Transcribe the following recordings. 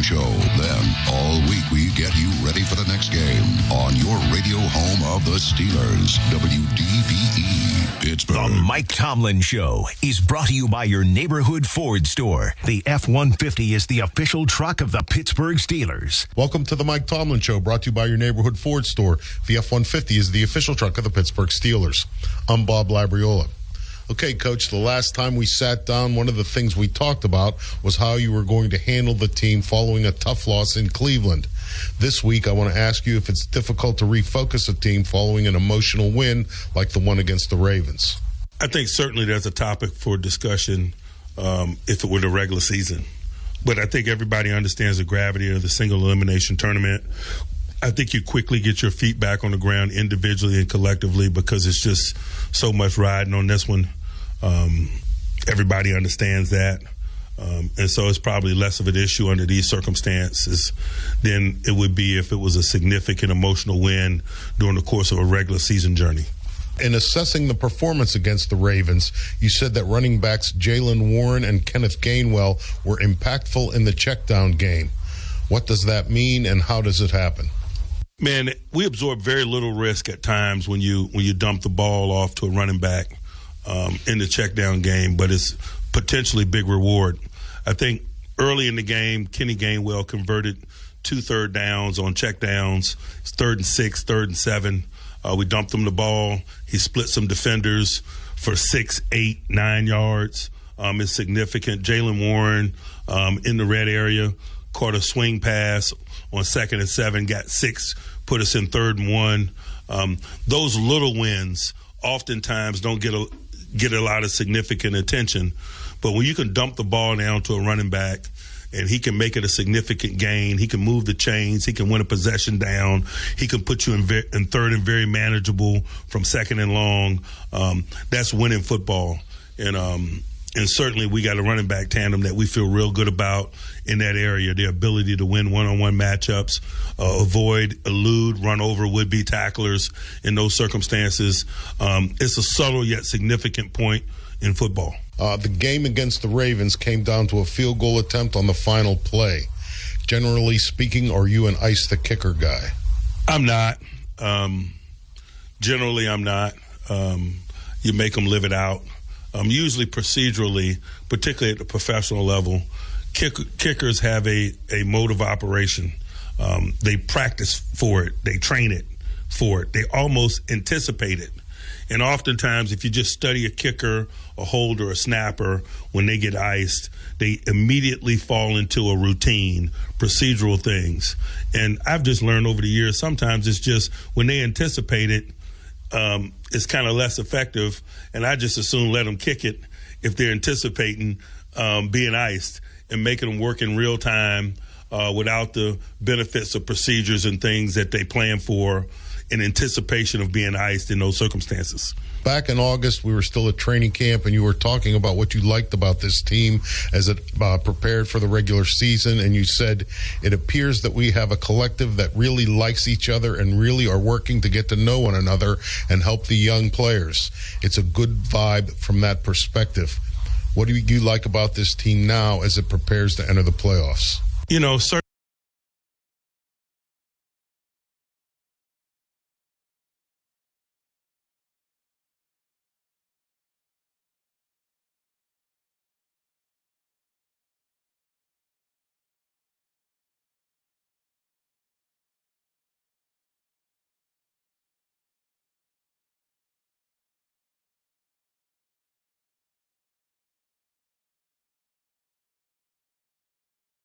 pregame show. Then, all week, we get you ready for the next game on your radio home of the Steelers, WDVE, Pittsburgh. The Mike Tomlin Show is brought to you by your neighborhood Ford store. The F-150 is the official truck of the Pittsburgh Steelers. Welcome to the Mike Tomlin Show, brought to you by your neighborhood Ford store. The F-150 is the official truck of the Pittsburgh Steelers. I'm Bob Labriola. Okay, Coach, the last time we sat down, one of the things we talked about was how you were going to handle the team following a tough loss in Cleveland. This week, I want to ask you if it's difficult to refocus a team following an emotional win like the one against the Ravens. I think certainly there's a topic for discussion if it were the regular season. But I think everybody understands the gravity of the single elimination tournament. I think you quickly get your feet back on the ground individually and collectively because it's just so much riding on this one. Everybody understands that. And so it's probably less of an issue under these circumstances than it would be if it was a significant emotional win during the course of a regular season journey. In assessing the performance against the Ravens, you said that running backs Jaylen Warren and Kenneth Gainwell were impactful in the checkdown game. What does that mean, and how does it happen? Man, we absorb very little risk at times when you dump the ball off to a running back in the checkdown game, but it's potentially big reward. I think early in the game, Kenny Gainwell converted 2 third downs on checkdowns. It's 3rd and 6, 3rd and 7. We dumped him the ball. He split some defenders for 6, 8, 9 yards. It's significant. Jaylen Warren in the red area caught a swing pass on 2nd and 7, got 6, put us in 3rd and 1. Those little wins oftentimes don't get a lot of significant attention. But when you can dump the ball down to a running back and he can make it a significant gain, he can move the chains, he can win a possession down, he can put you in 3rd and very manageable from 2nd and long, that's winning football. And certainly we got a running back tandem that we feel real good about in that area, their ability to win one-on-one matchups, elude, run over would-be tacklers in those circumstances. It's a subtle yet significant point in football. The game against the Ravens came down to a field goal attempt on the final play. Generally speaking, are you an ice the kicker guy? I'm not. Generally, I'm not. You make them live it out. Usually procedurally, particularly at the professional level, kickers have a mode of operation. They practice for it. They train it for it. They almost anticipate it. And oftentimes, if you just study a kicker, a holder, a snapper, when they get iced, they immediately fall into a routine, procedural things. And I've just learned over the years, sometimes it's just when they anticipate it, it's kind of less effective, and I just assume let them kick it if they're anticipating being iced and making them work in real time without the benefits of procedures and things that they plan for in anticipation of being iced in those circumstances. Back in August, we were still at training camp, and you were talking about what you liked about this team as it prepared for the regular season, and you said, it appears that we have a collective that really likes each other and really are working to get to know one another and help the young players. It's a good vibe from that perspective. What do you like about this team now as it prepares to enter the playoffs? You know, certainly.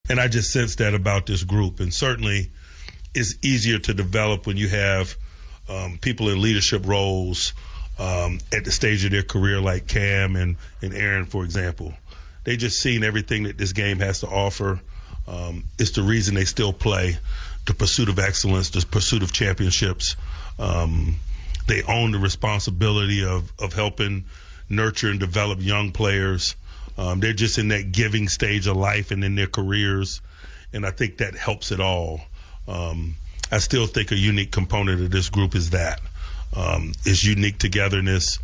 And I just sense that about this group. And certainly it's easier to develop when you have people in leadership roles at the stage of their career like Cam and Aaron, for example. They just seen everything that this game has to offer. It's the reason they still play, the pursuit of excellence, the pursuit of championships. They own the responsibility of helping nurture and develop young players. They're just in that giving stage of life and in their careers, and I think that helps it all. I still think a unique component of this group is that. Is unique togetherness.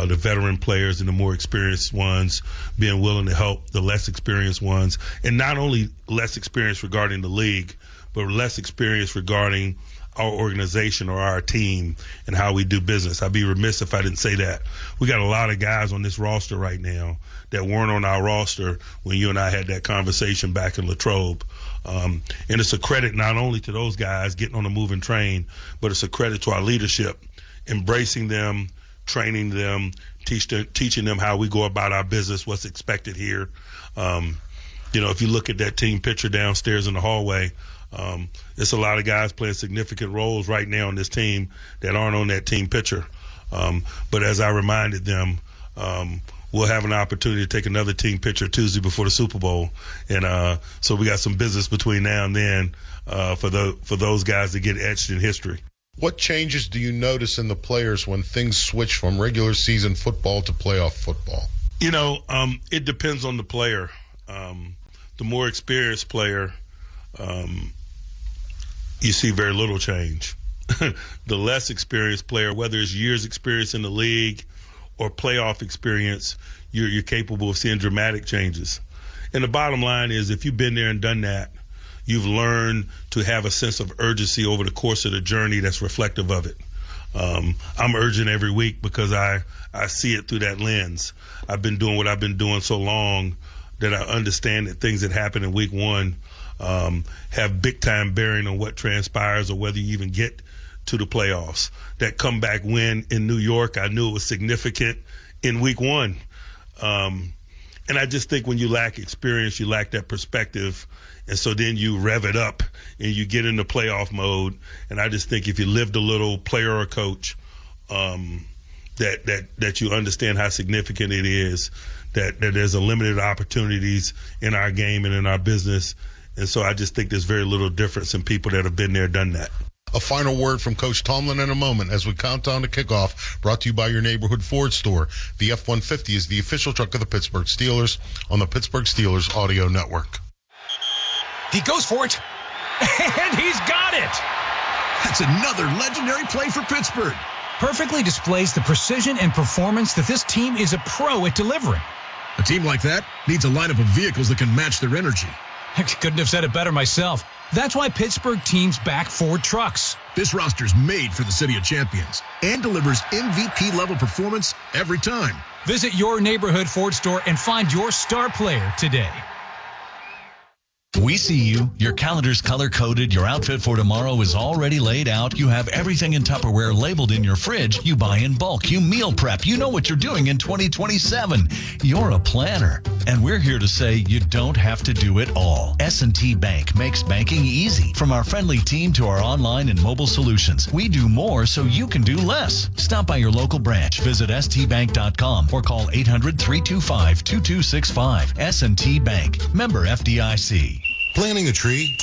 the veteran players and the more experienced ones being willing to help the less experienced ones, and not only less experienced regarding the league, but less experienced regarding our organization or our team and how we do business. I'd be remiss if I didn't say that. We got a lot of guys on this roster right now that weren't on our roster when you and I had that conversation back in Latrobe. And it's a credit not only to those guys getting on a moving train, but it's a credit to our leadership, embracing them, training them, teaching them how we go about our business, what's expected here. If you look at that team picture downstairs in the hallway, it's a lot of guys playing significant roles right now on this team that aren't on that team picture. But as I reminded them, we'll have an opportunity to take another team picture Tuesday before the Super Bowl. And so we got some business between now and then for those guys to get etched in history. What changes do you notice in the players when things switch from regular season football to playoff football? It depends on the player. The more experienced player, you see very little change. The less experienced player, whether it's years experience in the league or playoff experience, you're capable of seeing dramatic changes. And the bottom line is, if you've been there and done that, you've learned to have a sense of urgency over the course of the journey that's reflective of it. I'm urgent every week because I see it through that lens. I've been doing what I've been doing so long that I understand that things that happen in week one have big time bearing on what transpires or whether you even get to the playoffs. That comeback win in New York, I knew it was significant in week one. And I just think when you lack experience, you lack that perspective. And so then you rev it up and you get into playoff mode. And I just think if you lived a little, player or coach, that you understand how significant it is, that there's a limited opportunities in our game and in our business. And so I just think there's very little difference in people that have been there, done that. A final word from Coach Tomlin in a moment as we count down to kickoff, brought to you by your neighborhood Ford store. The F-150 is the official truck of the Pittsburgh Steelers on the Pittsburgh Steelers Audio Network. He goes for it, and he's got it! That's another legendary play for Pittsburgh. Perfectly displays the precision and performance that this team is a pro at delivering. A team like that needs a lineup of vehicles that can match their energy. I couldn't have said it better myself. That's why Pittsburgh teams back Ford trucks. This roster's made for the city of champions and delivers MVP-level performance every time. Visit your neighborhood Ford store and find your star player today. We see you. Your calendar's color-coded. Your outfit for tomorrow is already laid out. You have everything in Tupperware labeled in your fridge. You buy in bulk. You meal prep. You know what you're doing in 2027. You're a planner. And we're here to say you don't have to do it all. S&T Bank makes banking easy. From our friendly team to our online and mobile solutions, we do more so you can do less. Stop by your local branch. Visit stbank.com or call 800-325-2265. S&T Bank. Member FDIC. Planting a tree,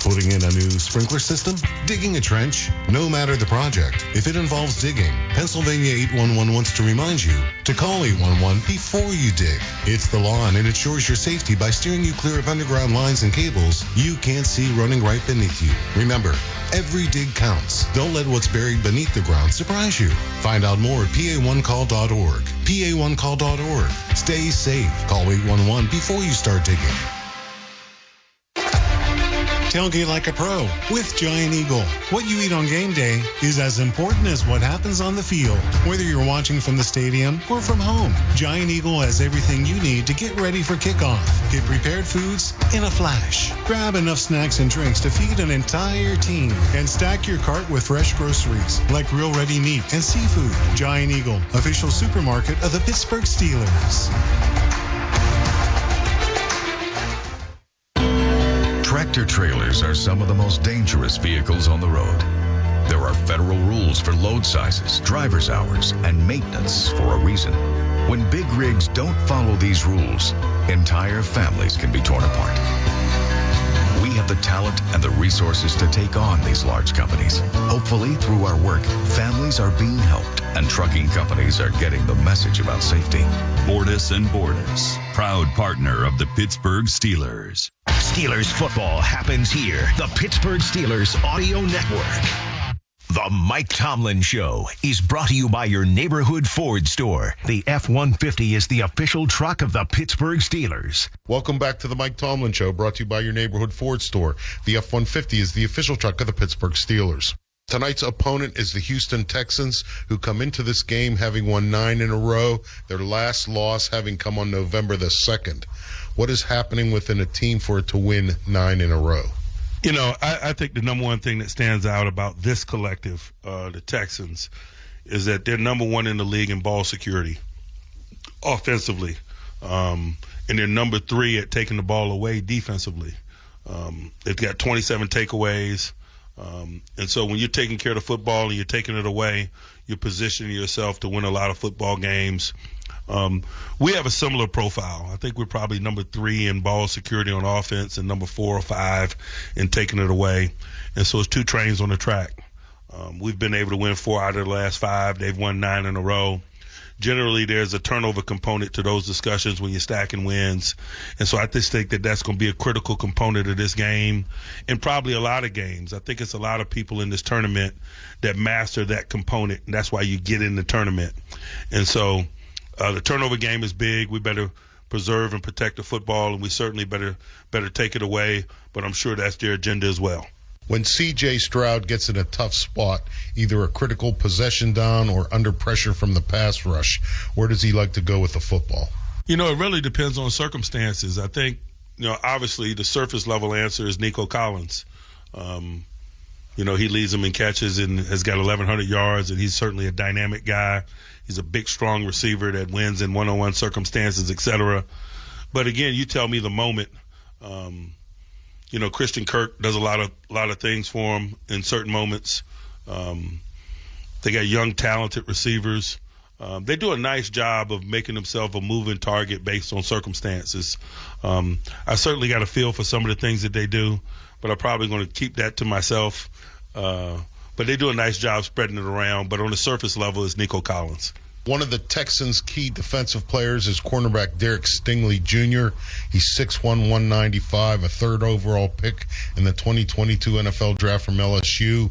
putting in a new sprinkler system, digging a trench, no matter the project. If it involves digging, Pennsylvania 811 wants to remind you to call 811 before you dig. It's the law and it ensures your safety by steering you clear of underground lines and cables you can't see running right beneath you. Remember, every dig counts. Don't let what's buried beneath the ground surprise you. Find out more at PA1call.org. PA1call.org. Stay safe. Call 811 before you start digging. Tailgate like a pro with Giant Eagle. What you eat on game day is as important as what happens on the field. Whether you're watching from the stadium or from home, Giant Eagle has everything you need to get ready for kickoff. Get prepared foods in a flash. Grab enough snacks and drinks to feed an entire team. And stack your cart with fresh groceries like real ready meat and seafood. Giant Eagle, official supermarket of the Pittsburgh Steelers. Tractor trailers are some of the most dangerous vehicles on the road. There are federal rules for load sizes, driver's hours, and maintenance for a reason. When big rigs don't follow these rules, entire families can be torn apart. We have the talent and the resources to take on these large companies. Hopefully, through our work, families are being helped and trucking companies are getting the message about safety. Borders and Borders, proud partner of the Pittsburgh Steelers. Steelers football happens here. The Pittsburgh Steelers Audio Network. The Mike Tomlin Show is brought to you by your neighborhood Ford store. The F-150 is the official truck of the Pittsburgh Steelers. Welcome back to the Mike Tomlin Show, brought to you by your neighborhood Ford store. The F-150 is the official truck of the Pittsburgh Steelers. Tonight's opponent is the Houston Texans, who come into this game having won 9 in a row, their last loss having come on November the 2nd. What is happening within a team for it to win 9 in a row? You know, I think the number one thing that stands out about this collective, the Texans, is that they're number one in the league in ball security, offensively. And they're number 3 at taking the ball away defensively. They've got 27 takeaways. And so when you're taking care of the football and you're taking it away, you're positioning yourself to win a lot of football games. We have a similar profile. I think we're probably number 3 in ball security on offense and number 4 or 5 in taking it away. And so it's 2 trains on the track. We've been able to win 4 out of the last 5. They've won 9 in a row. Generally, there's a turnover component to those discussions when you're stacking wins. And so I just think that that's going to be a critical component of this game and probably a lot of games. I think it's a lot of people in this tournament that master that component, and that's why you get in the tournament. And so the turnover game is big. We better preserve and protect the football, and we certainly better take it away, but I'm sure that's their agenda as well. When C.J. Stroud gets in a tough spot, either a critical possession down or under pressure from the pass rush, where does he like to go with the football? You know, it really depends on circumstances. I think, you know, obviously the surface level answer is Nico Collins. You know, he leads them in catches and has got 1,100 yards, and he's certainly a dynamic guy. He's a big, strong receiver that wins in one-on-one circumstances, et cetera. But again, you tell me the moment. You know, Christian Kirk does a lot of things for him in certain moments. They got young, talented receivers. They do a nice job of making themselves a moving target based on circumstances. I certainly got a feel for some of the things that they do, but I'm probably going to keep that to myself. But they do a nice job spreading it around. But on the surface level, it's Nico Collins. One of the Texans' key defensive players is cornerback Stingley Jr. He's 6'1", 195, a 3rd overall pick in the 2022 NFL Draft from LSU.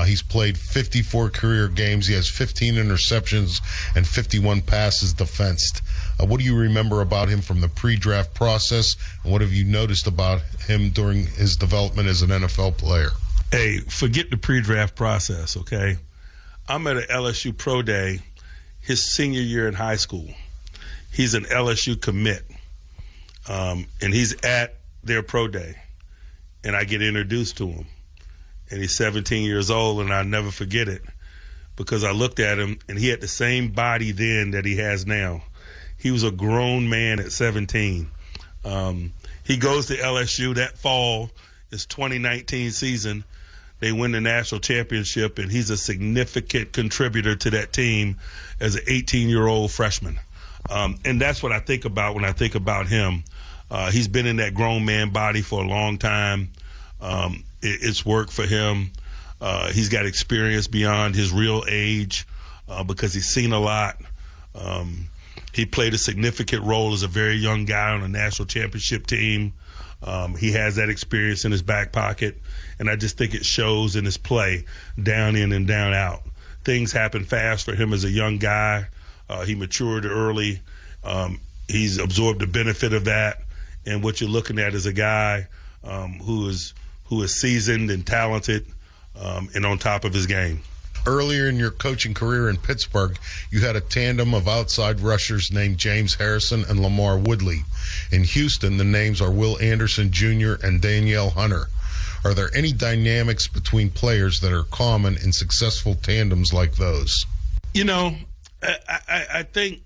He's played 54 career games. He has 15 interceptions and 51 passes defensed. What do you remember about him from the pre-draft process, and what have you noticed about him during his development as an NFL player? Hey, forget the pre-draft process, okay? I'm at an LSU Pro Day his senior year in high school. He's an LSU commit, and he's at their Pro Day, and I get introduced to him. And he's 17 years old, and I'll never forget it because I looked at him, and he had the same body then that he has now. He was a grown man at 17. He goes to LSU that fall. It's 2019 season. They win the national championship, and he's a significant contributor to that team as an 18-year-old freshman. And that's what I think about when I think about him. He's been in that grown man body for a long time. It's worked for him. He's got experience beyond his real age because he's seen a lot. He played a significant role as a very young guy on a national championship team. He has that experience in his back pocket, and I just think it shows in his play, down in and down out. Things happen fast for him as a young guy. He matured early. He's absorbed the benefit of that, and what you're looking at is a guy who is seasoned and talented and on top of his game. Earlier in your coaching career in Pittsburgh, you had a tandem of outside rushers named James Harrison and Lamar Woodley. In Houston, the names are Will Anderson Jr. and Danielle Hunter. Are there any dynamics between players that are common in successful tandems like those? You know, I think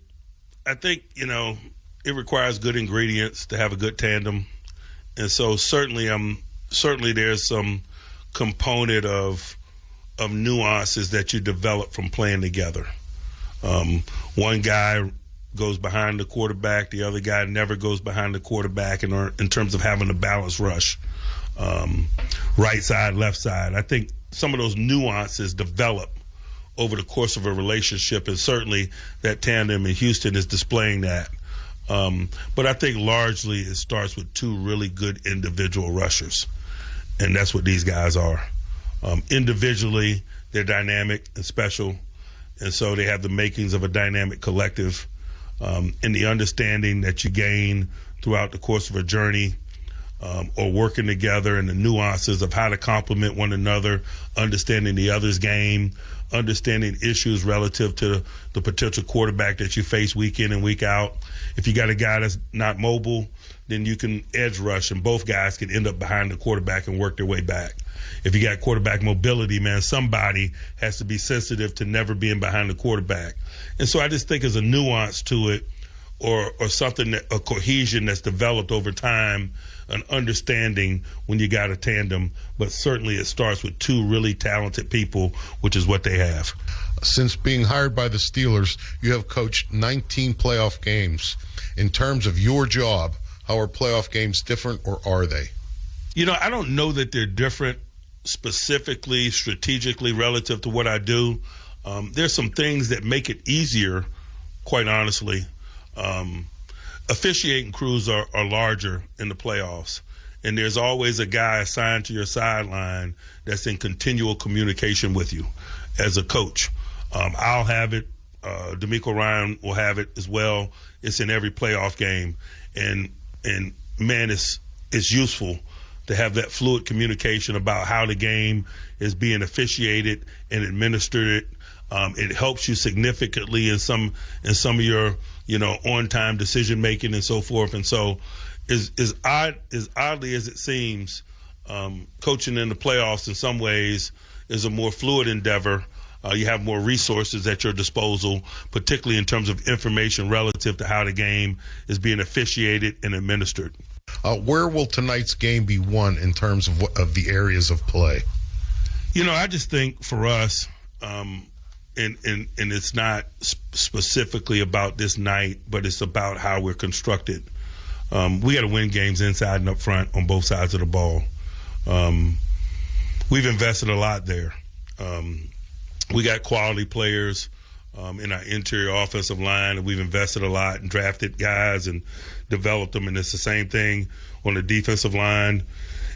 you know, it requires good ingredients to have a good tandem, and so certainly there's some component of nuances that you develop from playing together. One guy goes behind the quarterback, the other guy never goes behind the quarterback in terms of having a balanced rush, right side, left side. I think some of those nuances develop over the course of a relationship, and certainly that tandem in Houston is displaying that. But I think largely it starts with 2 really good individual rushers, and that's what these guys are. Individually, they're dynamic and special, and so they have the makings of a dynamic collective, and the understanding that you gain throughout the course of a journey, or working together, and the nuances of how to complement one another, understanding the other's game, understanding issues relative to the potential quarterback that you face week in and week out. If you got a guy that's not mobile, then you can edge rush, and both guys can end up behind the quarterback and work their way back. If you got quarterback mobility, man, somebody has to be sensitive to never being behind the quarterback. And so I just think there's a nuance to it, or something, a cohesion that's developed over time, an understanding when you got a tandem. But certainly it starts with two really talented people, which is what they have. Since being hired by the Steelers, you have coached 19 playoff games. In terms of your job, how are playoff games different, or are they? I don't know that they're different specifically, strategically, relative to what I do. There's some things that make it easier, quite honestly. Officiating crews are larger in the playoffs, and there's always a guy assigned to your sideline that's in continual communication with you as a coach. I'll have it. D'Amico Ryan will have it as well. It's in every playoff game, and man, it's useful to have that fluid communication about how the game is being officiated and administered. It helps you significantly in some of your on-time decision making and so forth. And so, as oddly as it seems, coaching in the playoffs in some ways is a more fluid endeavor. You have more resources at your disposal, particularly in terms of information relative to how the game is being officiated and administered. Where will tonight's game be won in terms of the areas of play? I just think for us, and it's not specifically about this night, but it's about how we're constructed. We got to win games inside and up front on both sides of the ball. We've invested a lot there. We got quality players in our interior offensive line, and we've invested a lot and drafted guys and developed them, and it's the same thing on the defensive line.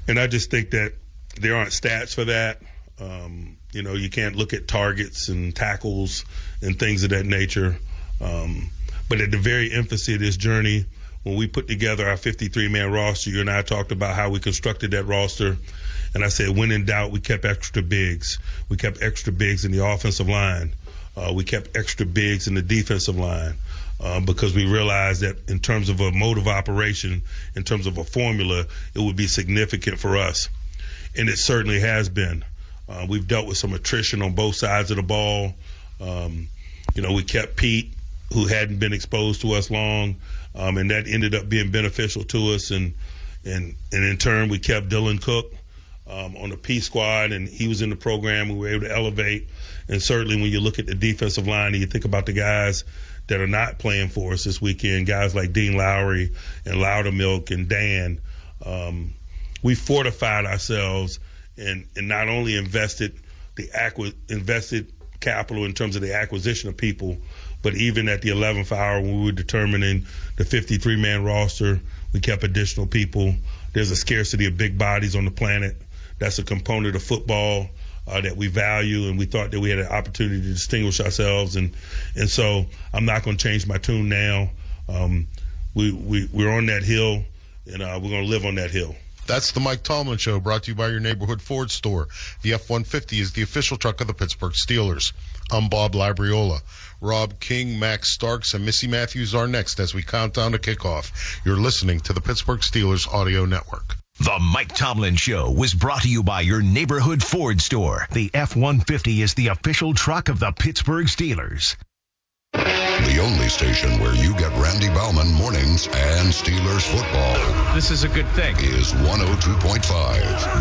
And I just think that there aren't stats for that. You can't look at targets and tackles and things of that nature. But at the very infancy of this journey, when we put together our 53-man roster, you and I talked about how we constructed that roster. And I said, when in doubt, we kept extra bigs. We kept extra bigs in the offensive line. We kept extra bigs in the defensive line because we realized that in terms of a mode of operation, in terms of a formula, it would be significant for us. And it certainly has been. We've dealt with some attrition on both sides of the ball. We kept Pete, who hadn't been exposed to us long, and that ended up being beneficial to us. And in turn, we kept Dylan Cook on the P squad, and he was in the program. We were able to elevate. And certainly when you look at the defensive line and you think about the guys that are not playing for us this weekend, guys like Dean Lowry and Loudermilk and Dan, we fortified ourselves and not only invested capital in terms of the acquisition of people, but even at the 11th hour when we were determining the 53-man roster, we kept additional people. There's a scarcity of big bodies on the planet. That's a component of football that we value, and we thought that we had an opportunity to distinguish ourselves. And so I'm not going to change my tune now. We're on that hill, and we're going to live on that hill. That's the Mike Tomlin Show, brought to you by your neighborhood Ford store. The F-150 is the official truck of the Pittsburgh Steelers. I'm Bob Labriola. Rob King, Max Starks, and Missy Matthews are next as we count down to kickoff. You're listening to the Pittsburgh Steelers Audio Network. The Mike Tomlin Show was brought to you by your neighborhood Ford store. The F-150 is the official truck of the Pittsburgh Steelers. The only station where you get Randy Baumann mornings and Steelers football. This is a good thing. Is 102.5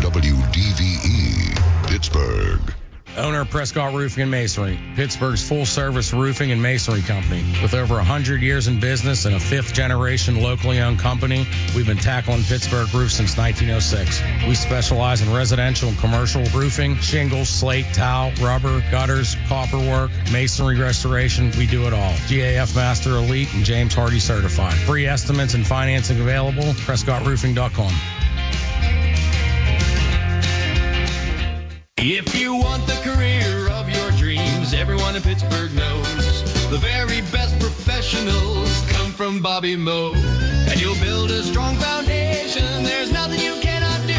WDVE Pittsburgh. Owner of Prescott Roofing and Masonry, Pittsburgh's full-service roofing and masonry company. With over 100 years in business and a fifth-generation locally owned company, we've been tackling Pittsburgh roofs since 1906. We specialize in residential and commercial roofing, shingles, slate, tile, rubber, gutters, copperwork, masonry restoration. We do it all. GAF Master Elite and James Hardy certified. Free estimates and financing available. PrescottRoofing.com. If Bobby Moe. And you'll build a strong foundation. There's nothing you cannot do.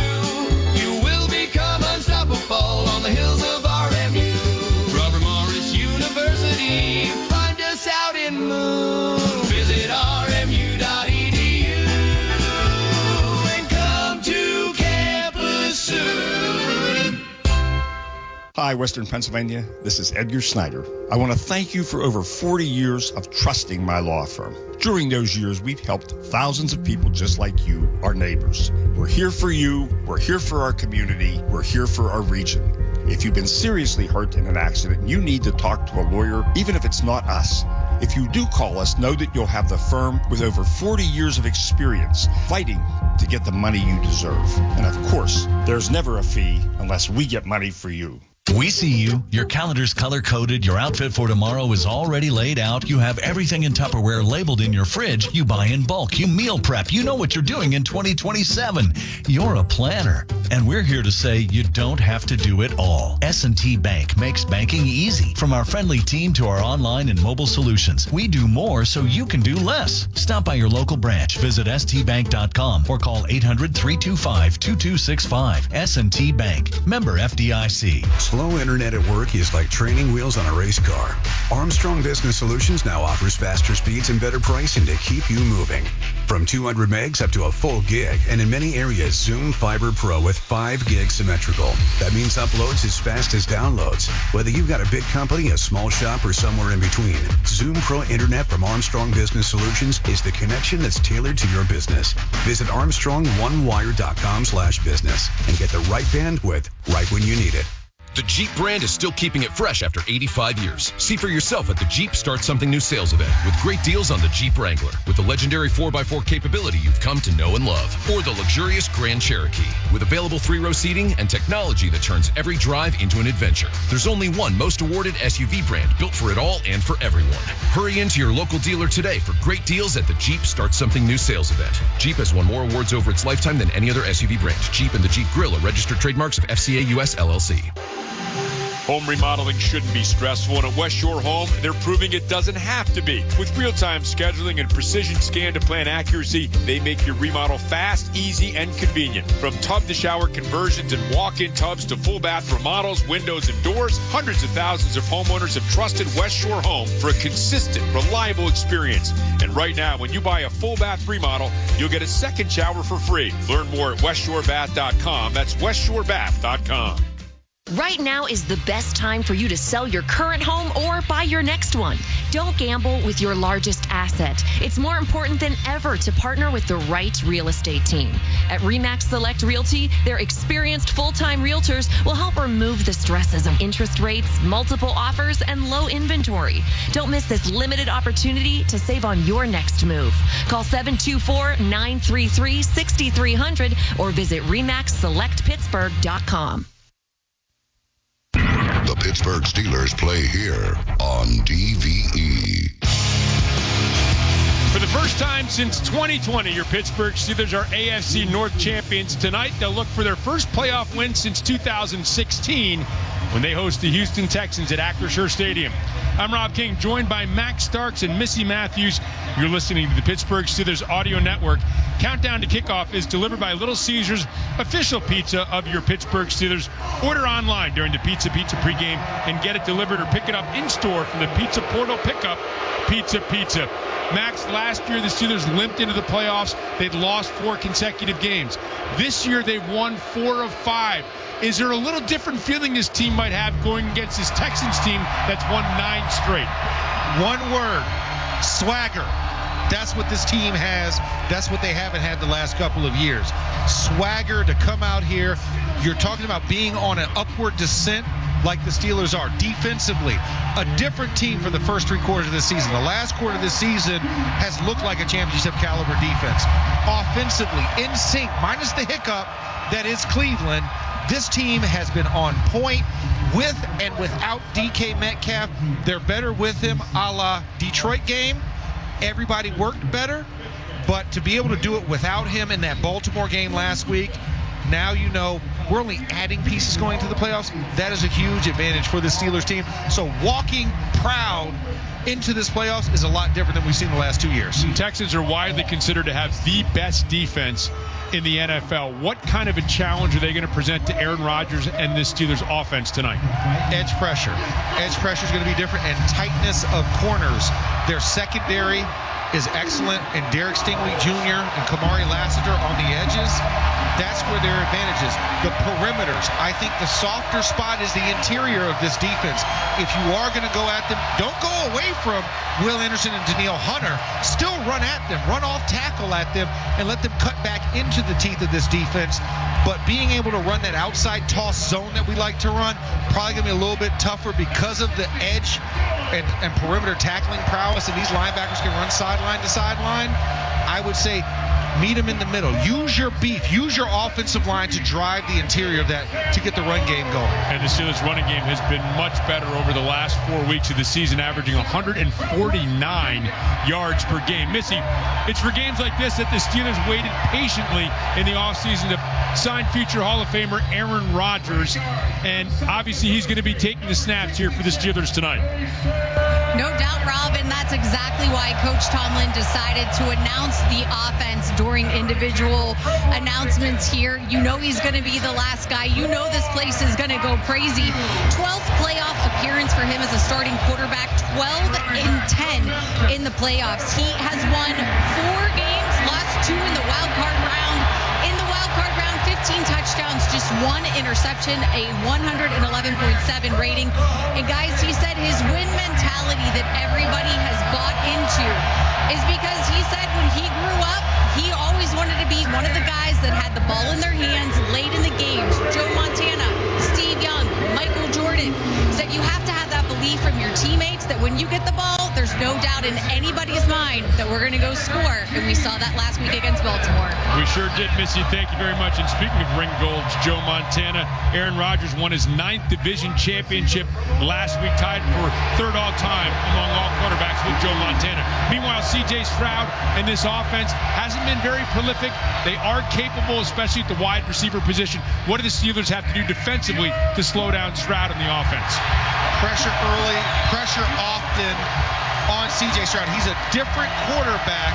You will become unstoppable on the hills of RMU. Robert Morris University. Find us out in Moon. Visit rmu.edu and come to campus soon. Hi, Western Pennsylvania. This is Edgar Snyder. I want to thank you for over 40 years of trusting my law firm. During those years, we've helped thousands of people just like you, our neighbors. We're here for you. We're here for our community. We're here for our region. If you've been seriously hurt in an accident, you need to talk to a lawyer, even if it's not us. If you do call us, know that you'll have the firm with over 40 years of experience fighting to get the money you deserve. And of course, there's never a fee unless we get money for you. We see you. Your calendar's color-coded. Your outfit for tomorrow is already laid out. You have everything in Tupperware labeled in your fridge. You buy in bulk. You meal prep. You know what you're doing in 2027. You're a planner. And we're here to say you don't have to do it all. S&T Bank makes banking easy. From our friendly team to our online and mobile solutions, we do more so you can do less. Stop by your local branch. Visit stbank.com or call 800-325-2265. S&T Bank. Member FDIC. Slow internet at work is like training wheels on a race car. Armstrong Business Solutions now offers faster speeds and better pricing to keep you moving. From 200 megs up to a full gig, and in many areas, Zoom Fiber Pro with 5 gig symmetrical. That means uploads as fast as downloads. Whether you've got a big company, a small shop, or somewhere in between, Zoom Pro Internet from Armstrong Business Solutions is the connection that's tailored to your business. Visit ArmstrongOneWire.com/business and get the right bandwidth right when you need it. The Jeep brand is still keeping it fresh after 85 years. See for yourself at the Jeep Start Something New sales event with great deals on the Jeep Wrangler with the legendary 4x4 capability you've come to know and love. Or the luxurious Grand Cherokee with available 3-row seating and technology that turns every drive into an adventure. There's only one most awarded SUV brand built for it all and for everyone. Hurry into your local dealer today for great deals at the Jeep Start Something New sales event. Jeep has won more awards over its lifetime than any other SUV brand. Jeep and the Jeep Grill are registered trademarks of FCA US LLC. Home remodeling shouldn't be stressful, and at West Shore Home, they're proving it doesn't have to be. With real-time scheduling and precision scan-to-plan accuracy, they make your remodel fast, easy, and convenient. From tub-to-shower conversions and walk-in tubs to full-bath remodels, windows, and doors, hundreds of thousands of homeowners have trusted West Shore Home for a consistent, reliable experience. And right now, when you buy a full-bath remodel, you'll get a second shower for free. Learn more at westshorebath.com. That's westshorebath.com. Right now is the best time for you to sell your current home or buy your next one. Don't gamble with your largest asset. It's more important than ever to partner with the right real estate team. At RE/MAX Select Realty, their experienced full-time realtors will help remove the stresses of interest rates, multiple offers, and low inventory. Don't miss this limited opportunity to save on your next move. Call 724-933-6300 or visit RE/MAXSelectPittsburgh.com. The Pittsburgh Steelers play here on DVE. For the first time since 2020, your Pittsburgh Steelers are AFC North champions. Tonight, they'll look for their first playoff win since 2016 when they host the Houston Texans at Acrisure Stadium. I'm Rob King, joined by Max Starks and Missy Matthews. You're listening to the Pittsburgh Steelers Audio Network. Countdown to Kickoff is delivered by Little Caesars, official pizza of your Pittsburgh Steelers. Order online during the Pizza pregame and get it delivered or pick it up in-store from the Pizza Portal Pickup Pizza. Max, last year the Steelers limped into the playoffs. They'd lost 4 consecutive games. This year they've won 4 of 5. Is there a little different feeling this team might have going against this Texans team that's won 9 straight? One word: swagger. That's what this team has. That's what they haven't had the last couple of years. Swagger to come out here. You're talking about being on an upward descent like the Steelers are. Defensively, a different team for the first 3 quarters of the season. The last quarter of the season has looked like a championship caliber defense. Offensively, in sync, minus the hiccup that is Cleveland. This team has been on point with and without DK Metcalf. They're better with him, a la Detroit game. Everybody worked better, but to be able to do it without him in that Baltimore game last week, now you know We're only adding pieces going to the playoffs. That is a huge advantage for the Steelers team. So walking proud into this playoffs is a lot different than we've seen the last 2 years. The Texans are widely considered to have the best defense in the NFL. What kind of a challenge are they going to present to Aaron Rodgers and this Steelers offense tonight? Edge pressure. Edge pressure is going to be different, and tightness of corners. Their secondary is excellent, and Derek Stingley Jr. and Kamari Lassiter on the edges. That's where their advantage is. The perimeters. I think the softer spot is the interior of this defense. If you are going to go at them, don't go away from Will Anderson and Danielle Hunter. Still run at them, run off tackle at them, and let them cut back into the teeth of this defense. But being able to run that outside toss zone that we like to run, probably going to be a little bit tougher because of the edge and perimeter tackling prowess, and these linebackers can run sideline to sideline. I would say meet them in the middle. Use your beef. Use your offensive line to drive the interior of that to get the run game going. And the Steelers running game has been much better over the last 4 weeks of the season, averaging 149 yards per game. Missy, it's for games like this that the Steelers waited patiently in the offseason to sign future Hall of Famer Aaron Rodgers. And obviously he's going to be taking the snaps here for the Steelers tonight. No doubt, Rob, and that's exactly why Coach Tomlin decided to announce the offense during individual announcements here. You know he's going to be the last guy. You know this place is going to go crazy. 12th playoff appearance for him as a starting quarterback, 12-10 in the playoffs. He has won 4 games, lost 2 in the wild card round. In the wild card round, 15 touchdowns, just 1 interception, a 111.7 rating. And guys, he said his win mentality that everybody has bought into is because he said when he grew up, he always wanted to be one of the guys that had the ball in their hands late in the games. Joe Montana, Steve Young, Michael Jordan. Said you have to have that belief from your teammates that when you get the ball, there's no doubt in anybody's mind that we're going to go score. And we saw that last week against Baltimore. We sure did, Missy. Thank you very much. And speaking of ring golds, Joe Montana, Aaron Rodgers won his 9th division championship last week, tied for 3rd all-time among all quarterbacks with Joe Montana. Meanwhile, C.J. Stroud and this offense hasn't been very prolific. They are capable, especially at the wide receiver position. What do the Steelers have to do defensively to slow down Stroud in the offense? Pressure early, pressure often on C.J. Stroud. He's a different quarterback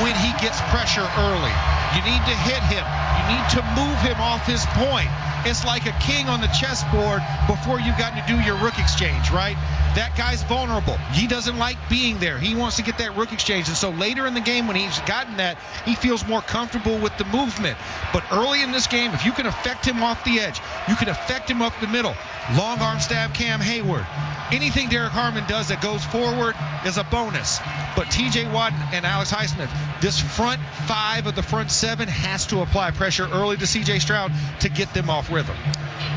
when he gets pressure early. You need to hit him. You need to move him off his point. It's like a king on the chessboard before you've gotten to do your rook exchange, right? That guy's vulnerable. He doesn't like being there. He wants to get that rook exchange. And so later in the game when he's gotten that, he feels more comfortable with the movement. But early in this game, if you can affect him off the edge, you can affect him up the middle. Long arm stab Cam Hayward. Anything Derek Harmon does that goes forward is a bonus. But T.J. Watt and Alex Highsmith, this front 5 of the front 7 has to apply pressure early to C.J. Stroud to get them off rhythm.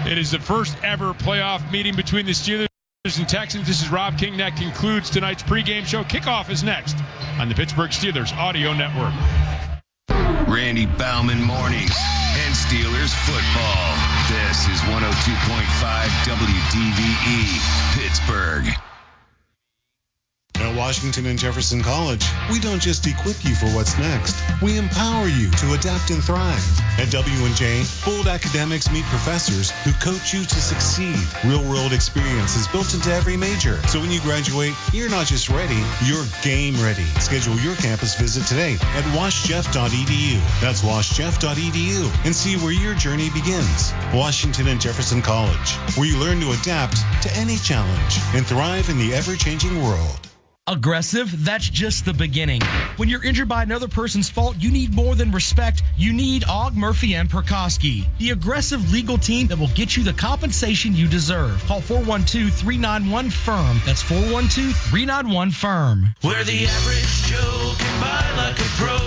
It is the first ever playoff meeting between the Steelers and Texans. This is Rob King. That concludes tonight's pregame show. Kickoff is next on the Pittsburgh Steelers Audio Network. Randy Baumann mornings and Steelers football. This is 102.5 WDVE Pittsburgh. At Washington and Jefferson College, we don't just equip you for what's next. We empower you to adapt and thrive. At W&J, bold academics meet professors who coach you to succeed. Real-world experience is built into every major. So when you graduate, you're not just ready, you're game ready. Schedule your campus visit today at washjeff.edu. That's washjeff.edu and see where your journey begins. Washington and Jefferson College, where you learn to adapt to any challenge and thrive in the ever-changing world. Aggressive? That's just the beginning. When you're injured by another person's fault, you need more than respect. You need Ogg, Murphy, and Perkoski, the aggressive legal team that will get you the compensation you deserve. Call 412-391-FIRM. That's 412-391-FIRM. Where the average Joe can buy like a pro.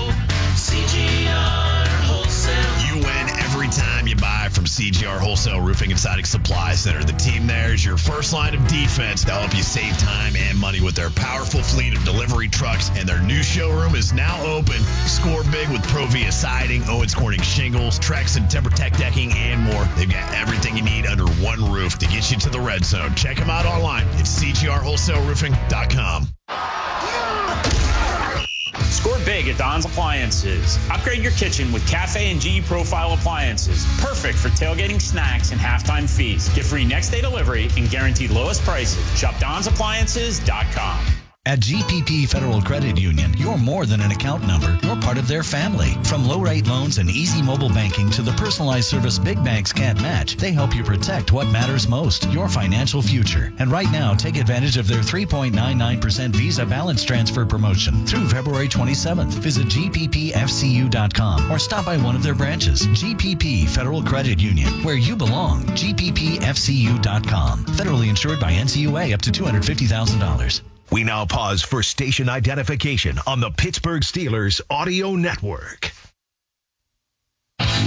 CGR Wholesale. You win every time you buy from CGR Wholesale Roofing and Siding Supply Center. The team there is your first line of defense. They'll help you save time and money with their powerful fleet of delivery trucks, and their new showroom is now open. Score big with Provia Siding, Owens Corning Shingles, Trex and TimberTech Decking, and more. They've got everything you need under one roof to get you to the red zone. Check them out online at cgrwholesaleroofing.com. Score big big at Don's Appliances. Upgrade your kitchen with Cafe and GE Profile appliances. Perfect for tailgating snacks and halftime feasts. Get free next day delivery and guaranteed lowest prices. Shop DonsAppliances.com. At GPP Federal Credit Union, you're more than an account number. You're part of their family. From low-rate loans and easy mobile banking to the personalized service big banks can't match, they help you protect what matters most, your financial future. And right now, take advantage of their 3.99% Visa balance transfer promotion through February 27th. Visit gppfcu.com or stop by one of their branches. GPP Federal Credit Union, where you belong. gppfcu.com. Federally insured by NCUA up to $250,000. We now pause for station identification on the Pittsburgh Steelers Audio Network.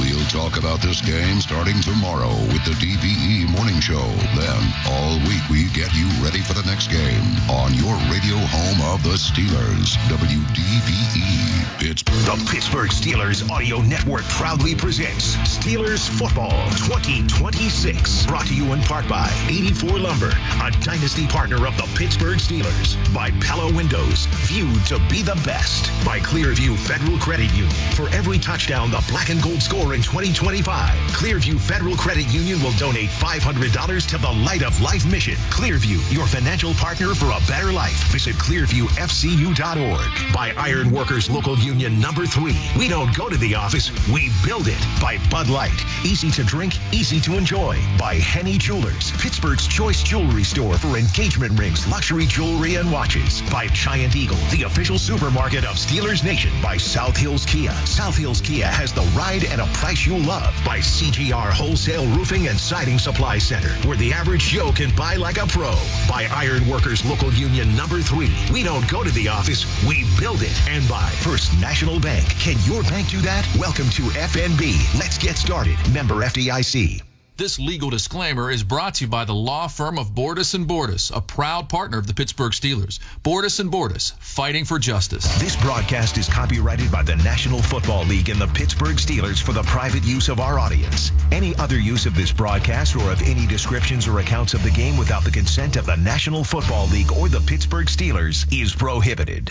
We'll talk about this game starting tomorrow with the DVE Morning Show. Then, all week, we get you ready for the next game on your radio home of the Steelers, WDVE, Pittsburgh. The Pittsburgh Steelers Audio Network proudly presents Steelers Football 2026. Brought to you in part by 84 Lumber, a dynasty partner of the Pittsburgh Steelers. By Pella Windows, viewed to be the best. By Clearview Federal Credit Union. For every touchdown the black and gold score in 2025, Clearview Federal Credit Union will donate $500 to the Light of Life mission. Clearview, your financial partner for a better life. Visit clearviewfcu.org. By Iron Workers Local Union number 3. We don't go to the office, we build it. By Bud Light, easy to drink, easy to enjoy. By Henny Jewelers, Pittsburgh's choice jewelry store for engagement rings, luxury jewelry, and watches. By Giant Eagle, the official supermarket of Steelers Nation. By South Hills Kia. South Hills Kia has the ride and a price you love. By CGR Wholesale Roofing and Siding Supply Center, where the average Joe can buy like a pro. By Iron Workers Local Union number 3. We don't go to the office, we build it. And by First National Bank. Can your bank do that? Welcome to FNB. Let's get started. Member FDIC. This legal disclaimer is brought to you by the law firm of Bordus & Bordus, a proud partner of the Pittsburgh Steelers. Bordus & Bordus, fighting for justice. This broadcast is copyrighted by the National Football League and the Pittsburgh Steelers for the private use of our audience. Any other use of this broadcast or of any descriptions or accounts of the game without the consent of the National Football League or the Pittsburgh Steelers is prohibited.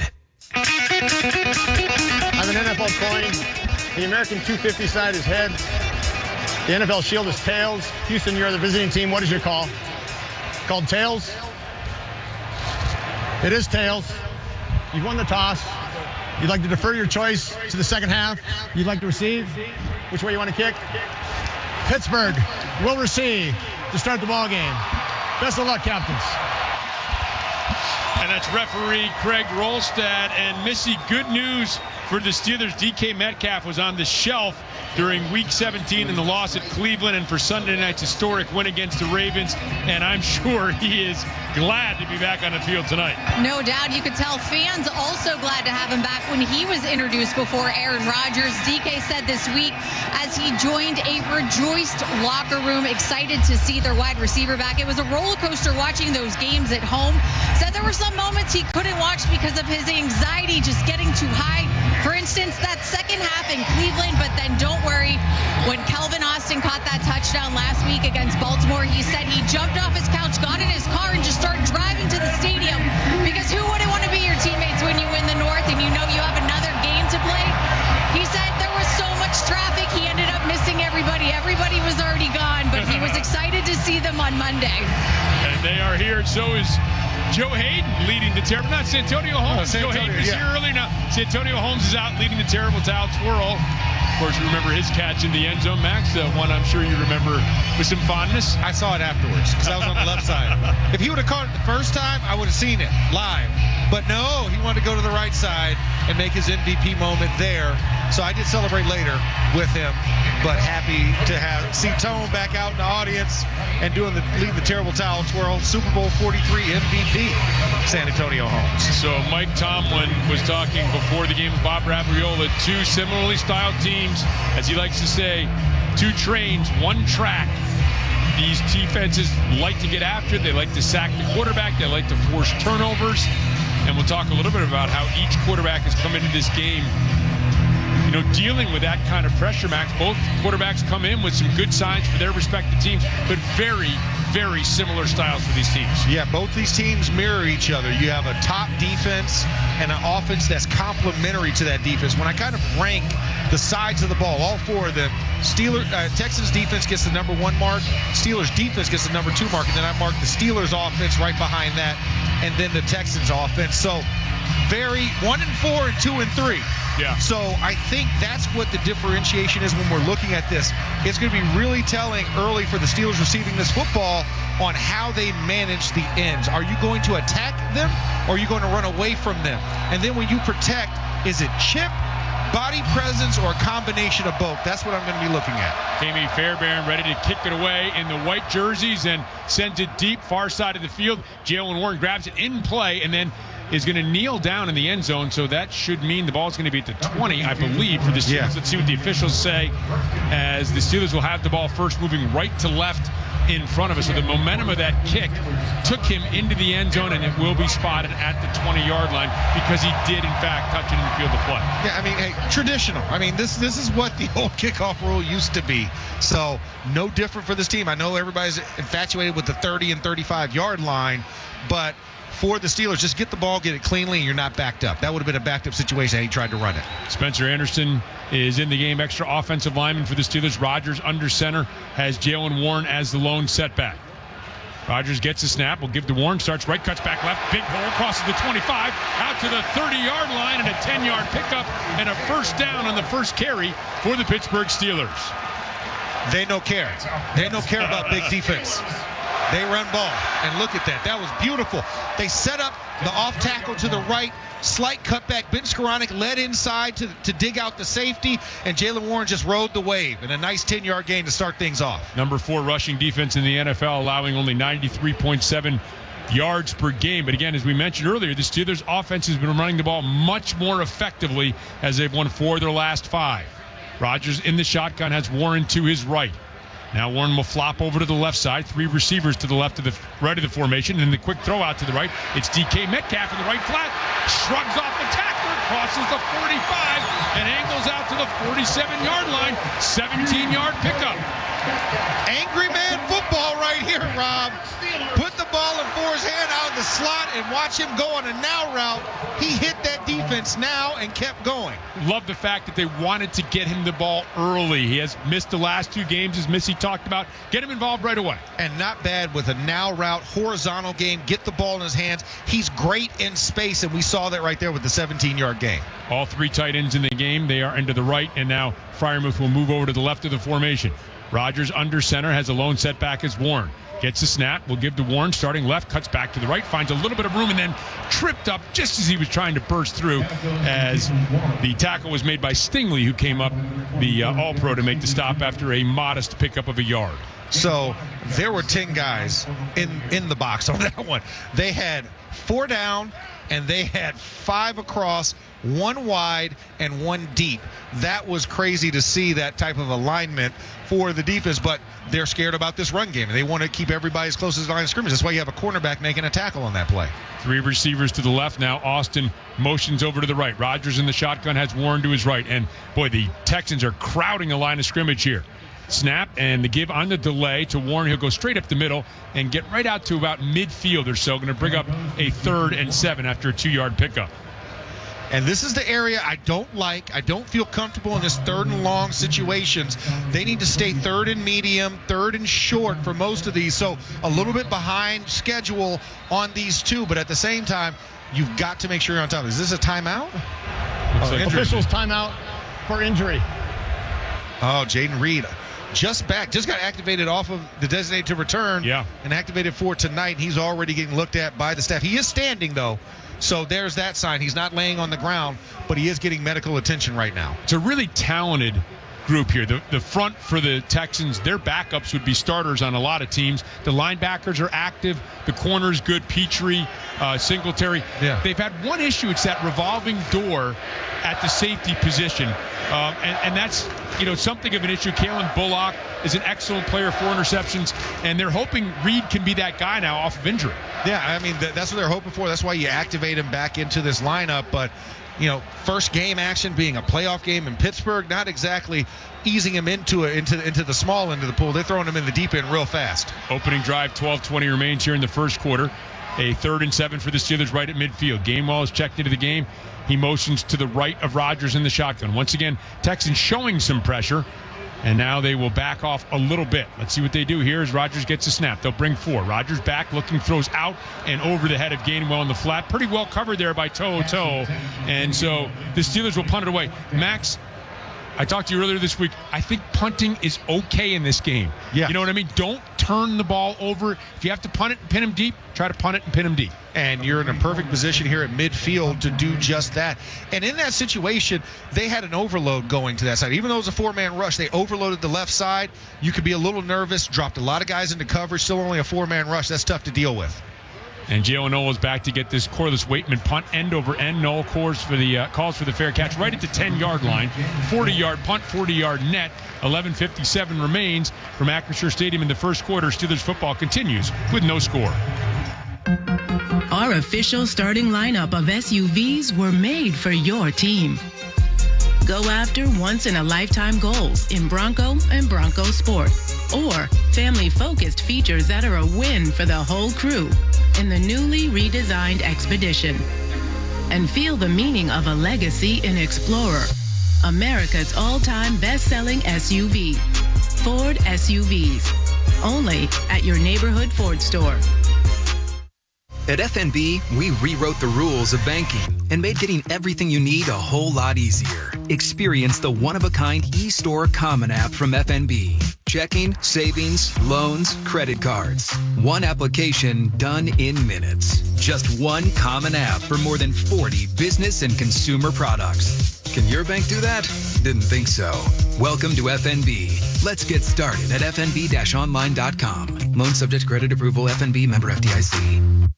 I have an NFL coin. The American 250 side is head. The NFL shield is tails. Houston, you're the visiting team. What is your call? Called tails? It is tails. You've won the toss. You'd like to defer your choice to the second half. You'd like to receive. Which way you want to kick? Pittsburgh will receive to start the ball game. Best of luck, captains. And that's referee Craig Rolstad. And Missy, good news for the Steelers. DK Metcalf was on the shelf during Week 17 in the loss at Cleveland and for Sunday night's historic win against the Ravens. And I'm sure he is glad to be back on the field tonight. No doubt. You could tell fans also glad to have him back when he was introduced before Aaron Rodgers. DK said this week as he joined a rejoiced locker room, excited to see their wide receiver back. It was a roller coaster watching those games at home. Said there were some moments he couldn't watch because of his anxiety just getting too high. For instance, that second half in Cleveland, but then don't worry, when Kelvin Austin caught that touchdown last week against Baltimore, he said he jumped off his couch, got in his car, and just started driving to the stadium because who wouldn't want to be your teammates when you win the North and you know you have another game to play? He said there was so much traffic, he ended up missing everybody. Everybody was already gone, but he was excited to see them on Monday. And they are here, so is Joe Hayden leading the terrible. Not Santonio Holmes. Joe Hayden was here earlier. Now Santonio Holmes is out leading the terrible towel twirl. Of course, you remember his catch in the end zone, Max. One I'm sure you remember with some fondness. I saw it afterwards because I was on the left side. If he would have caught it the first time, I would have seen it live. But no, he wanted to go to the right side and make his MVP moment there. So I did celebrate later with him, but happy to see Tone back out in the audience and leading the terrible towel twirl. Super Bowl 43 MVP, San Antonio Holmes. So Mike Tomlin was talking before the game with Bob Rabriola. Two similarly styled teams, as he likes to say, two trains, one track. These defenses like to get after it. They like to sack the quarterback. They like to force turnovers. And we'll talk a little bit about how each quarterback has come into this game dealing with that kind of pressure, Max. Both quarterbacks come in with some good signs for their respective teams, but very, very similar styles for these teams. Yeah, both these teams mirror each other. You have a top defense and an offense that's complementary to that defense. When I kind of rank the sides of the ball, all four of them, Texans defense gets the number 1 mark, Steelers defense gets the number 2 mark, and then I mark the Steelers offense right behind that, and then the Texans offense. So very 1 and 4 and 2 and 3. Yeah. So I think that's what the differentiation is when we're looking at this. It's going to be really telling early for the Steelers receiving this football on how they manage the ends. Are you going to attack them, or are you going to run away from them? And then when you protect, is it chip, body presence, or a combination of both? That's what I'm going to be looking at. Jamie Fairbairn ready to kick it away in the white jerseys and sends it deep, far side of the field. Jalen Warren grabs it in play and then is going to kneel down in the end zone, so that should mean the ball's going to be at the 20, I believe, for the Steelers. Yeah. Let's see what the officials say, as the Steelers will have the ball first, moving right to left in front of us. So the momentum of that kick took him into the end zone, and it will be spotted at the 20-yard line because he did, in fact, touch it in the field of play. Yeah, I mean, hey, traditional. I mean, this is what the old kickoff rule used to be. So no different for this team. I know everybody's infatuated with the 30 and 35-yard line, but for the Steelers, just get the ball, get it cleanly, and you're not backed up. That would have been a backed up situation had he tried to run it. Spencer Anderson is in the game, extra offensive lineman for the Steelers. Rodgers under center has Jalen Warren as the lone setback. Rodgers gets a snap, will give to Warren, starts right, cuts back left, big hole, crosses the 25, out to the 30-yard line, and a 10-yard pickup and a first down on the first carry for the Pittsburgh Steelers. They don't care. They don't care about big defense. They run ball, and look at that. That was beautiful. They set up the off tackle to the right, slight cutback. Ben Skoranek led inside to dig out the safety, and Jalen Warren just rode the wave, and a nice 10-yard gain to start things off. Number 4 rushing defense in the NFL, allowing only 93.7 yards per game. But again, as we mentioned earlier, the Steelers' offense has been running the ball much more effectively as they've won 4 of their last 5. Rodgers in the shotgun has Warren to his right. Now Warren will flop over to the left side. 3 receivers to the left of the right of the formation. And the quick throw out to the right. It's DK Metcalf in the right flat. Shrugs off the tackler. Crosses the 45 and angles out to the 47-yard line. 17-yard pickup. Angry man football right here, Rob. Put the ball in Ford's hand out of the slot and watch him go on a now route. He hit that defense now and kept going. Love the fact that they wanted to get him the ball early. He has missed the last 2 games, as Missy talked about. Get him involved right away. And not bad with a now route, horizontal game, get the ball in his hands. He's great in space, and we saw that right there with the 17-yard gain. All 3 tight ends in the game. They are into the right, and now Freiermuth will move over to the left of the formation. Rodgers under center has a lone setback as Warren. Gets the snap, will give to Warren, starting left, cuts back to the right, finds a little bit of room, and then tripped up just as he was trying to burst through, as the tackle was made by Stingley, who came up, the All-Pro, to make the stop after a modest pickup of a yard. So there were 10 guys in the box on that one. They had 4 down, and they had 5 across, 1 wide, and 1 deep. That was crazy to see that type of alignment for the defense, but they're scared about this run game, and they want to keep everybody as close as the line of scrimmage. That's why you have a cornerback making a tackle on that play. 3 receivers to the left. Now Austin motions over to the right. Rodgers in the shotgun has Warren to his right, and boy, the Texans are crowding the line of scrimmage here. Snap and the give on the delay to Warren. He'll go straight up the middle and get right out to about midfield or so. Going to bring up a 3rd and 7 after a 2-yard pickup. And this is the area I don't like. I don't feel comfortable in this 3rd and long situations. They need to stay 3rd and medium, 3rd and short for most of these. So a little bit behind schedule on these 2, but at the same time, you've got to make sure you're on top. Is this a timeout? Officials timeout for injury. Oh, Jaden Reed. Just back, just got activated off of the designated to return, and activated for tonight. He's already getting looked at by the staff. He is standing, though, so there's that sign. He's not laying on the ground, but he is getting medical attention right now. It's a really talented group here. The front for the Texans, their backups would be starters on a lot of teams. The linebackers are active. The corner's good. Petrie, Singletary. Yeah. They've had one issue. It's that revolving door at the safety position. And that's, something of an issue. Kalen Bullock is an excellent player, 4 interceptions, and they're hoping Reed can be that guy now off of injury. Yeah, I mean, that's what they're hoping for. That's why you activate him back into this lineup. But first game action being a playoff game in Pittsburgh, not exactly easing him into the small end of the pool. They're throwing him in the deep end real fast. Opening drive, 12:20 remains here in the first quarter. A 3rd and 7 for the Steelers right at midfield. Gainwell is checked into the game. He motions to the right of Rodgers in the shotgun. Once again, Texans showing some pressure, and now they will back off a little bit. Let's see what they do here as Rodgers gets a snap. They'll bring 4. Rodgers back, looking, throws out and over the head of Gainwell in the flat. Pretty well covered there by Toe. And so the Steelers will punt it away. Max, I talked to you earlier this week. I think punting is okay in this game. Yeah. You know what I mean? Don't turn the ball over. If you have to punt it and pin him deep, try to punt it and pin him deep. And you're in a perfect position here at midfield to do just that. And in that situation, they had an overload going to that side. Even though it was a 4-man rush, they overloaded the left side. You could be a little nervous, dropped a lot of guys into coverage, still only a 4-man rush. That's tough to deal with. And Jalen Noel is back to get this Corliss Waitman punt end over end. Noel calls for the fair catch right at the 10-yard line. 40-yard punt, 40-yard net. 11:57 remains from Acrisure Stadium in the first quarter. Steelers football continues with no score. Our official starting lineup of SUVs were made for your team. Go after once-in-a-lifetime goals in Bronco and Bronco Sport. Or family-focused features that are a win for the whole crew in the newly redesigned Expedition. And feel the meaning of a legacy in Explorer, America's all-time best-selling SUV. Ford SUVs. Only at your neighborhood Ford store. At FNB, we rewrote the rules of banking and made getting everything you need a whole lot easier. Experience the one-of-a-kind eStore Common app from FNB. Checking, savings, loans, credit cards. One application done in minutes. Just one common app for more than 40 business and consumer products. Can your bank do that? Didn't think so. Welcome to FNB. Let's get started at fnb-online.com. Loan subject to credit approval. FNB member FDIC.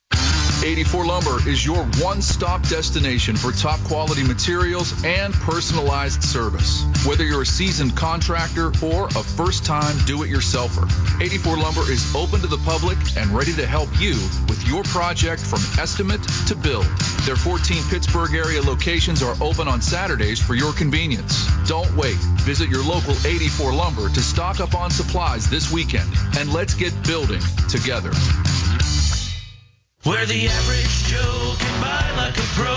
84 Lumber is your one-stop destination for top quality materials and personalized service. Whether you're a seasoned contractor or a first-time do-it-yourselfer, 84 Lumber is open to the public and ready to help you with your project from estimate to build. Their 14 Pittsburgh area locations are open on Saturdays for your convenience. Don't wait. Visit your local 84 Lumber to stock up on supplies this weekend, and let's get building together. Where the average Joe can buy like a pro.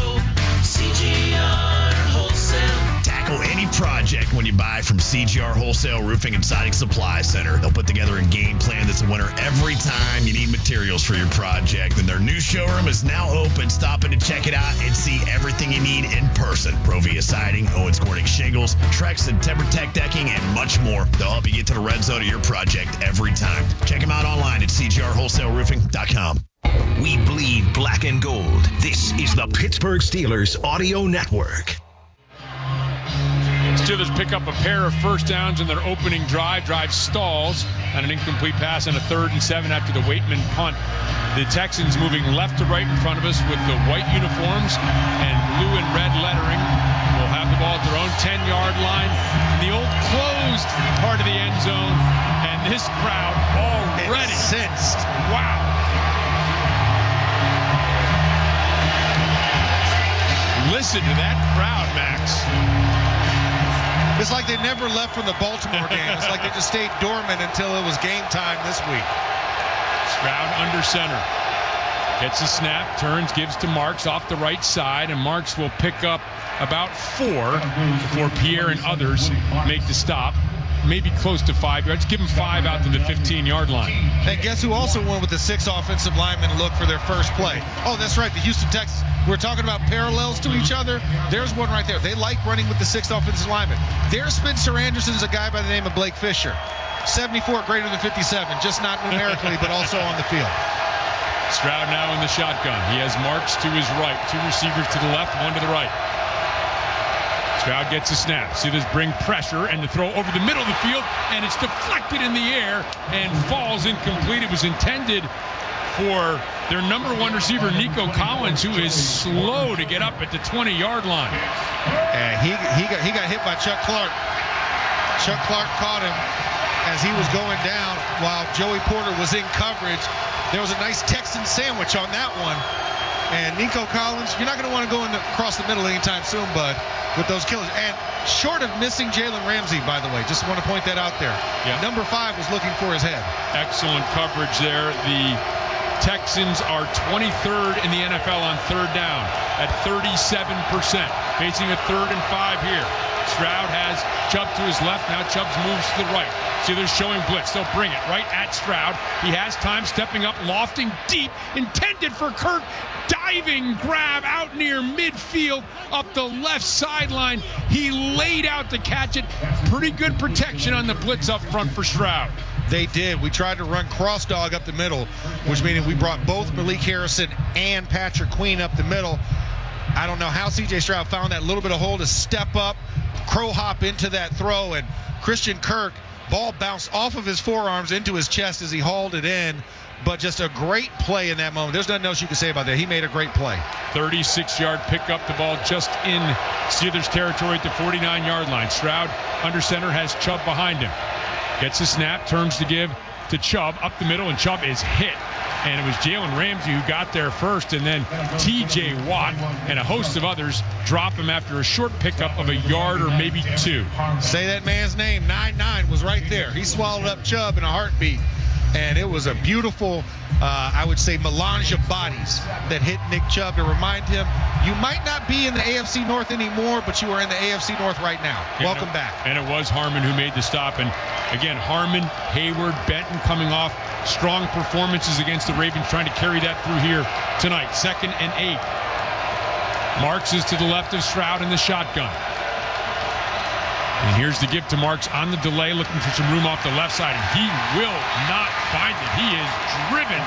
CGR Wholesale. Tackle any project when you buy from CGR Wholesale Roofing and Siding Supply Center. They'll put together a game plan that's a winner every time you need materials for your project. And their new showroom is now open. Stop in to check it out and see everything you need in person. Provia Siding, Owens Corning Shingles, Trex and TimberTech Decking, and much more. They'll help you get to the red zone of your project every time. Check them out online at cgrwholesaleroofing.com. We bleed black and gold. This is the Pittsburgh Steelers Audio Network. Steelers pick up a pair of first downs in their opening drive. Drive stalls on an incomplete pass on a 3rd and 7 after the Waitman punt. The Texans moving left to right in front of us with the white uniforms and blue and red lettering. Will have the ball at their own 10-yard line. The old closed part of the end zone. And this crowd already incensed. Wow. Listen to that crowd, Max. It's like they never left from the Baltimore game. It's like they just stayed dormant until it was game time this week. Stroud under center. Gets a snap, turns, gives to Marks off the right side, and Marks will pick up about 4 before Pierre and others make the stop. Maybe close to 5 yards. Give them 5 out to the 15-yard line. And guess who also went with the 6 offensive linemen look for their first play? Oh, that's right, the Houston Texans. We're talking about parallels to each other. There's one right there. They like running with the 6th offensive lineman. There's Spencer Anderson's a guy by the name of Blake Fisher. 74 greater than 57, just not numerically, but also on the field. Stroud now in the shotgun. He has Marks to his right. 2 receivers to the left, 1 to the right. Stroud gets a snap. Steelers bring pressure and the throw over the middle of the field, and it's deflected in the air and falls incomplete. It was intended for their number 1 receiver, Nico Collins, who is slow to get up at the 20-yard line. And he got hit by Chuck Clark. Chuck Clark caught him as he was going down while Joey Porter was in coverage. There was a nice Texan sandwich on that one. And Nico Collins, you're not going to want to go across the middle anytime soon, bud, with those killers. And short of missing Jalen Ramsey, by the way, just want to point that out there. Yeah. Number 5 was looking for his head. Excellent coverage there. The Texans are 23rd in the NFL on third down at 37%, facing a 3rd and 5 here. Stroud has Chubb to his left. Now Chubb moves to the right. Steelers showing blitz. They'll bring it right at Stroud. He has time, stepping up, lofting deep, intended for Kirk. Diving grab out near midfield up the left sideline. He laid out to catch it. Pretty good protection on the blitz up front for Stroud. They did. We tried to run cross dog up the middle, which means we brought both Malik Harrison and Patrick Queen up the middle. I don't know how C.J. Stroud found that little bit of hole to step up, crow hop into that throw, and Christian Kirk, ball bounced off of his forearms into his chest as he hauled it in. But just a great play in that moment. There's nothing else you can say about that. He made a great play. 36-yard pickup, the ball just in Steelers territory at the 49-yard line. Stroud under center, has Chubb behind him. Gets the snap, turns to give to Chubb up the middle, and Chubb is hit. And it was Jalen Ramsey who got there first, and then T.J. Watt and a host of others drop him after a short pickup of a yard or maybe 2. Say that man's name. 9-9 was right there. He swallowed up Chubb in a heartbeat. And it was a beautiful, I would say, melange of bodies that hit Nick Chubb to remind him, you might not be in the AFC North anymore, but you are in the AFC North right now. Welcome back. And it was Harmon who made the stop. And again, Harmon, Hayward, Benton coming off strong performances against the Ravens, trying to carry that through here tonight. 2nd and 8. Marks is to the left of Stroud in the shotgun. And here's the give to Marks on the delay, looking for some room off the left side. And he will not find it. He is driven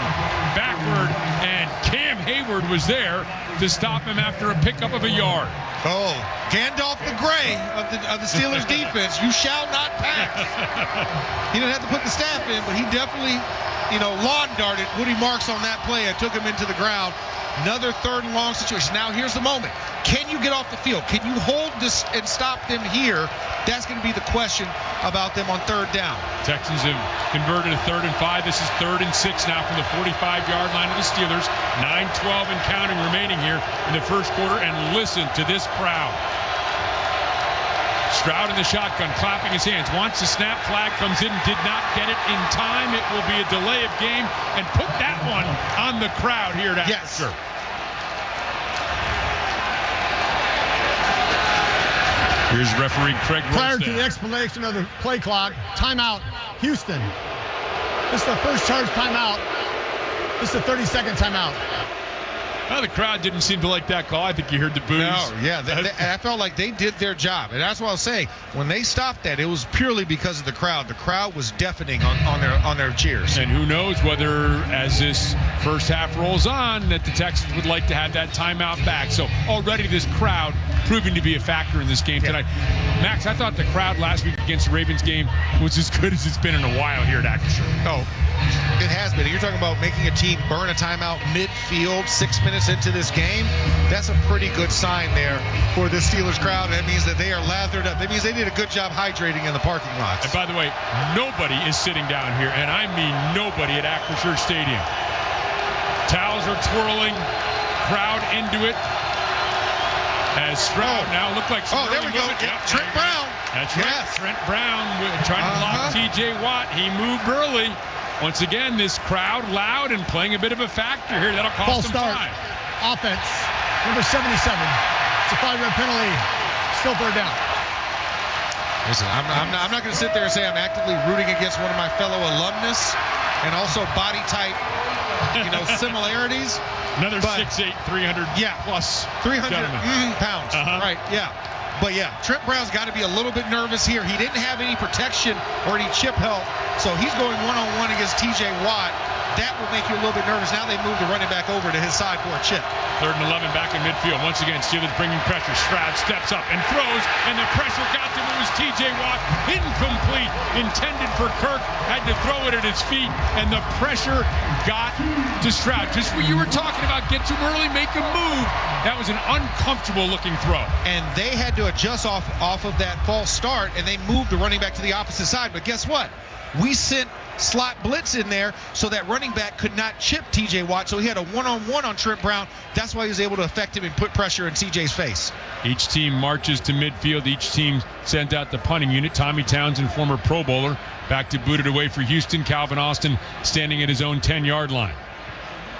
backward, and Cam Hayward was there to stop him after a pickup of a yard. Oh, Gandalf the Grey of the Steelers defense. You shall not pass. He didn't have to put the staff in, but he definitely, lawn darted Woody Marks on that play and took him into the ground. Another 3rd and long situation. Now here's the moment. Can you get off the field? Can you hold this and stop them here? That's going to be the question about them on 3rd down. Texans have converted a 3rd and 5. This is 3rd and 6 now from the 45-yard line of the Steelers. 9-12 and counting remaining here in the first quarter. And listen to this crowd. Stroud in the shotgun, clapping his hands. Wants the snap, flag comes in, did not get it in time. It will be a delay of game, and put that one on the crowd here at Acrisure. Here's referee Craig Prior Rosdale. to the explanation of the play clock, timeout, Houston. This is the first charge timeout. This is the 32nd timeout. Well, the crowd didn't seem to like that call. I think you heard the boos. No, yeah. I felt like they did their job. And that's what I was saying. When they stopped that, it was purely because of the crowd. The crowd was deafening on their cheers. And who knows whether, as this first half rolls on, that the Texans would like to have that timeout back. So already this crowd proving to be a factor in this game tonight. Max, I thought the crowd last week against the Ravens game was as good as it's been in a while here at Acrisure. Oh, it has been. You're talking about making a team burn a timeout midfield 6 minutes into this game. That's a pretty good sign there for the Steelers crowd. That means that they are lathered up. That means they did a good job hydrating in the parking lots. And by the way, nobody is sitting down here, and I mean nobody at Acrisure Stadium. Towels are twirling, crowd into it. As Stroud now looked like some there we go. Trent Brown. That's right. Yes. Trent Brown trying to block T.J. Watt. He moved early. Once again, this crowd loud and playing a bit of a factor here. That'll cost them time. Offense, number 77. It's a 5-yard penalty. Still 3rd down. Listen, I'm not going to sit there and say I'm actively rooting against one of my fellow alumnus and also body type, similarities. Another 6'8", 300 plus 300 pounds. Right, yeah. But yeah, Trent Brown's got to be a little bit nervous here. He didn't have any protection or any chip help, so he's going one-on-one against T.J. Watt. That will make you a little bit nervous. Now they move the running back over to his side for a chip. 3rd and 11 back in midfield. Once again, Steelers bringing pressure. Stroud steps up and throws, and the pressure got to him. It was T.J. Watt. Incomplete. Intended for Kirk. Had to throw it at his feet, and the pressure got to Stroud. Just what you were talking about. Get to him early, make him move. That was an uncomfortable-looking throw. And they had to adjust off of that false start, and they moved the running back to the opposite side. But guess what? We sent slot blitz in there so that running back could not chip T.J. Watt. So he had a one-on-one on Trent Brown. That's why he was able to affect him and put pressure in C.J.'s face. Each team marches to midfield. Each team sends out the punting unit. Tommy Townsend, former Pro Bowler, back to boot it away for Houston. Calvin Austin standing at his own 10-yard line.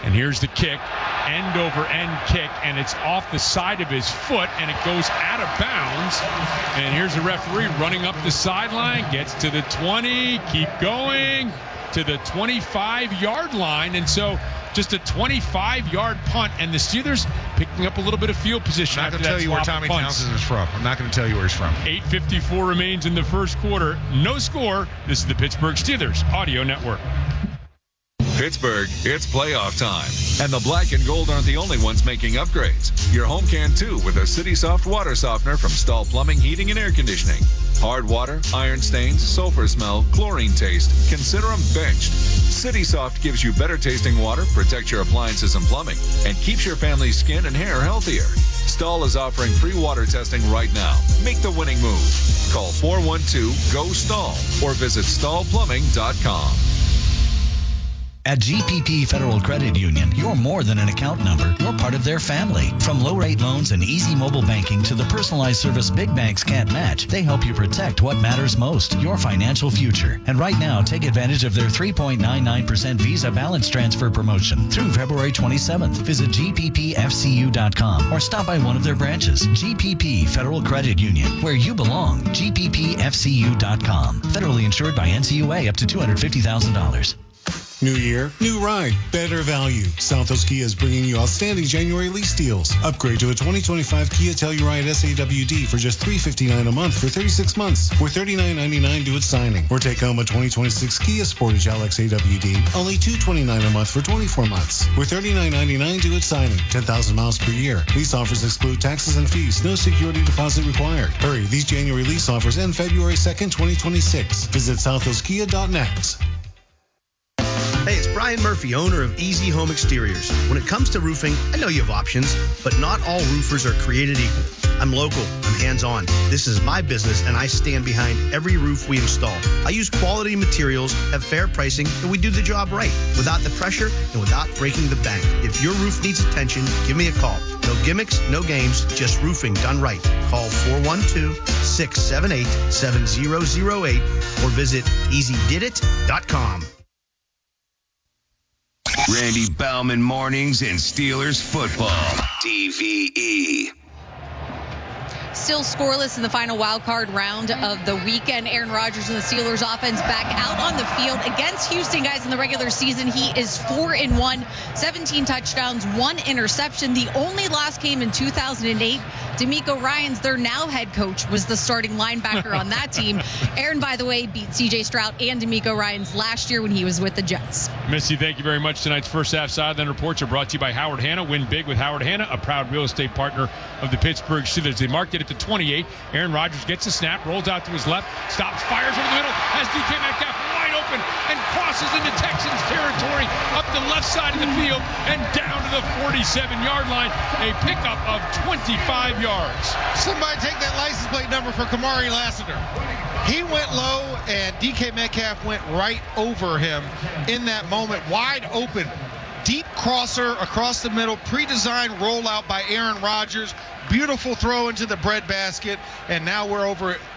And here's the kick, end-over-end kick, and it's off the side of his foot, and it goes out of bounds. And here's the referee running up the sideline, gets to the 20, keep going to the 25-yard line. And so just a 25-yard punt, and the Steelers picking up a little bit of field position. I'm not going to tell you where Tommy Townsend is from. I'm not going to tell you where he's from. 8:54 remains in the first quarter. No score. This is the Pittsburgh Steelers Audio Network. Pittsburgh, it's playoff time. And the black and gold aren't the only ones making upgrades. Your home can too with a City Soft water softener from Stahl Plumbing, Heating, and Air Conditioning. Hard water, iron stains, sulfur smell, chlorine taste. Consider them benched. City Soft gives you better tasting water, protects your appliances and plumbing, and keeps your family's skin and hair healthier. Stahl is offering free water testing right now. Make the winning move. Call 412-GO-STAHL or visit stahlplumbing.com. At GPP Federal Credit Union, you're more than an account number. You're part of their family. From low-rate loans and easy mobile banking to the personalized service big banks can't match, they help you protect what matters most, your financial future. And right now, take advantage of their 3.99% Visa balance transfer promotion through February 27th. Visit gppfcu.com or stop by one of their branches. GPP Federal Credit Union, where you belong. gppfcu.com. Federally insured by NCUA up to $250,000. New year, new ride, better value. Southwest Kia is bringing you outstanding January lease deals. Upgrade to a 2025 Kia Telluride SAWD for just $359 a month for 36 months, or $39.99 due at signing. Or take home a 2026 Kia Sportage LX AWD, only $229 a month for 24 months, or $39.99 due at signing. 10,000 miles per year. Lease offers exclude taxes and fees. No security deposit required. Hurry, these January lease offers end February 2nd, 2026. Visit southwestkia.net. Hey, it's Brian Murphy, owner of Easy Home Exteriors. When it comes to roofing, I know you have options, but not all roofers are created equal. I'm local, I'm hands-on. This is my business, and I stand behind every roof we install. I use quality materials, have fair pricing, and we do the job right, without the pressure and without breaking the bank. If your roof needs attention, give me a call. No gimmicks, no games, just roofing done right. Call 412-678-7008 or visit easydidit.com. Randy Baumann mornings in Steelers football. TVE. Still scoreless in the final wild card round of the weekend. Aaron Rodgers and the Steelers offense back out on the field against Houston, guys. In the regular season, he is 4-1, 17 touchdowns, 1 interception. The only loss came in 2008. D'Amico Ryans, their now head coach, was the starting linebacker on that team. Aaron, by the way, beat C.J. Stroud and D'Amico Ryans last year when he was with the Jets. Missy, thank you very much. Tonight's first half sideline reports are brought to you by Howard Hanna. Win big with Howard Hanna, a proud real estate partner of the Pittsburgh Steelers. They marked it at the 28. Aaron Rodgers gets a snap, rolls out to his left, stops, fires over the middle, has DK Metcalf wide open and crosses into Texans territory up the left side of the field and down to the 47-yard line. A pickup of 25 yards. Somebody take that license plate number for Kamari Lassiter. He went low, and DK Metcalf went right over him in that moment, wide open. Deep crosser across the middle, pre-designed rollout by Aaron Rodgers. Beautiful throw into the breadbasket, and now we're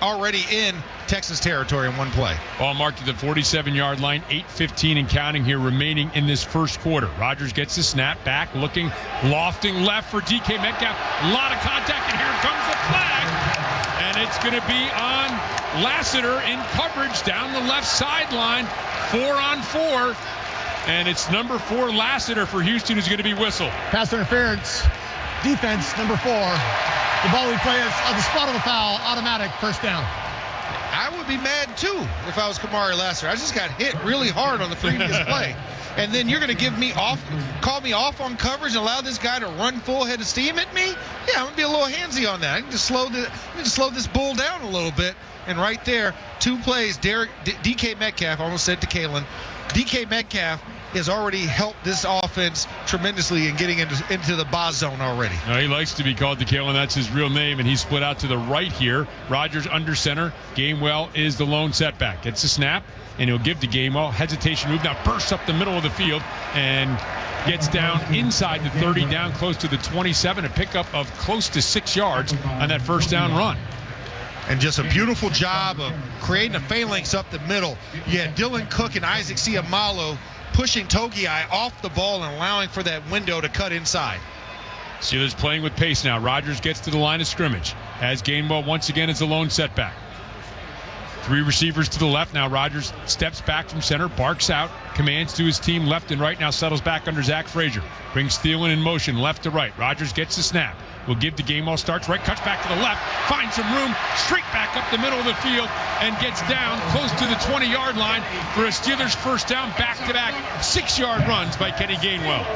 already in Texas territory in one play. Ball marked at the 47-yard line, 8:15 and counting here remaining in this first quarter. Rodgers gets the snap back, looking, lofting left for DK Metcalf. A lot of contact, and here comes the flag. And it's going to be on Lassiter in coverage down the left sideline, 4-on-4. And it's number 4 Lassiter for Houston who's going to be whistled. Pass interference. Defense, number 4. The ball we play is on the spot of the foul, automatic first down. I would be mad, too, if I was Kamari Lassiter. I just got hit really hard on the previous play. And then you're going to call me off on coverage and allow this guy to run full head of steam at me? Yeah, I'm going to be a little handsy on that. I can just slow this bull down a little bit. And right there, 2 plays, DK Metcalf, I almost said to Kalen, DK Metcalf has already helped this offense tremendously in getting into the boss zone already. No, he likes to be called DeKalen. That's his real name, and he's split out to the right here. Rodgers under center. Gainwell is the lone setback. Gets the snap, and he'll give to Gainwell. Hesitation move, now bursts up the middle of the field and gets down inside the 30, down close to the 27, a pickup of close to 6 yards on that first down run. And just a beautiful job of creating a phalanx up the middle. You had Dylan Cook and Isaac Siamalo pushing Togiai off the ball and allowing for that window to cut inside. Steelers playing with pace now. Rodgers gets to the line of scrimmage. Has Gainwell once again as a lone setback. 3 receivers to the left. Now Rodgers steps back from center, barks out, commands to his team left and right. Now settles back under Zach Frazier. Brings Thielen in motion left to right. Rodgers gets the snap. Will give to Gainwell, starts right, cuts back to the left, finds some room, straight back up the middle of the field, and gets down close to the 20-yard line for a Steelers first down, back-to-back 6-yard runs by Kenny Gainwell.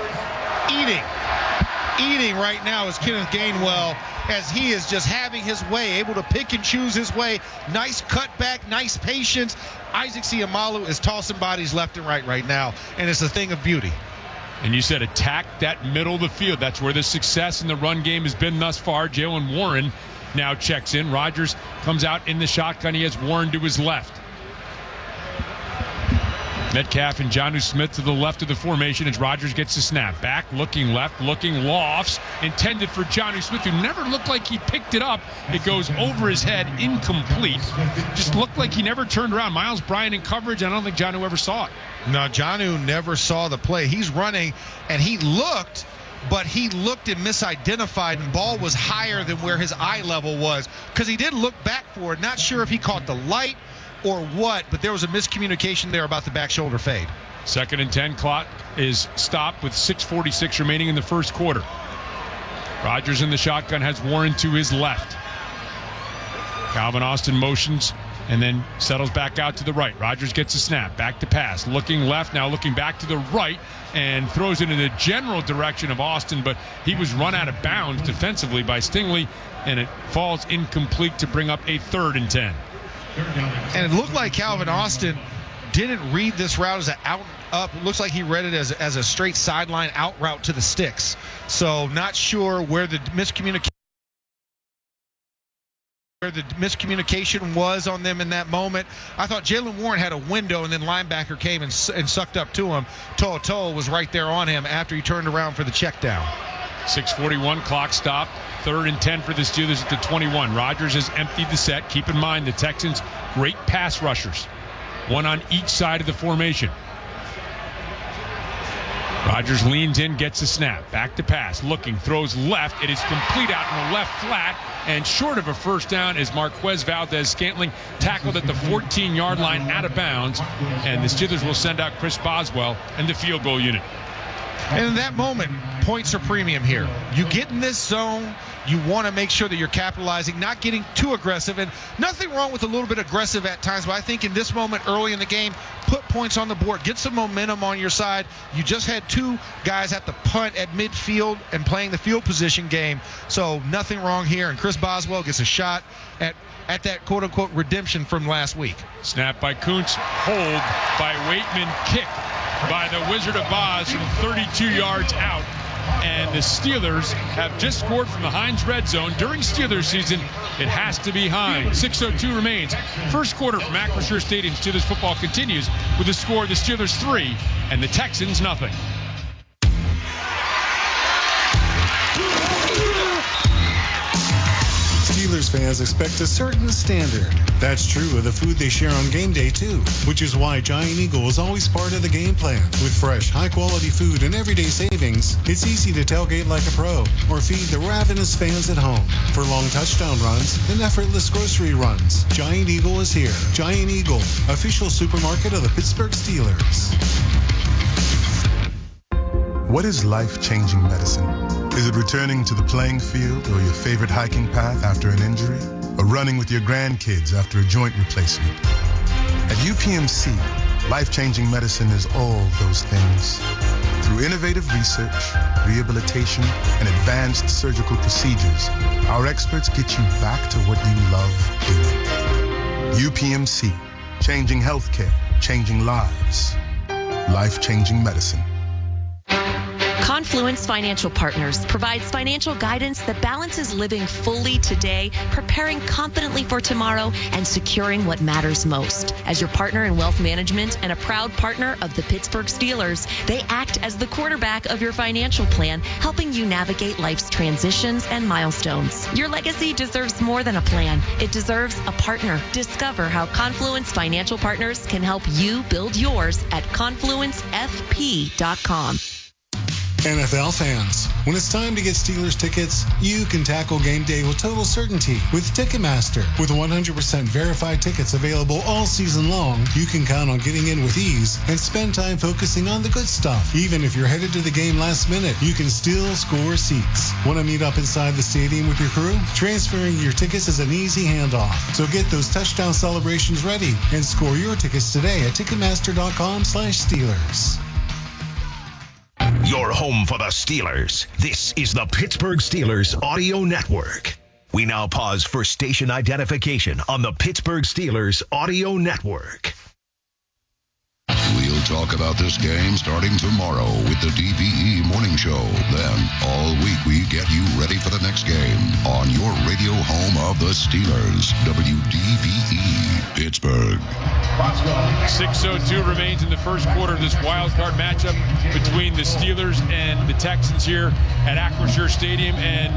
Eating right now is Kenneth Gainwell, as he is just having his way, able to pick and choose his way. Nice cutback, nice patience. Isaac Siamalo is tossing bodies left and right now, and it's a thing of beauty. And you said attack that middle of the field. That's where the success in the run game has been thus far. Jalen Warren now checks in. Rodgers comes out in the shotgun. He has Warren to his left. Metcalf and Jonnu Smith to the left of the formation as Rodgers gets the snap. Back, looking left, looking lofts. Intended for Jonnu Smith, who never looked like he picked it up. It goes over his head, incomplete. Just looked like he never turned around. Miles Bryant in coverage. I don't think Jonnu ever saw it. No, Jonnu never saw the play. He's running, and he looked, but he looked and misidentified, and ball was higher than where his eye level was, because he did look back for it. Not sure if he caught the light or what, but there was a miscommunication there about the back shoulder fade. 2nd and 10, clock is stopped with 6:46 remaining in the first quarter. Rodgers in the shotgun has Warren to his left. Calvin Austin motions and then settles back out to the right. Rodgers gets a snap, back to pass, looking left, now looking back to the right, and throws it in the general direction of Austin, but he was run out of bounds defensively by Stingley, and it falls incomplete to bring up a 3rd and 10. And it looked like Calvin Austin didn't read this route as an out and up. It looks like he read it as a straight sideline out route to the sticks. So not sure where the miscommunication was on them in that moment. I thought Jalen Warren had a window, and then linebacker came and sucked up to him. To'o was right there on him after he turned around for the check down. 6:41, clock stopped. 3rd and 10 for the Steelers at the 21. Rodgers has emptied the set. Keep in mind the Texans, great pass rushers. One on each side of the formation. Rodgers leans in, gets a snap. Back to pass. Looking, throws left. It is complete out in the left flat. And short of a first down is Marquez Valdez-Scantling, tackled at the 14-yard line out of bounds. And the Steelers will send out Chris Boswell and the field goal unit. And in that moment, points are premium here. You get in this zone, you want to make sure that you're capitalizing, not getting too aggressive. And nothing wrong with a little bit aggressive at times, but I think in this moment early in the game, put points on the board, get some momentum on your side. You just had 2 guys at the punt at midfield and playing the field position game, so nothing wrong here. And Chris Boswell gets a shot at that quote-unquote redemption from last week. Snap by Kuntz, hold by Waitman, kick by the Wizard of Oz from 32 yards out. And the Steelers have just scored from the Heinz red zone. During Steelers season, it has to be Heinz. 6:02 remains. First quarter from Acrisure Stadium. Steelers football continues with the score of the Steelers 3 and the Texans nothing. Steelers fans expect a certain standard. That's true of the food they share on game day, too, which is why Giant Eagle is always part of the game plan. With fresh, high-quality food and everyday savings, it's easy to tailgate like a pro or feed the ravenous fans at home. For long touchdown runs and effortless grocery runs, Giant Eagle is here. Giant Eagle, official supermarket of the Pittsburgh Steelers. What is life-changing medicine? Is it returning to the playing field or your favorite hiking path after an injury? Or running with your grandkids after a joint replacement? At UPMC, life-changing medicine is all those things. Through innovative research, rehabilitation, and advanced surgical procedures, our experts get you back to what you love doing. UPMC, changing healthcare, changing lives. Life-changing medicine. Confluence Financial Partners provides financial guidance that balances living fully today, preparing confidently for tomorrow, and securing what matters most. As your partner in wealth management and a proud partner of the Pittsburgh Steelers, they act as the quarterback of your financial plan, helping you navigate life's transitions and milestones. Your legacy deserves more than a plan. It deserves a partner. Discover how Confluence Financial Partners can help you build yours at confluencefp.com. NFL fans, when it's time to get Steelers tickets, you can tackle game day with total certainty with Ticketmaster. With 100% verified tickets available all season long, you can count on getting in with ease and spend time focusing on the good stuff. Even if you're headed to the game last minute, you can still score seats. Want to meet up inside the stadium with your crew? Transferring your tickets is an easy handoff. So get those touchdown celebrations ready and score your tickets today at Ticketmaster.com/Steelers. Your home for the Steelers. This is the Pittsburgh Steelers Audio Network. We now pause for station identification on the Pittsburgh Steelers Audio Network. We'll talk about this game starting tomorrow with the DBE Morning Show. Then, all week, we get you ready for the next game on your radio home of the Steelers, WDBE, Pittsburgh. 6:02 remains in the first quarter of this wild card matchup between the Steelers and the Texans here at Acrisure Stadium, and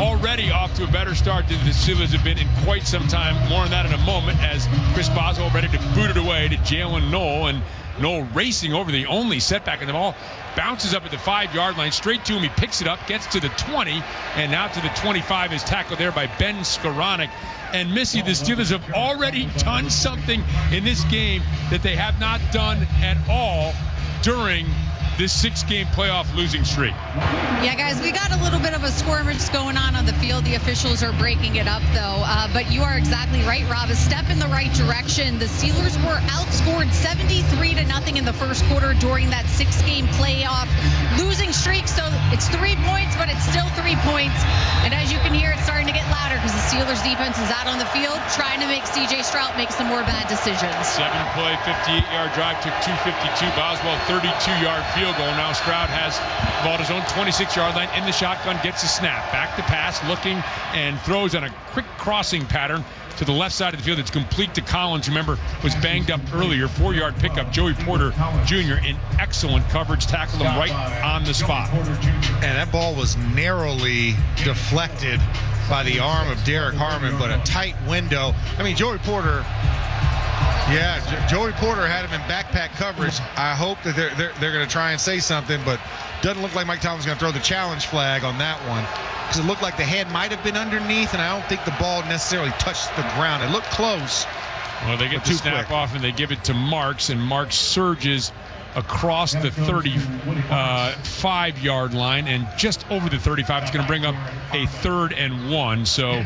already off to a better start than the Steelers have been in quite some time. More on that in a moment as Chris Boswell ready to boot it away to Jalen Knoll, and Knoll racing over the only setback in the ball, bounces up at the 5-yard line, straight to him. He picks it up, gets to the 20, and now to the 25 is tackled there by Ben Skoranek. And Missy, the Steelers have already done something in this game that they have not done at all during this 6-game playoff losing streak. Yeah, guys, we got a little bit of a skirmish going on the field. The officials are breaking it up, though. But you are exactly right, Rob. A step in the right direction. The Steelers were outscored 73-0 in the first quarter during that 6-game playoff losing streak. So it's 3 points, but it's still 3 points. And as you can hear, it's starting to get louder because the Steelers defense is out on the field trying to make C.J. Stroud make some more bad decisions. 7-play, 58-yard drive, took 252. Boswell, 32-yard field goal. Now Stroud has ball at his own 26-yard line in the shotgun, gets a snap. Back to pass, looking, and throws on a quick crossing pattern to the left side of the field. It's complete to Collins. Remember, was banged up earlier. 4-yard pickup. Joey Porter Jr. in excellent coverage. Tackled him right on the spot. And that ball was narrowly deflected by the arm of Derek Harmon, but a tight window. I mean, Joey Porter had him in backpack coverage. I hope that they're going to try and say something, but doesn't look like Mike Tomlin's going to throw the challenge flag on that one, because it looked like the hand might have been underneath, and I don't think the ball necessarily touched the ground. It looked close. Well, they get the snap off, and they give it to Marks, and Marks surges across the 35-yard line and just over the 35. It's going to bring up a 3rd and 1. So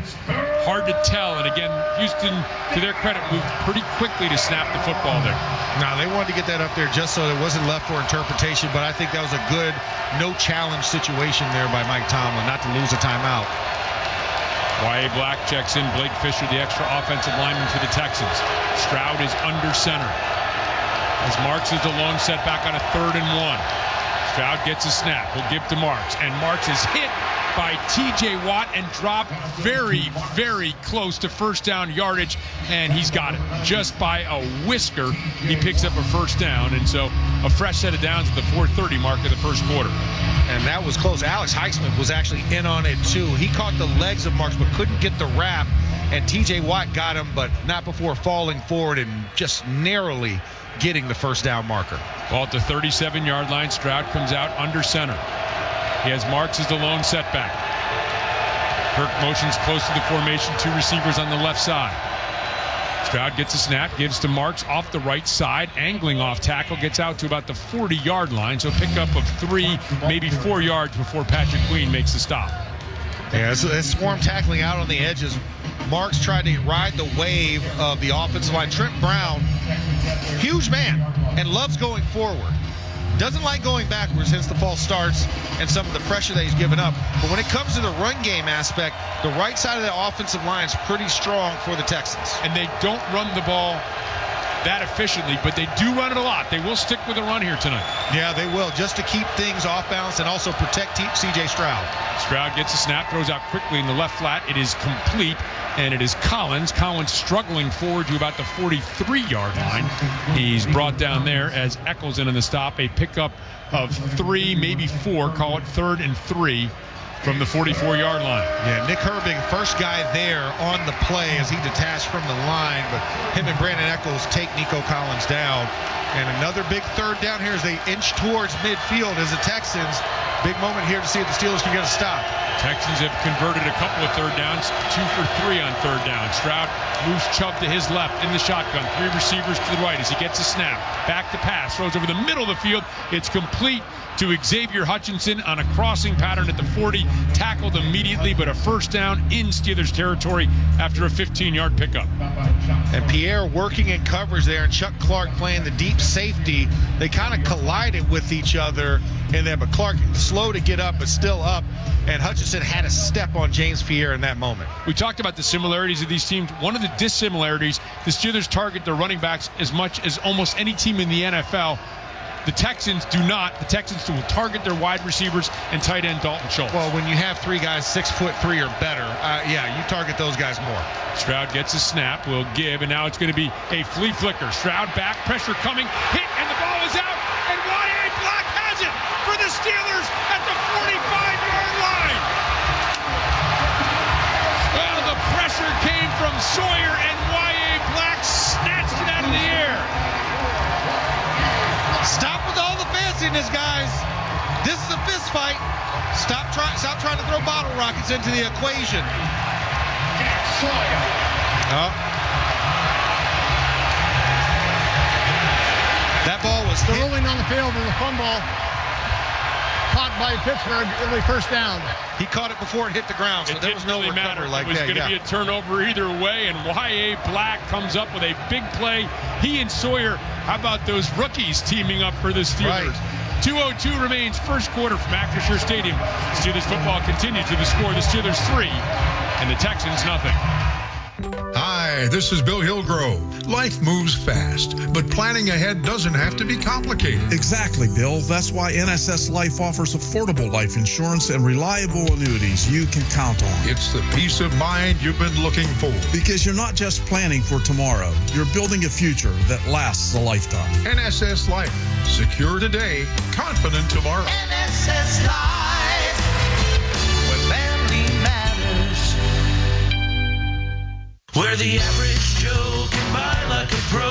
hard to tell. And again, Houston, to their credit, moved pretty quickly to snap the football there. Now, they wanted to get that up there just so it wasn't left for interpretation, but I think that was a good no-challenge situation there by Mike Tomlin, not to lose a timeout. Y.A. Black checks in. Blake Fisher, the extra offensive lineman for the Texans. Stroud is under center, as Marks is the lone setback on a 3rd and 1. Stroud gets a snap. He'll give to Marks. And Marks is hit by T.J. Watt and dropped very, very close to first down yardage. And he's got it. Just by a whisker, he picks up a first down. And so a fresh set of downs at the 4:30 mark of the first quarter. And that was close. Alex Highsmith was actually in on it, too. He caught the legs of Marks but couldn't get the wrap. And T.J. Watt got him, but not before falling forward and just narrowly getting the first down marker. Ball at the 37-yard line. Stroud comes out under center. He has Marks as the lone setback. Kirk motions close to the formation. 2 receivers on the left side. Stroud gets a snap, gives to Marks off the right side, angling off tackle, gets out to about the 40-yard line. So pickup of 3, maybe 4 yards before Patrick Queen makes the stop. Yeah, it's swarm tackling out on the edges. Marks tried to ride the wave of the offensive line. Trent Brown, huge man, and loves going forward. Doesn't like going backwards, hence the false starts and some of the pressure that he's given up. But when it comes to the run game aspect, the right side of the offensive line is pretty strong for the Texans. And they don't run the ball that efficiently, but they do run it a lot. They will stick with the run here tonight. Yeah, they will, just to keep things off balance and also protect C.J. Stroud. Stroud gets a snap, throws out quickly in the left flat. It is complete, and it is Collins. Collins struggling forward to about the 43-yard line. He's brought down there as Eccles in on the stop. A pickup of 3, maybe 4, call it 3rd and 3 from the 44-yard line. Yeah, Nick Herbig, first guy there on the play as he detached from the line, but him and Brandon Eccles take Nico Collins down. And another big third down here as they inch towards midfield as the Texans. Big moment here to see if the Steelers can get a stop. Texans have converted a couple of third downs, 2 for 3 on third down. Stroud moves Chubb to his left in the shotgun. 3 receivers to the right as he gets a snap. Back to pass, throws over the middle of the field. It's complete to Xavier Hutchinson on a crossing pattern at the 40. Tackled immediately, but a first down in Steelers territory after a 15-yard pickup. And Pierre working in coverage there, and Chuck Clark playing the deep safety. They kind of collided with each other in there, but Clark slow to get up, but still up. And Hutchinson had a step on James Pierre in that moment. We talked about the similarities of these teams. One of the dissimilarities, the Steelers target their running backs as much as almost any team in the NFL. The Texans do not. The Texans will target their wide receivers and tight end Dalton Schultz. Well, when you have 3 guys 6'3" or better, yeah, you target those guys more. Stroud gets a snap, will give, and now it's going to be a flea flicker. Stroud back, pressure coming, hit, and the ball is out, and Y.A. Black has it for the Steelers at the 45-yard line. Well, the pressure came from Sawyer, and Y.A. Black snatched it out of the air. Stop with all the fanciness, guys. This is a fist fight. Stop trying to throw bottle rockets into the equation. Oh. That ball was the ruling on the field is a fumble. Caught by Pittsburgh, early first down. He caught it before it hit the ground, so there was no really recovery like that. It was going to be a turnover either way, and Y.A. Black comes up with a big play. He and Sawyer, how about those rookies teaming up for the Steelers? Right. 2:02 remains first quarter from Acrisure Stadium. Steelers football continues with the score. The Steelers 3 and the Texans nothing. Hi, this is Bill Hillgrove. Life moves fast, but planning ahead doesn't have to be complicated. Exactly, Bill. That's why NSS Life offers affordable life insurance and reliable annuities you can count on. It's the peace of mind you've been looking for. Because you're not just planning for tomorrow, you're building a future that lasts a lifetime. NSS Life. Secure today, confident tomorrow. NSS Life, where family matters. Where the average Joe can buy like a pro.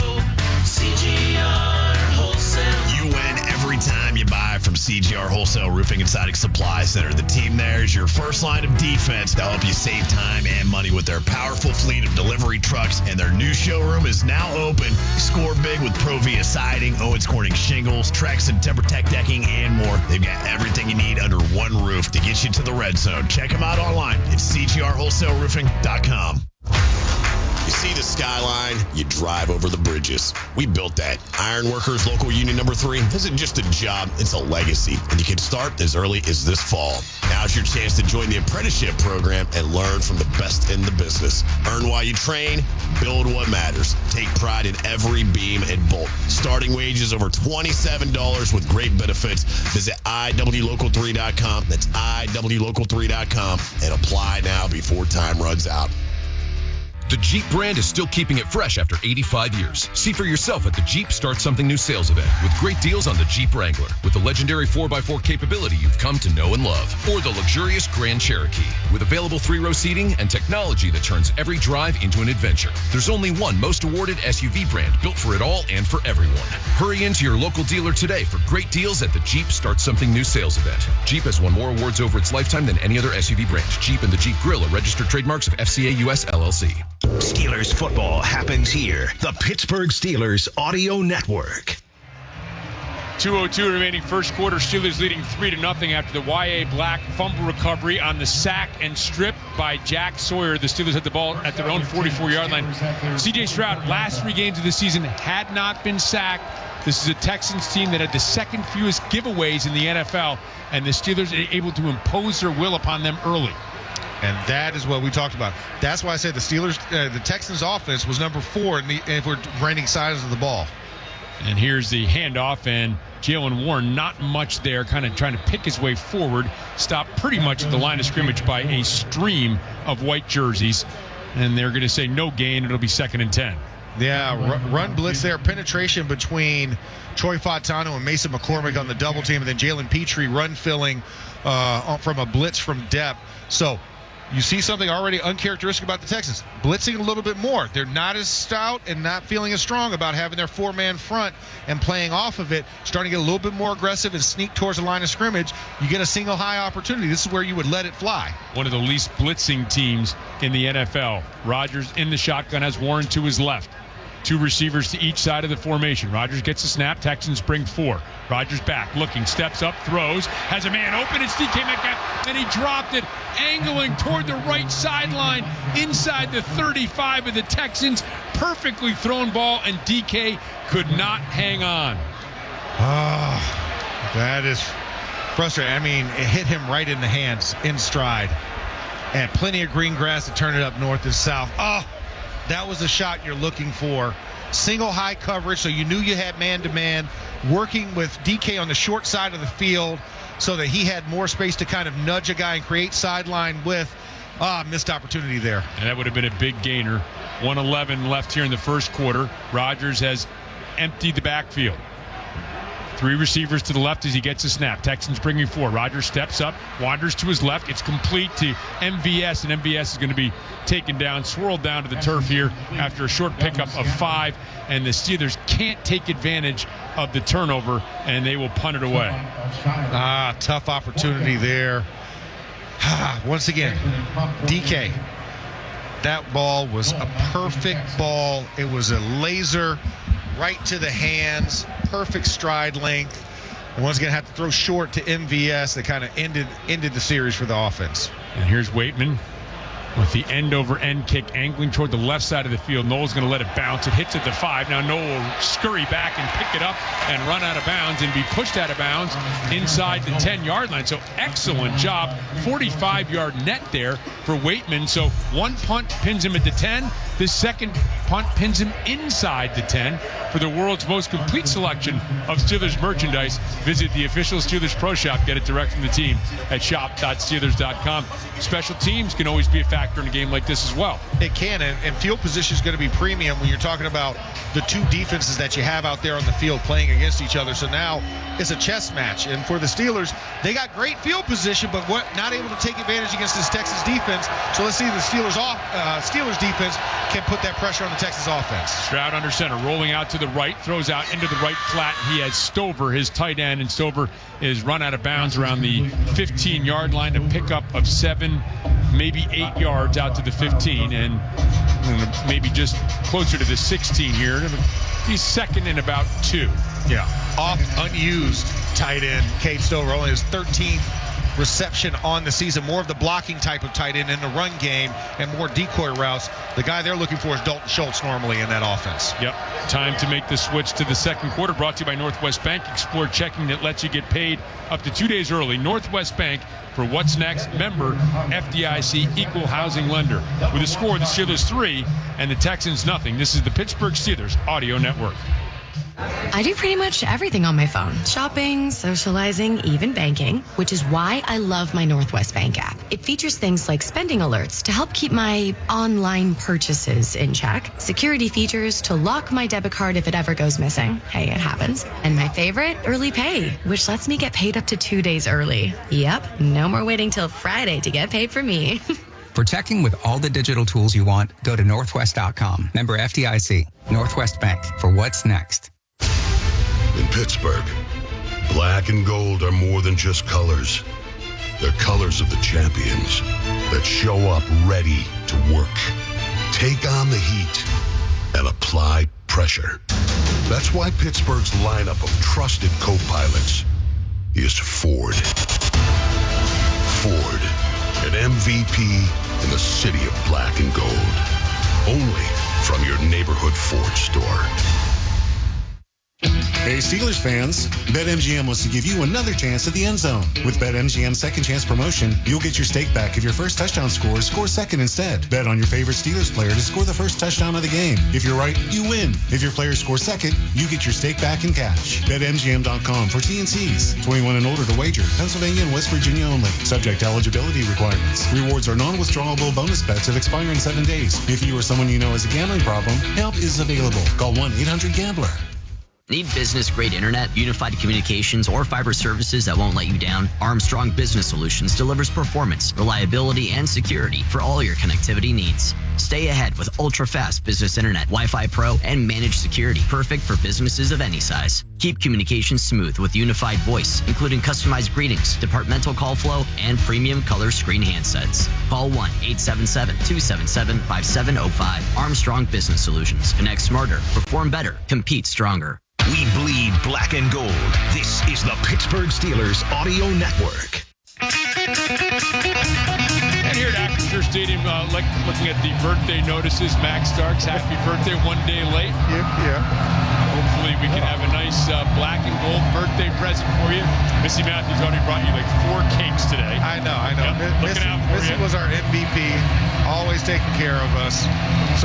CGR Wholesale. You win every time you buy from CGR Wholesale Roofing and Siding Supply Center. The team there is your first line of defense. They'll help you save time and money with their powerful fleet of delivery trucks, and their new showroom is now open. Score big with Provia Siding, Owens Corning Shingles, Trex and TimberTech Decking, and more. They've got everything you need under one roof to get you to the red zone. Check them out online at cgrwholesaleroofing.com. You see the skyline, you drive over the bridges. We built that. Ironworkers Local Union Number 3 isn't just a job, it's a legacy. And you can start as early as this fall. Now's your chance to join the apprenticeship program and learn from the best in the business. Earn while you train, build what matters. Take pride in every beam and bolt. Starting wages over $27 with great benefits. Visit iwlocal3.com. That's iwlocal3.com and apply now before time runs out. The Jeep brand is still keeping it fresh after 85 years. See for yourself at the Jeep Start Something New sales event with great deals on the Jeep Wrangler with the legendary 4x4 capability you've come to know and love. Or the luxurious Grand Cherokee with available 3-row seating and technology that turns every drive into an adventure. There's only one most awarded SUV brand built for it all and for everyone. Hurry into your local dealer today for great deals at the Jeep Start Something New sales event. Jeep has won more awards over its lifetime than any other SUV brand. Jeep and the Jeep Grill are registered trademarks of FCA US LLC. Steelers football happens here. The Pittsburgh Steelers Audio Network. 2:02 remaining first quarter. Steelers leading 3-0 after the Y.A. Black fumble recovery on the sack and strip by Jack Sawyer. The Steelers had the ball at their own 44-yard line. C.J. Stroud, last 3 games of the season, had not been sacked. This is a Texans team that had the second fewest giveaways in the NFL, and the Steelers are able to impose their will upon them early. And that is what we talked about. That's why I said the Texans offense was number 4 if we're grading size of the ball. And here's the handoff, and Jalen Warren, not much there, kind of trying to pick his way forward, stopped pretty much at the line of scrimmage by a stream of white jerseys. And they're going to say no gain. It'll be 2nd and 10. Yeah, run blitz there. Penetration between Troy Fautano and Mason McCormick on the double team, and then Jalen Petrie run filling from a blitz from depth. So you see something already uncharacteristic about the Texans. Blitzing a little bit more. They're not as stout and not feeling as strong about having their 4-man front and playing off of it, starting to get a little bit more aggressive and sneak towards the line of scrimmage. You get a single high opportunity. This is where you would let it fly. One of the least blitzing teams in the NFL. Rodgers in the shotgun has Warren to his left. 2 receivers to each side of the formation. Rodgers gets a snap. Texans bring 4. Rodgers back, looking, steps up, throws, has a man open. It's DK Metcalf, and he dropped it, angling toward the right sideline, inside the 35 of the Texans. Perfectly thrown ball, and DK could not hang on. Oh, that is frustrating. I mean, it hit him right in the hands, in stride, and plenty of green grass to turn it up north and south. Oh, that was the shot you're looking for. Single high coverage, so you knew you had man-to-man, working with DK on the short side of the field so that he had more space to kind of nudge a guy and create sideline with. Missed opportunity there. And that would have been a big gainer. 1:11 left here in the first quarter. Rodgers has emptied the backfield. 3 receivers to the left as he gets a snap. Texans bringing 4. Rodgers steps up, wanders to his left. It's complete to MVS, and MVS is going to be taken down, swirled down to the turf here after a short pickup of 5. And the Steelers can't take advantage of the turnover, and they will punt it away. Tough opportunity there. Once again, DK. That ball was a perfect ball. It was a laser right to the hands, perfect stride length. And one's going to have to throw short to MVS that kind of ended the series for the offense. And here's Waitman with the end-over-end kick, angling toward the left side of the field. Noel's going to let it bounce. It hits at the 5. Now Noel will scurry back and pick it up and run out of bounds and be pushed out of bounds inside the 10-yard line. So excellent job. 45-yard net there for Waitman. So one punt pins him at the 10. The second punt pins him inside the 10. For the world's most complete selection of Steelers merchandise, visit the official Steelers Pro Shop. Get it direct from the team at shop.steelers.com. Special teams can always be a factor in a game like this as well. It can, and field position is going to be premium when you're talking about the 2 defenses that you have out there on the field playing against each other. So now it's a chess match. And for the Steelers, they got great field position, but not able to take advantage against this Texas defense. So let's see if the Steelers defense can put that pressure on the Texas offense. Stroud under center, rolling out to the right, throws out into the right flat. He has Stover, his tight end, and Stover is run out of bounds around the 15-yard line. A pickup of 7, maybe 8 yards out to the 15, and maybe just closer to the 16 here. He's 2nd and about 2. Yeah, off unused tight end Cade Stover, only his 13th reception on the season. More of the blocking type of tight end in the run game and more decoy routes. The guy they're looking for is Dalton Schultz normally in that offense. Yep. Time to make the switch to the second quarter. Brought to you by Northwest Bank. Explore checking that lets you get paid up to 2 days early. Northwest Bank, for what's next, member FDIC, equal housing lender. With a score, the Steelers 3 and the Texans nothing. This is the Pittsburgh Steelers Audio Network. I do pretty much everything on my phone. Shopping, socializing, even banking, which is why I love my Northwest Bank app. It features things like spending alerts to help keep my online purchases in check, security features to lock my debit card if it ever goes missing. Hey, it happens. And my favorite, early pay, which lets me get paid up to 2 days early. Yep, no more waiting till Friday to get paid for me. For checking with all the digital tools you want, go to northwest.com. Member FDIC, Northwest Bank, for what's next. In Pittsburgh, black and gold are more than just colors. They're colors of the champions that show up ready to work, take on the heat, and apply pressure. That's why Pittsburgh's lineup of trusted co-pilots is Ford. Ford, an MVP in the city of black and gold. Only from your neighborhood Ford store. Hey, Steelers fans, BetMGM wants to give you another chance at the end zone. With BetMGM's second chance promotion, you'll get your stake back if your first touchdown score second instead. Bet on your favorite Steelers player to score the first touchdown of the game. If you're right, you win. If your player scores second, you get your stake back in cash. BetMGM.com for T&Cs. 21 and older to wager. Pennsylvania and West Virginia only. Subject to eligibility requirements. Rewards are non-withdrawable bonus bets that expire in 7 days. If you or someone you know has a gambling problem, help is available. Call 1-800-GAMBLER. Need business-grade internet, unified communications, or fiber services that won't let you down? Armstrong Business Solutions delivers performance, reliability, and security for all your connectivity needs. Stay ahead with ultra-fast business internet, Wi-Fi Pro, and managed security, perfect for businesses of any size. Keep communications smooth with unified voice, including customized greetings, departmental call flow, and premium color screen handsets. Call 1-877-277-5705. Armstrong Business Solutions. Connect smarter, perform better, compete stronger. We bleed black and gold. This is the Pittsburgh Steelers Audio Network. And here at Acrisure Stadium, looking at the birthday notices, Max Starks, happy birthday, 1 day late. Yeah. Hopefully we can have a nice black and gold birthday present for you. Missy Matthews already brought you like 4 cakes today. I know. Yep, looking out for Missy you. was our MVP, always taking care of us.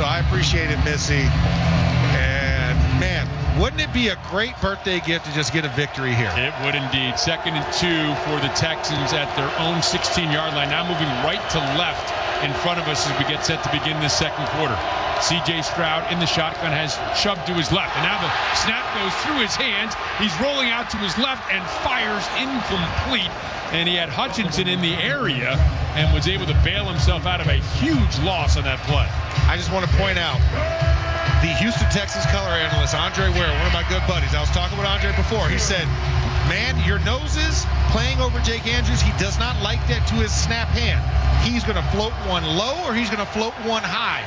So I appreciate it, Missy. And, man, wouldn't it be a great birthday gift to just get a victory here? It would indeed. 2nd and 2 for the Texans at their own 16-yard line. Now moving right to left in front of us as we get set to begin this second quarter. C.J. Stroud in the shotgun has shoved to his left. And now the snap goes through his hands. He's rolling out to his left and fires incomplete. And he had Hutchinson in the area and was able to bail himself out of a huge loss on that play. I just want to point out, the Houston Texans color analyst, Andre Ware, one of my good buddies. I was talking with Andre before. He said, man, your noses playing over Jake Andrews, he does not like that to his snap hand. He's going to float one low or he's going to float one high.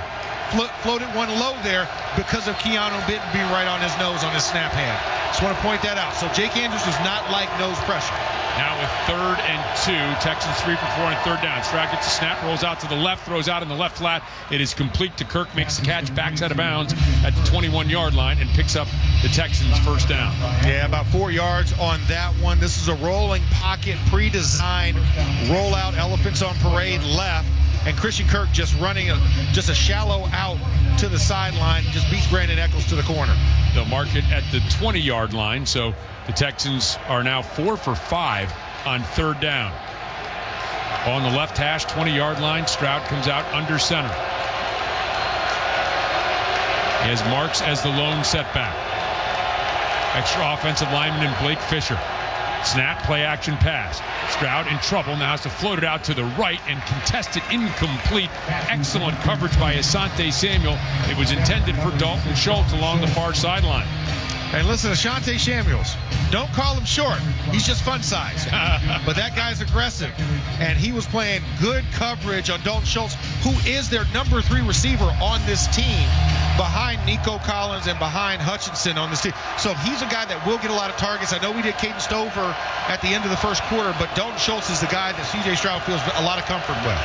Floated one low there because of Keanu Benton being right on his nose on his snap hand. Just want to point that out. So Jake Andrews does not like nose pressure. Now with 3rd and 2, Texans 3 for 4 on 3rd down. Stroud gets a snap, rolls out to the left, throws out in the left flat. It is complete to Kirk, makes the catch, backs out of bounds at the 21-yard line and picks up the Texans' first down. Yeah, about 4 yards on that one. This is a rolling pocket, pre-designed rollout, elephants on parade left. And Christian Kirk just running just a shallow out to the sideline, just beats Brandon Eccles to the corner. They'll mark it at the 20-yard line, so the Texans are now 4 for 5 on 3rd down. On the left hash, 20-yard line, Stroud comes out under center. He has Marks as the lone setback. Extra offensive lineman in Blake Fisher. Snap, play action pass. Stroud in trouble, now has to float it out to the right and contest it incomplete. Excellent coverage by Asante Samuel. It was intended for Dalton Schultz along the far sideline. And listen, Asante Samuels, don't call him short. He's just fun size. But that guy's aggressive. And he was playing good coverage on Dalton Schultz, who is their number 3 receiver on this team, behind Nico Collins and behind Hutchinson on this team. So he's a guy that will get a lot of targets. I know we did Caden Stover at the end of the first quarter, but Dalton Schultz is the guy that C.J. Stroud feels a lot of comfort with.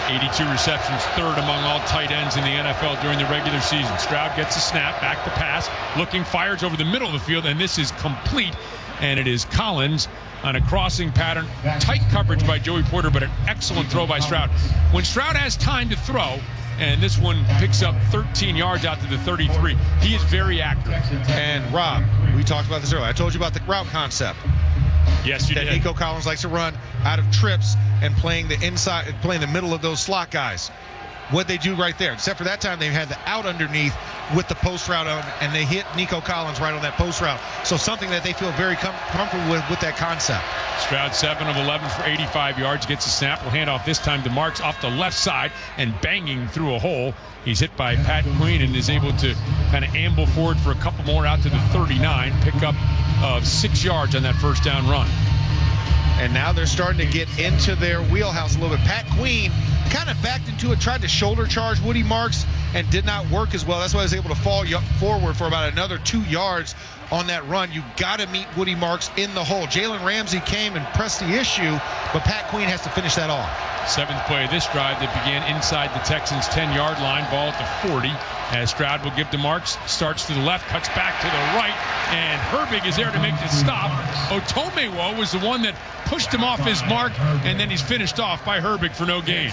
82 receptions, 3rd among all tight ends in the NFL during the regular season. Stroud gets a snap, back to pass, looking, fires over the middle of the field, and this is complete. And it is Collins on a crossing pattern. Tight coverage by Joey Porter, but an excellent throw by Stroud. When Stroud has time to throw, and this one picks up 13 yards out to the 33, he is very accurate. And Rob, we talked about this earlier. I told you about the route concept. Yes, you did. That Nico Collins likes to run out of trips and playing the inside, playing the middle of those slot guys. What'd they do right there? Except for that time, they had the out underneath with the post route on, and they hit Nico Collins right on that post route. So something that they feel very comfortable with that concept. Stroud 7 of 11 for 85 yards, gets a snap. Will hand off this time to Marks off the left side and banging through a hole. He's hit by Pat Queen and is able to kind of amble forward for a couple more out to the 39, pick up 6 yards on that first down run. And now they're starting to get into their wheelhouse a little bit. Pat Queen kind of backed into it, tried to shoulder charge Woody Marks, and did not work as well. That's why he was able to fall forward for about another 2 yards on that run. You got to meet Woody Marks in the hole. Jalen Ramsey came and pressed the issue, but Pat Queen has to finish that off. 7th play of this drive that began inside the Texans' 10-yard line. Ball at the 40 as Stroud will give to Marks. Starts to the left, cuts back to the right, and Herbig is there to make the stop. Otomewo was the one that pushed him off his mark, and then he's finished off by Herbig for no gain.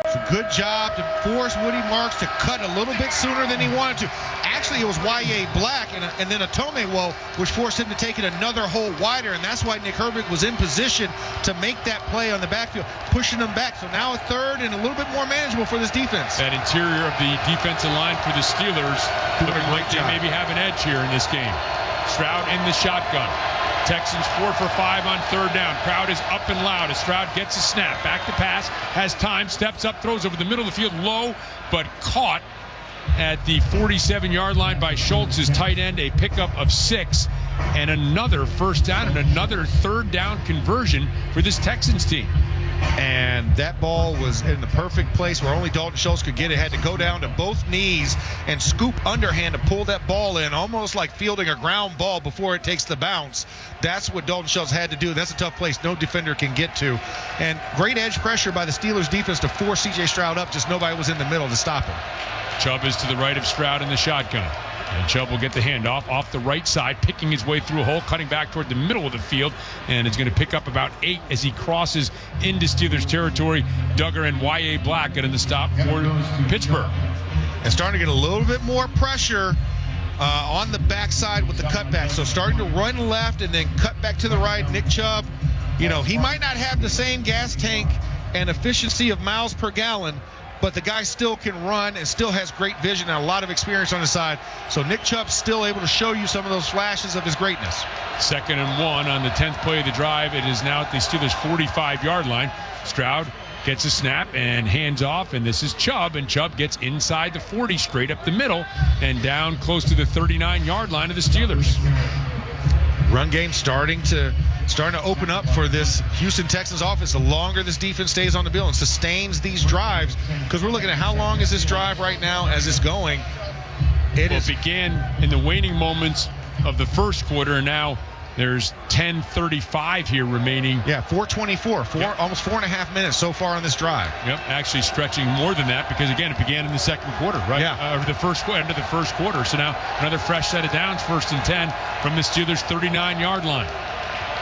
It's a good job to force Woody Marks to cut a little bit sooner than he wanted to. Actually, it was Y.A. Black and then Otomewo, which forced him to take it another hole wider, and that's why Nick Herbig was in position to make that play on the backfield, pushing them back. So now a third and a little bit more manageable for this defense. That interior of the defensive line for the Steelers looking like they maybe have an edge here in this game. Stroud in the shotgun. Texans 4 for 5 on 3rd down. Crowd is up and loud as Stroud gets a snap. Back to pass, has time, steps up, throws over the middle of the field low, but caught at the 47-yard line by Schultz's tight end. A pickup of 6 and another first down and another 3rd down conversion for this Texans team. And that ball was in the perfect place where only Dalton Schultz could get it. Had to go down to both knees and scoop underhand to pull that ball in, almost like fielding a ground ball before it takes the bounce. That's what Dalton Schultz had to do. That's a tough place no defender can get to. And great edge pressure by the Steelers defense to force C.J. Stroud up. Just nobody was in the middle to stop him. Chubb is to the right of Stroud in the shotgun. And Chubb will get the handoff off the right side, picking his way through a hole, cutting back toward the middle of the field, and is going to pick up about 8 as he crosses into Steelers territory. Duggar and Y.A. Black getting the stop for Pittsburgh. And starting to get a little bit more pressure on the backside with the cutback. So starting to run left and then cut back to the right. Nick Chubb, he might not have the same gas tank and efficiency of miles per gallon, but the guy still can run and still has great vision and a lot of experience on his side. So Nick Chubb's still able to show you some of those flashes of his greatness. 2nd and 1 on the 10th play of the drive. It is now at the Steelers' 45-yard line. Stroud gets a snap and hands off, and this is Chubb, and Chubb gets inside the 40, straight up the middle, and down close to the 39-yard line of the Steelers. Run game starting to open up for this Houston Texans offense. The longer this defense stays on the field and sustains these drives, because we're looking at how long is this drive right now as it's going. It began in the waning moments of the first quarter, and now there's 10:35 here remaining. Yeah, 4:24, almost 4.5 minutes so far on this drive. Yep, actually stretching more than that because, again, it began in the second quarter, right? Yeah. Or the end of the first quarter. So now another fresh set of downs, 1st and 10 from the Steelers' 39-yard line.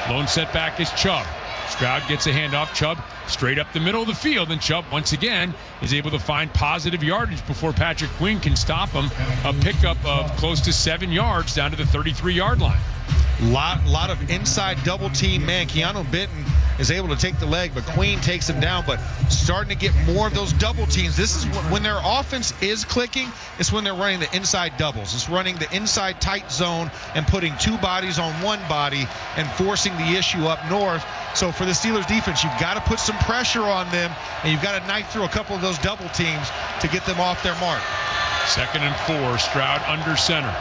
Lone setback is Chubb. Stroud gets a handoff. Chubb straight up the middle of the field, and Chubb once again is able to find positive yardage before Patrick Queen can stop him. A pickup of close to 7 yards down to the 33-yard line. Lot of inside double team man. Keanu Benton is able to take the leg, but Queen takes him down. But starting to get more of those double teams. This is when their offense is clicking. It's when they're running the inside doubles. It's running the inside tight zone and putting 2 bodies on 1 body and forcing the issue up north. So for the Steelers defense, you've got to put some pressure on them, and you've got to knife through a couple of those double teams to get them off their mark. 2nd and 4, Stroud under center.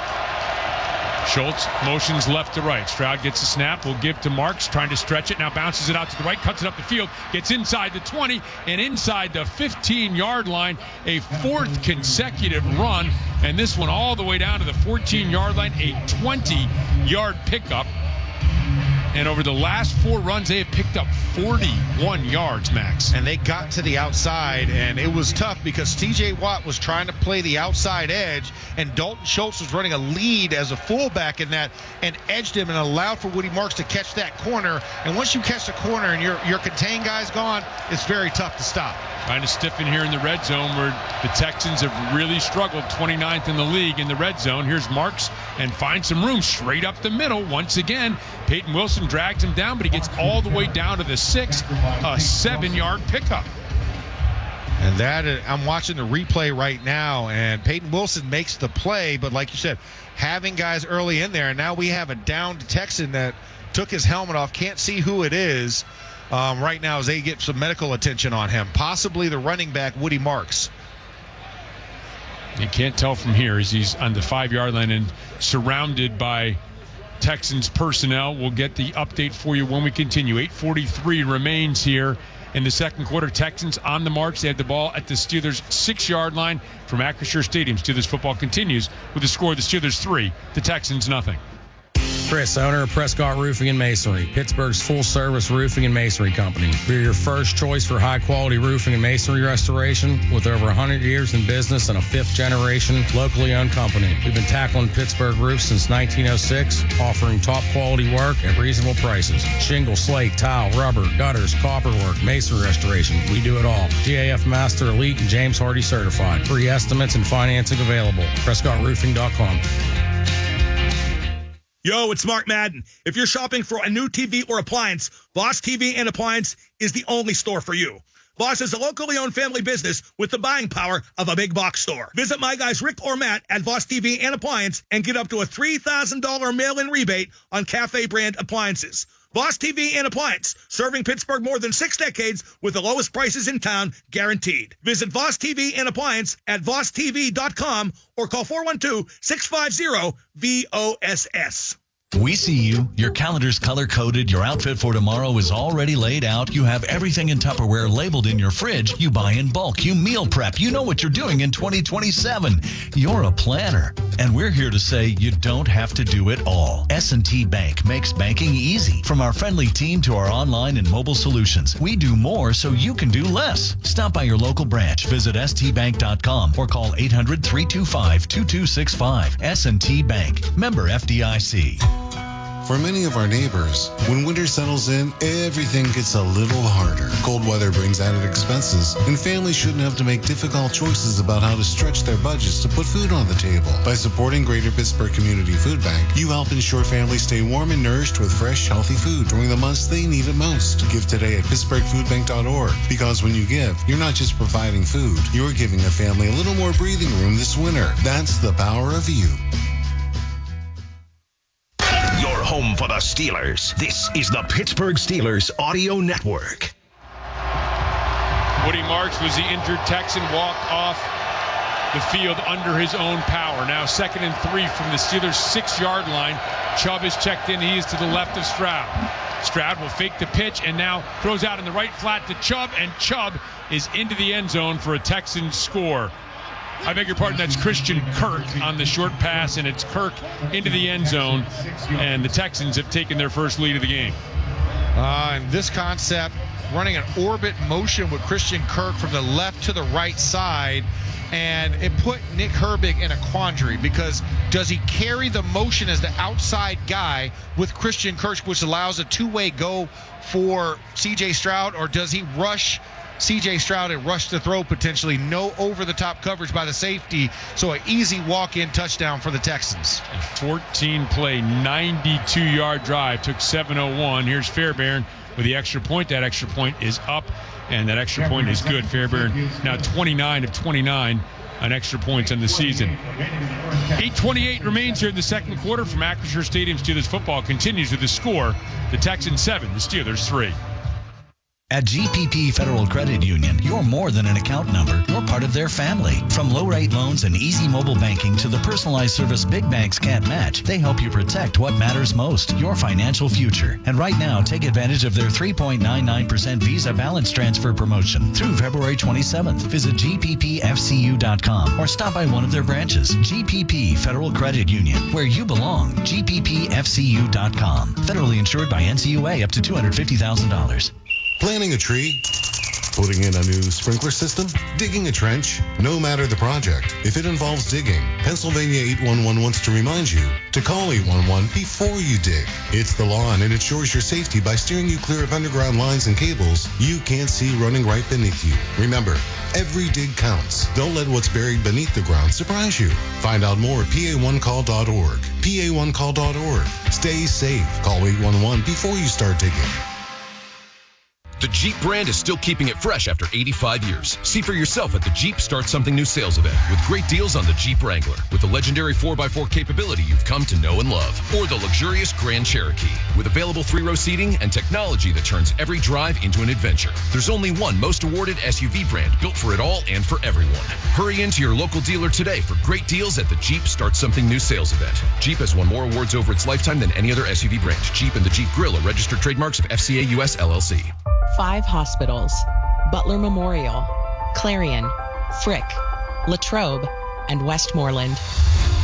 Schultz motions left to right. Stroud gets a snap, will give to Marks, trying to stretch it, now bounces it out to the right, cuts it up the field, gets inside the 20 and inside the 15-yard line. A 4th consecutive run, and this one all the way down to the 14-yard line, a 20-yard pickup. And over the last 4 runs, they have picked up 41 yards, Max. And they got to the outside, and it was tough because T.J. Watt was trying to play the outside edge, and Dalton Schultz was running a lead as a fullback in that and edged him and allowed for Woody Marks to catch that corner. And once you catch the corner and your contained guy's gone, it's very tough to stop. Trying to stiffen here in the red zone where the Texans have really struggled, 29th in the league in the red zone. Here's Marks and finds some room straight up the middle. Once again, Peyton Wilson drags him down, but he gets all the way down to the 6, a 7-yard pickup. And that, I'm watching the replay right now, and Peyton Wilson makes the play, but like you said, having guys early in there, and now we have a downed Texan that took his helmet off, can't see who it is. Right now as they get some medical attention on him. Possibly the running back, Woody Marks. You can't tell from here as he's on the 5-yard line and surrounded by Texans personnel. We'll get the update for you when we continue. 8:43 remains here in the second quarter. Texans on the march. They had the ball at the Steelers' 6-yard line from Acrisure Stadium. Steelers football continues with the score of the Steelers 3, the Texans nothing. Chris, owner of Prescott Roofing and Masonry, Pittsburgh's full-service roofing and masonry company. We're your first choice for high-quality roofing and masonry restoration with over 100 years in business and a fifth-generation locally owned company. We've been tackling Pittsburgh roofs since 1906, offering top-quality work at reasonable prices. Shingle, slate, tile, rubber, gutters, copperwork, masonry restoration. We do it all. GAF Master Elite and James Hardy certified. Free estimates and financing available. PrescottRoofing.com. Yo, it's Mark Madden. If you're shopping for a new TV or appliance, Voss TV and Appliance is the only store for you. Voss is a locally owned family business with the buying power of a big box store. Visit my guys Rick or Matt at Voss TV and Appliance and get up to a $3,000 mail-in rebate on Cafe brand appliances. Voss TV and Appliance, serving Pittsburgh more than 6 decades with the lowest prices in town, guaranteed. Visit Voss TV and Appliance at VossTV.com or call 412-650-VOSS. We see you. Your calendar's color-coded. Your outfit for tomorrow is already laid out. You have everything in Tupperware labeled in your fridge. You buy in bulk. You meal prep. You know what you're doing in 2027. You're a planner. And we're here to say you don't have to do it all. S&T Bank makes banking easy. From our friendly team to our online and mobile solutions, we do more so you can do less. Stop by your local branch. Visit stbank.com or call 800-325-2265. S&T Bank. Member FDIC. For many of our neighbors, when winter settles in, everything gets a little harder. Cold weather brings added expenses, and families shouldn't have to make difficult choices about how to stretch their budgets to put food on the table. By supporting Greater Pittsburgh Community Food Bank, you help ensure families stay warm and nourished with fresh, healthy food during the months they need it most. Give today at PittsburghFoodBank.org, because when you give, you're not just providing food, you're giving a family a little more breathing room this winter. That's the power of you. Your home for the Steelers. This is the Pittsburgh Steelers Audio Network. Woody Marks was the injured Texan, walked off the field under his own power. Now 2nd and 3 from the Steelers' 6-yard line. Chubb is checked in. He is to the left of Stroud. Stroud will fake the pitch and now throws out in the right flat to Chubb, and Chubb is into the end zone for a Texans score. I beg your pardon, that's Christian Kirk on the short pass, and it's Kirk into the end zone, and the Texans have taken their first lead of the game. And this concept, running an orbit motion with Christian Kirk from the left to the right side, and it put Nick Herbig in a quandary, because does he carry the motion as the outside guy with Christian Kirk, which allows a two-way go for C.J. Stroud, or does he rush C.J. Stroud and rush the throw potentially? No over-the-top coverage by the safety, so an easy walk-in touchdown for the Texans. A 14-play, 92-yard drive, took 7:01. Here's Fairbairn with the extra point. That extra point is up, and that extra point is good. Fairbairn now 29 of 29 on extra points on the season. 8:28 remains here in the second quarter from Acrisure Stadium. Steelers football continues with the score. The Texans 7, the Steelers 3. At GPP Federal Credit Union, you're more than an account number. You're part of their family. From low-rate loans and easy mobile banking to the personalized service big banks can't match, they help you protect what matters most, your financial future. And right now, take advantage of their 3.99% Visa balance transfer promotion through February 27th. Visit gppfcu.com or stop by one of their branches. GPP Federal Credit Union, where you belong. gppfcu.com. Federally insured by NCUA up to $250,000. Planting a tree, putting in a new sprinkler system, digging a trench, no matter the project. If it involves digging, Pennsylvania 811 wants to remind you to call 811 before you dig. It's the law, and it ensures your safety by steering you clear of underground lines and cables you can't see running right beneath you. Remember, every dig counts. Don't let what's buried beneath the ground surprise you. Find out more at pa1call.org. pa1call.org. Stay safe. Call 811 before you start digging. The Jeep brand is still keeping it fresh after 85 years. See for yourself at the Jeep Start Something New sales event with great deals on the Jeep Wrangler with the legendary 4x4 capability you've come to know and love. Or the luxurious Grand Cherokee with available 3-row seating and technology that turns every drive into an adventure. There's only one most awarded SUV brand built for it all and for everyone. Hurry into your local dealer today for great deals at the Jeep Start Something New sales event. Jeep has won more awards over its lifetime than any other SUV brand. Jeep and the Jeep Grill are registered trademarks of FCA US LLC. 5 hospitals: Butler Memorial, Clarion, Frick, Latrobe, and Westmoreland.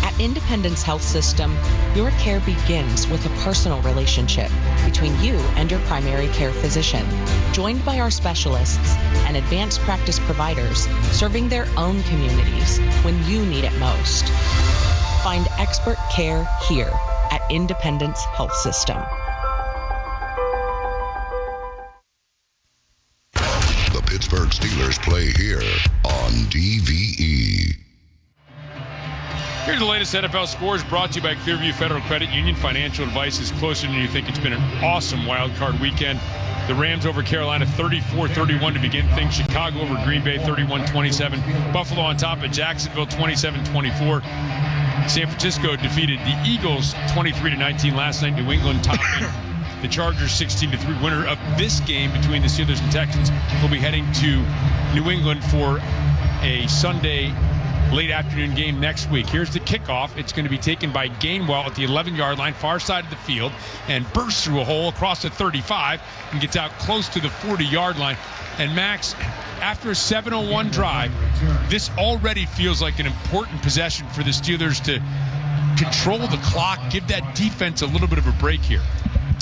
At Independence Health System, your care begins with a personal relationship between you and your primary care physician, joined by our specialists and advanced practice providers serving their own communities when you need it most. Find expert care here at Independence Health System. The Pittsburgh Steelers play here on DVE. Here's the latest NFL scores brought to you by Clearview Federal Credit Union. Financial advice is closer than you think. It's been an awesome wild card weekend. The Rams over Carolina 34-31 to begin things. Chicago over Green Bay 31-27. Buffalo on top of Jacksonville 27-24. San Francisco defeated the Eagles 23-19 last night. New England topping the Chargers 16-3. Winner of this game between the Steelers and Texans will be heading to New England for a Sunday late afternoon game next week. Here's the kickoff. It's going to be taken by Gainwell at the 11-yard line, far side of the field, and bursts through a hole across the 35 and gets out close to the 40-yard line. And Max, after a 7:01 drive, this already feels like an important possession for the Steelers to control the clock, give that defense a little bit of a break here.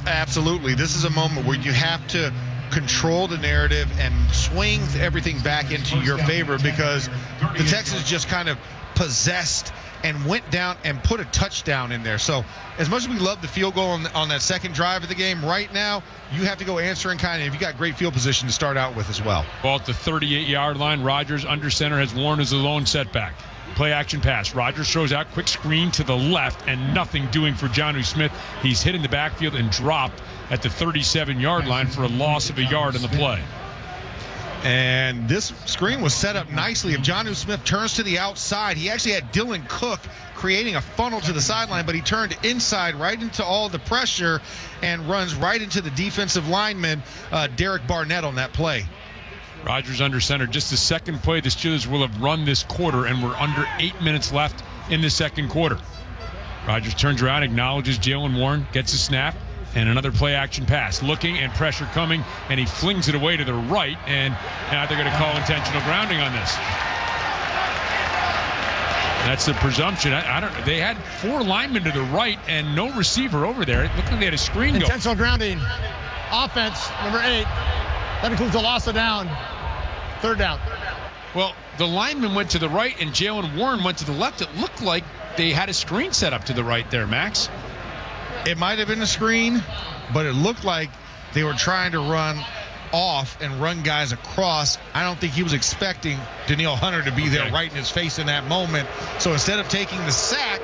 Absolutely. This is a moment where you have to control the narrative and swing everything back into your favor, because the Texans just kind of possessed and went down and put a touchdown in there. So as much as we love the field goal on that second drive of the game, right now you have to go answer in kind, and you've got great field position to start out with as well. Ball at the 38-yard line. Rodgers under center has Warren as a lone setback. Play action pass. Rodgers throws out, quick screen to the left, and nothing doing for Jonnu Smith. He's hit in the backfield and dropped at the 37-yard line for a loss of a yard in the play. And this screen was set up nicely. If Jonnu Smith turns to the outside, he actually had Dylan Cook creating a funnel to the sideline, but he turned inside right into all the pressure and runs right into the defensive lineman, Derek Barnett, on that play. Rodgers under center. Just the second play the Steelers will have run this quarter, and we're under 8 minutes left in the second quarter. Rodgers turns around, acknowledges Jaylen Warren, gets a snap, and another play-action pass. Looking and pressure coming, and he flings it away to the right, and now they're going to call intentional grounding on this. That's the presumption. I don't. They had 4 linemen to the right and no receiver over there. It looked like they had a screen go. Intentional grounding. Offense, number 8. That includes a loss of down. Third down. Well, the lineman went to the right and Jaylen Warren went to the left. It looked like they had a screen set up to the right there, Max. It might have been a screen, but it looked like they were trying to run off and run guys across. I don't think he was expecting Danielle Hunter to be there right in his face in that moment. So instead of taking the sack,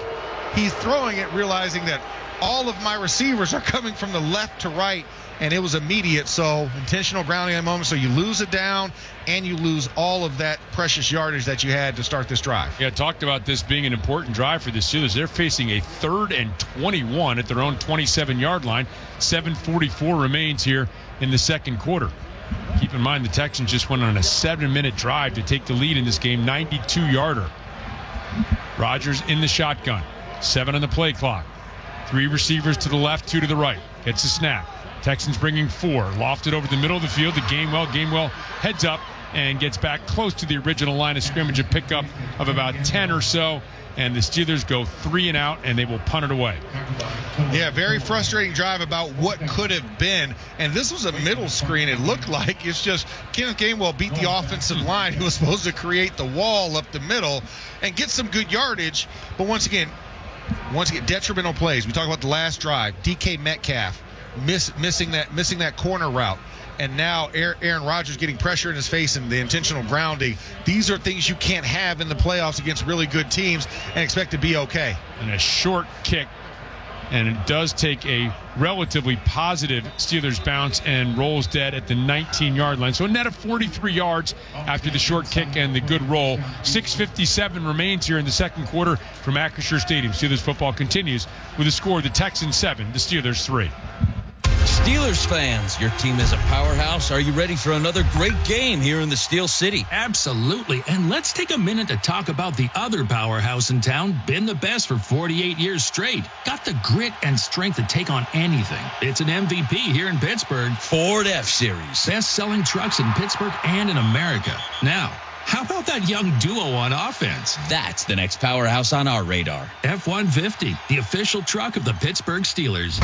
he's throwing it, realizing that all of my receivers are coming from the left to right, and it was immediate. So intentional grounding at the moment. So you lose a down and you lose all of that precious yardage that you had to start this drive. Yeah, talked about this being an important drive for the Steelers. They're facing a 3rd and 21 at their own 27-yard line. 7:44 remains here in the second quarter. Keep in mind the Texans just went on a 7-minute drive to take the lead in this game, 92-yarder. Rodgers in the shotgun, 7 on the play clock. 3 receivers to the left, 2 to the right. Gets a snap. Texans bringing 4. Lofted over the middle of the field to Gainwell. Gainwell heads up and gets back close to the original line of scrimmage, a pickup of about 10 or so. And the Steelers go 3 and out, and they will punt it away. Yeah, very frustrating drive about what could have been. And this was a middle screen, it looked like. It's just Kenneth Gainwell beat the offensive line, who was supposed to create the wall up the middle and get some good yardage. But once again, detrimental plays. We talk about the last drive. DK Metcalf missing that corner route. And now Aaron Rodgers getting pressure in his face and the intentional grounding. These are things you can't have in the playoffs against really good teams and expect to be okay. And a short kick, and it does take a relatively positive Steelers bounce and rolls dead at the 19-yard line. So a net of 43 yards after the short kick and the good roll. 6:57 remains here in the second quarter from Acrisure Stadium. Steelers football continues with a score: the Texans 7, the Steelers 3. Steelers fans, your team is a powerhouse. Are you ready for another great game here in the Steel City? Absolutely. And let's take a minute to talk about the other powerhouse in town. Been the best for 48 years straight. Got the grit and strength to take on anything. It's an MVP here in Pittsburgh. Ford F-Series. Best-selling trucks in Pittsburgh and in America. Now, How about that young duo on offense? That's the next powerhouse on our radar. F-150, the official truck of the Pittsburgh Steelers.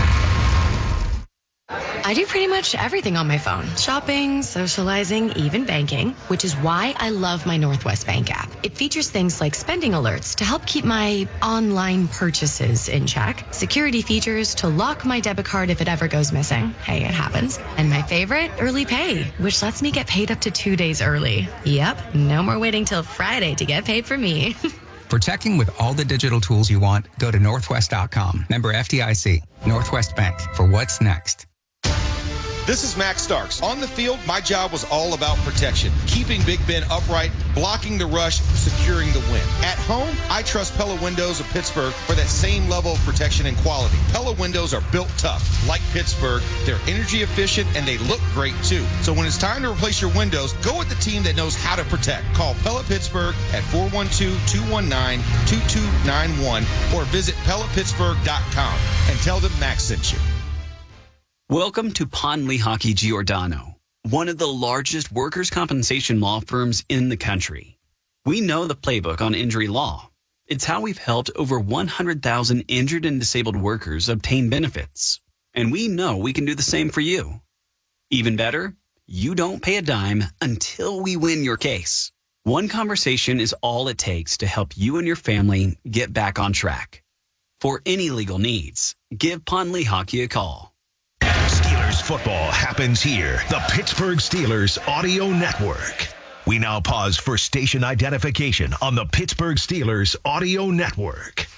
I do pretty much everything on my phone. Shopping, socializing, even banking, which is why I love my Northwest Bank app. It features things like spending alerts to help keep my online purchases in check, security features to lock my debit card if it ever goes missing. Hey, it happens. And my favorite, early pay, which lets me get paid up to 2 days early. Yep, no more waiting till Friday to get paid for me. For checking with all the digital tools you want, go to northwest.com. Member FDIC. Northwest Bank. For what's next. This is Max Starks. On the field, my job was all about protection, keeping Big Ben upright, blocking the rush, securing the win. At home, I trust Pella Windows of Pittsburgh for that same level of protection and quality. Pella Windows are built tough. Like Pittsburgh, they're energy efficient and they look great too. So when it's time to replace your windows, go with the team that knows how to protect. Call Pella Pittsburgh at 412-219-2291 or visit PellaPittsburgh.com and tell them Max sent you. Welcome to Pond Lehocky Giordano, one of the largest workers' compensation law firms in the country. We know the playbook on injury law. It's how we've helped over 100,000 injured and disabled workers obtain benefits. And we know we can do the same for you. Even better, you don't pay a dime until we win your case. One conversation is all it takes to help you and your family get back on track. For any legal needs, give Pond Lehocky a call. Steelers football happens here. The Pittsburgh Steelers Audio Network. We now pause for station identification on the Pittsburgh Steelers Audio Network.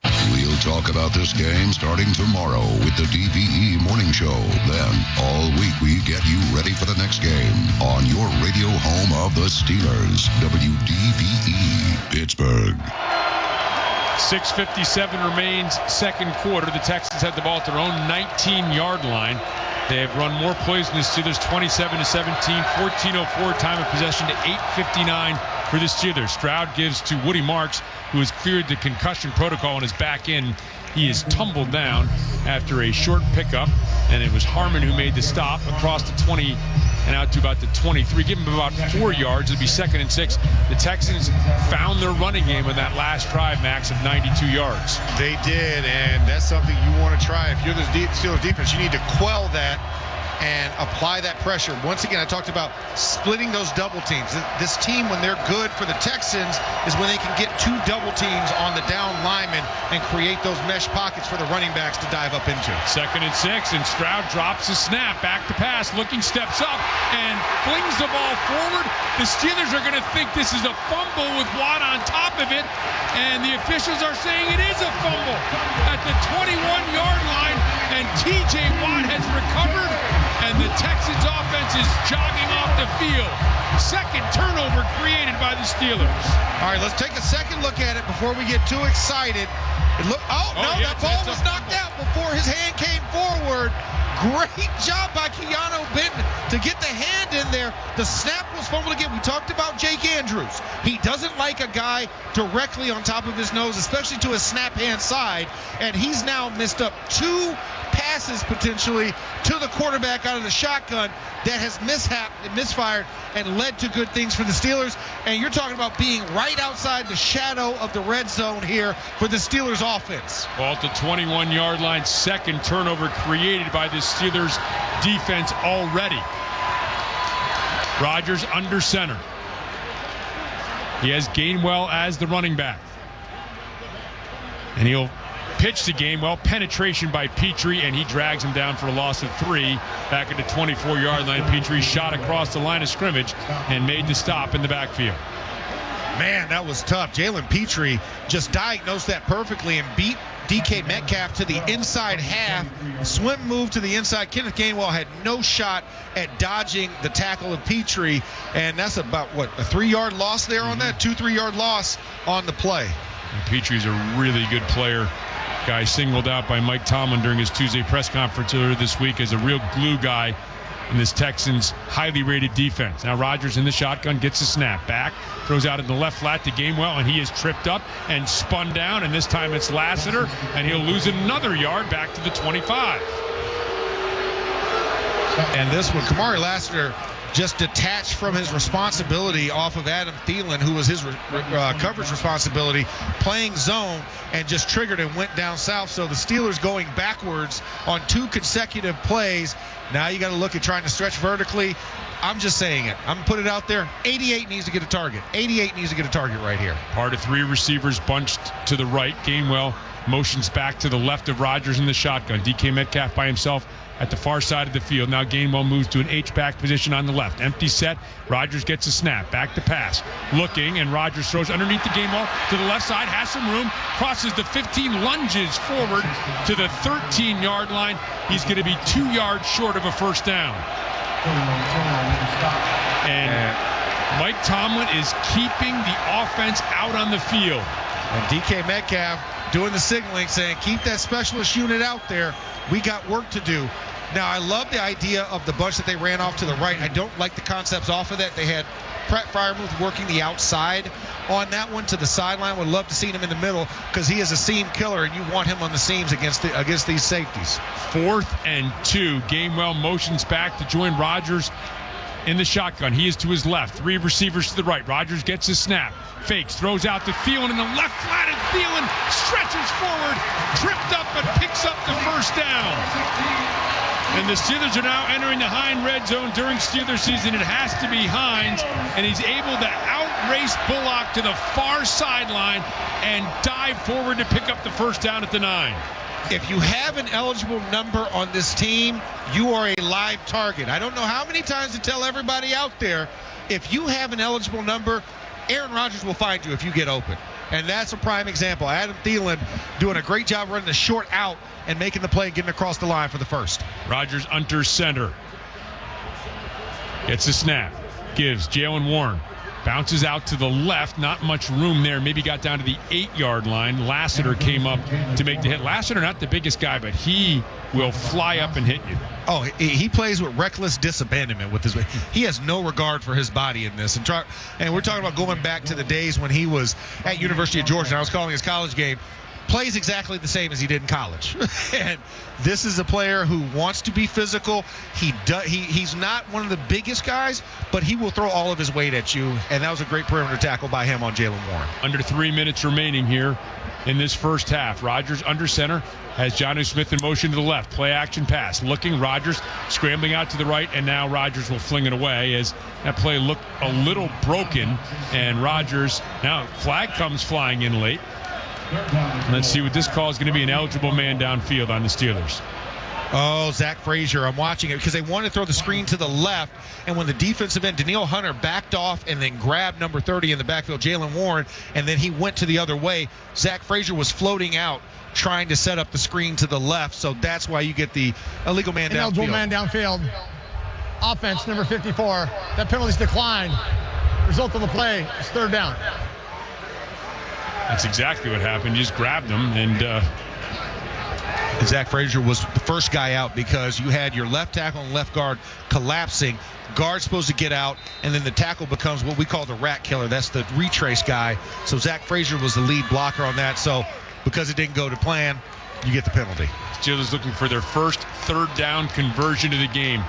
We'll talk about this game starting tomorrow with the DBE Morning Show. Then, all week, we get you ready for the next game on your radio home of the Steelers, WDBE, Pittsburgh. 6:57 remains second quarter. The Texans had the ball at their own 19-yard line. They have run more plays than the Steelers, 27-17, 14:04 time of possession to 8:59 for the Steelers. Stroud gives to Woody Marks, who has cleared the concussion protocol and is back in. He is tumbled down after a short pickup, and it was Harmon who made the stop across the 20 and out to about the 23. Give him about 4 yards. It'll be 2nd and 6. The Texans found their running game on that last drive, Max, of 92 yards. They did, and that's something you want to try. If you're the Steelers defense, you need to quell that and apply that pressure. Once again, I talked about splitting those double teams. This team, when they're good for the Texans, is when they can get 2 double teams on the down linemen and create those mesh pockets for the running backs to dive up into. 2nd and 6, and Stroud drops a snap, back to pass, looking, steps up, and flings the ball forward. The Steelers are going to think this is a fumble with Watt on top of it, and the officials are saying it is a fumble at the 21-yard line, and T.J. Watt has recovered, and the Texans offense is jogging off the field. Second turnover created by the Steelers. All right, let's take a second look at it before we get too excited. That ball was knocked out before his hand came forward. Great job by Keanu Benton to get the hand in there. The snap was fumbled again. We talked about Jake Andrews. He doesn't like a guy directly on top of his nose, especially to his snap hand side. And he's now missed up 2 passes potentially to the quarterback out of the shotgun that has misfired and led to good things for the Steelers. And you're talking about being right outside the shadow of the red zone here for the Steelers offense. Ball at the 21-yard line, second turnover created by the Steelers defense already. Rodgers under center. He has Gainwell as the running back. And he'll pitch to Gainwell. Penetration by Petrie, and he drags him down for a loss of 3. Back at the 24-yard line, Petrie shot across the line of scrimmage and made the stop in the backfield. Man, that was tough. Jalen Petrie just diagnosed that perfectly and beat DK Metcalf to the inside half. Swim move to the inside. Kenneth Gainwell had no shot at dodging the tackle of Petrie, and that's about, a 3-yard loss there on that? 2-3-yard loss on the play. And Petrie's a really good player. Guy singled out by Mike Tomlin during his Tuesday press conference earlier this week as a real glue guy in this Texans highly rated defense. Now Rodgers in the shotgun, gets a snap back, throws out in the left flat to Gainwell, and he is tripped up and spun down, and this time it's Lassiter, and he'll lose another yard back to the 25. And this one, Kamari Lassiter just detached from his responsibility off of Adam Thielen, who was his coverage responsibility, playing zone, and just triggered and went down south. So the Steelers going backwards on 2 consecutive plays. Now you got to look at trying to stretch vertically. I'm just saying it. I'm going to put it out there. 88 needs to get a target. 88 needs to get a target right here. Part of 3 receivers bunched to the right. Gainwell motions back to the left of Rodgers in the shotgun. DK Metcalf by himself at the far side of the field. Now Gainwell moves to an H-back position on the left. Empty set. Rodgers gets a snap. Back to pass. Looking, and Rodgers throws underneath the Gainwell to the left side. Has some room. Crosses the 15. Lunges forward to the 13-yard line. He's going to be 2 yards short of a first down. And Mike Tomlin is keeping the offense out on the field. And DK Metcalf doing the signaling, saying, keep that specialist unit out there. We got work to do. Now, I love the idea of the bunch that they ran off to the right. I don't like the concepts off of that. They had Pratt Freiermuth working the outside on that one to the sideline. Would love to see him in the middle because he is a seam killer, and you want him on the seams against these safeties. 4th and 2. Gainwell motions back to join Rodgers in the shotgun. He is to his left. 3 receivers to the right. Rodgers gets his snap. Fakes. Throws out to Thielen in the left flat, and Thielen stretches forward. Tripped up, but picks up the first down. And the Steelers are now entering the Hines red zone during Steelers season. It has to be Hines, and he's able to outrace Bullock to the far sideline and dive forward to pick up the first down at the 9. If you have an eligible number on this team, you are a live target. I don't know how many times to tell everybody out there, if you have an eligible number, Aaron Rodgers will find you if you get open. And that's a prime example. Adam Thielen doing a great job running the short out and making the play and getting across the line for the first. Rodgers under center. Gets a snap. Gives Jalen Warren. Bounces out to the left. Not much room there. Maybe got down to the 8-yard line. Lassiter came up to make the hit. Lassiter, not the biggest guy, but he will fly up and hit you. Oh, he plays with reckless disabandonment with his. He has no regard for his body in this. And we're talking about going back to the days when he was at University of Georgia. And I was calling his college game. Plays exactly the same as he did in college. And this is a player who wants to be physical. He's not one of the biggest guys, but he will throw all of his weight at you. And that was a great perimeter tackle by him on Jalen Warren. Under 3 minutes remaining here in this first half. Rodgers under center has Jonnu Smith in motion to the left. Play action pass. Looking, Rodgers scrambling out to the right, and now Rodgers will fling it away as that play looked a little broken. And Rodgers, now flag comes flying in late. Let's see what this call is going to be. An eligible man downfield on the Steelers. Oh, Zach Frazier. I'm watching it because they wanted to throw the screen to the left, and when the defensive end, Danielle Hunter, backed off and then grabbed number 30 in the backfield, Jalen Warren, and then he went to the other way, Zach Frazier was floating out trying to set up the screen to the left, so that's why you get the illegal man downfield. Eligible man downfield. Offense, number 54. That penalty's declined. Result of the play is 3rd down. That's exactly what happened. You just grabbed him, and Zach Frazier was the first guy out because you had your left tackle and left guard collapsing. Guard's supposed to get out, and then the tackle becomes what we call the rat killer. That's the retrace guy. So Zach Frazier was the lead blocker on that. So because it didn't go to plan, you get the penalty. Steelers looking for their first 3rd down conversion of the game.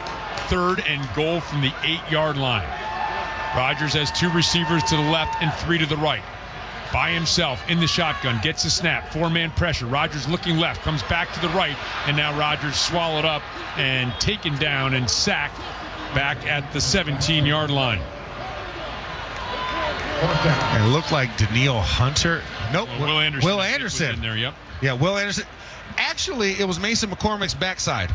3rd and goal from the 8-yard line. Rodgers has 2 receivers to the left and 3 to the right. By himself in the shotgun, gets a snap, 4-man pressure. Rodgers looking left, comes back to the right, and now Rodgers swallowed up and taken down and sacked back at the 17-yard line. And it looked like Danielle Hunter. Nope. Will Anderson. Will Anderson. In there, yep. Yeah, Will Anderson. Actually, it was Mason McCormick's backside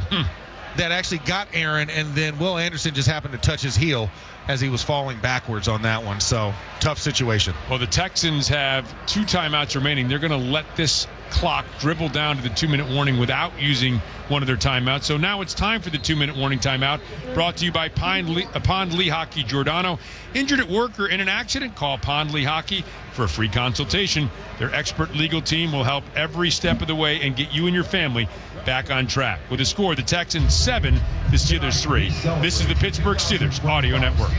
that actually got Aaron, and then Will Anderson just happened to touch his heel as he was falling backwards on that one. So, tough situation. Well, the Texans have 2 timeouts remaining. They're going to let this clock dribble down to the 2-minute warning without using one of their timeouts. So now it's time for the 2-minute warning timeout, brought to you by Pond Lee Hockey Giordano. Injured at work or in an accident? Call Pond Lee Hockey for a free consultation. Their expert legal team will help every step of the way and get you and your family back on track. With a score, the Texans 7, the Steelers 3. This is the Pittsburgh Steelers Audio Network.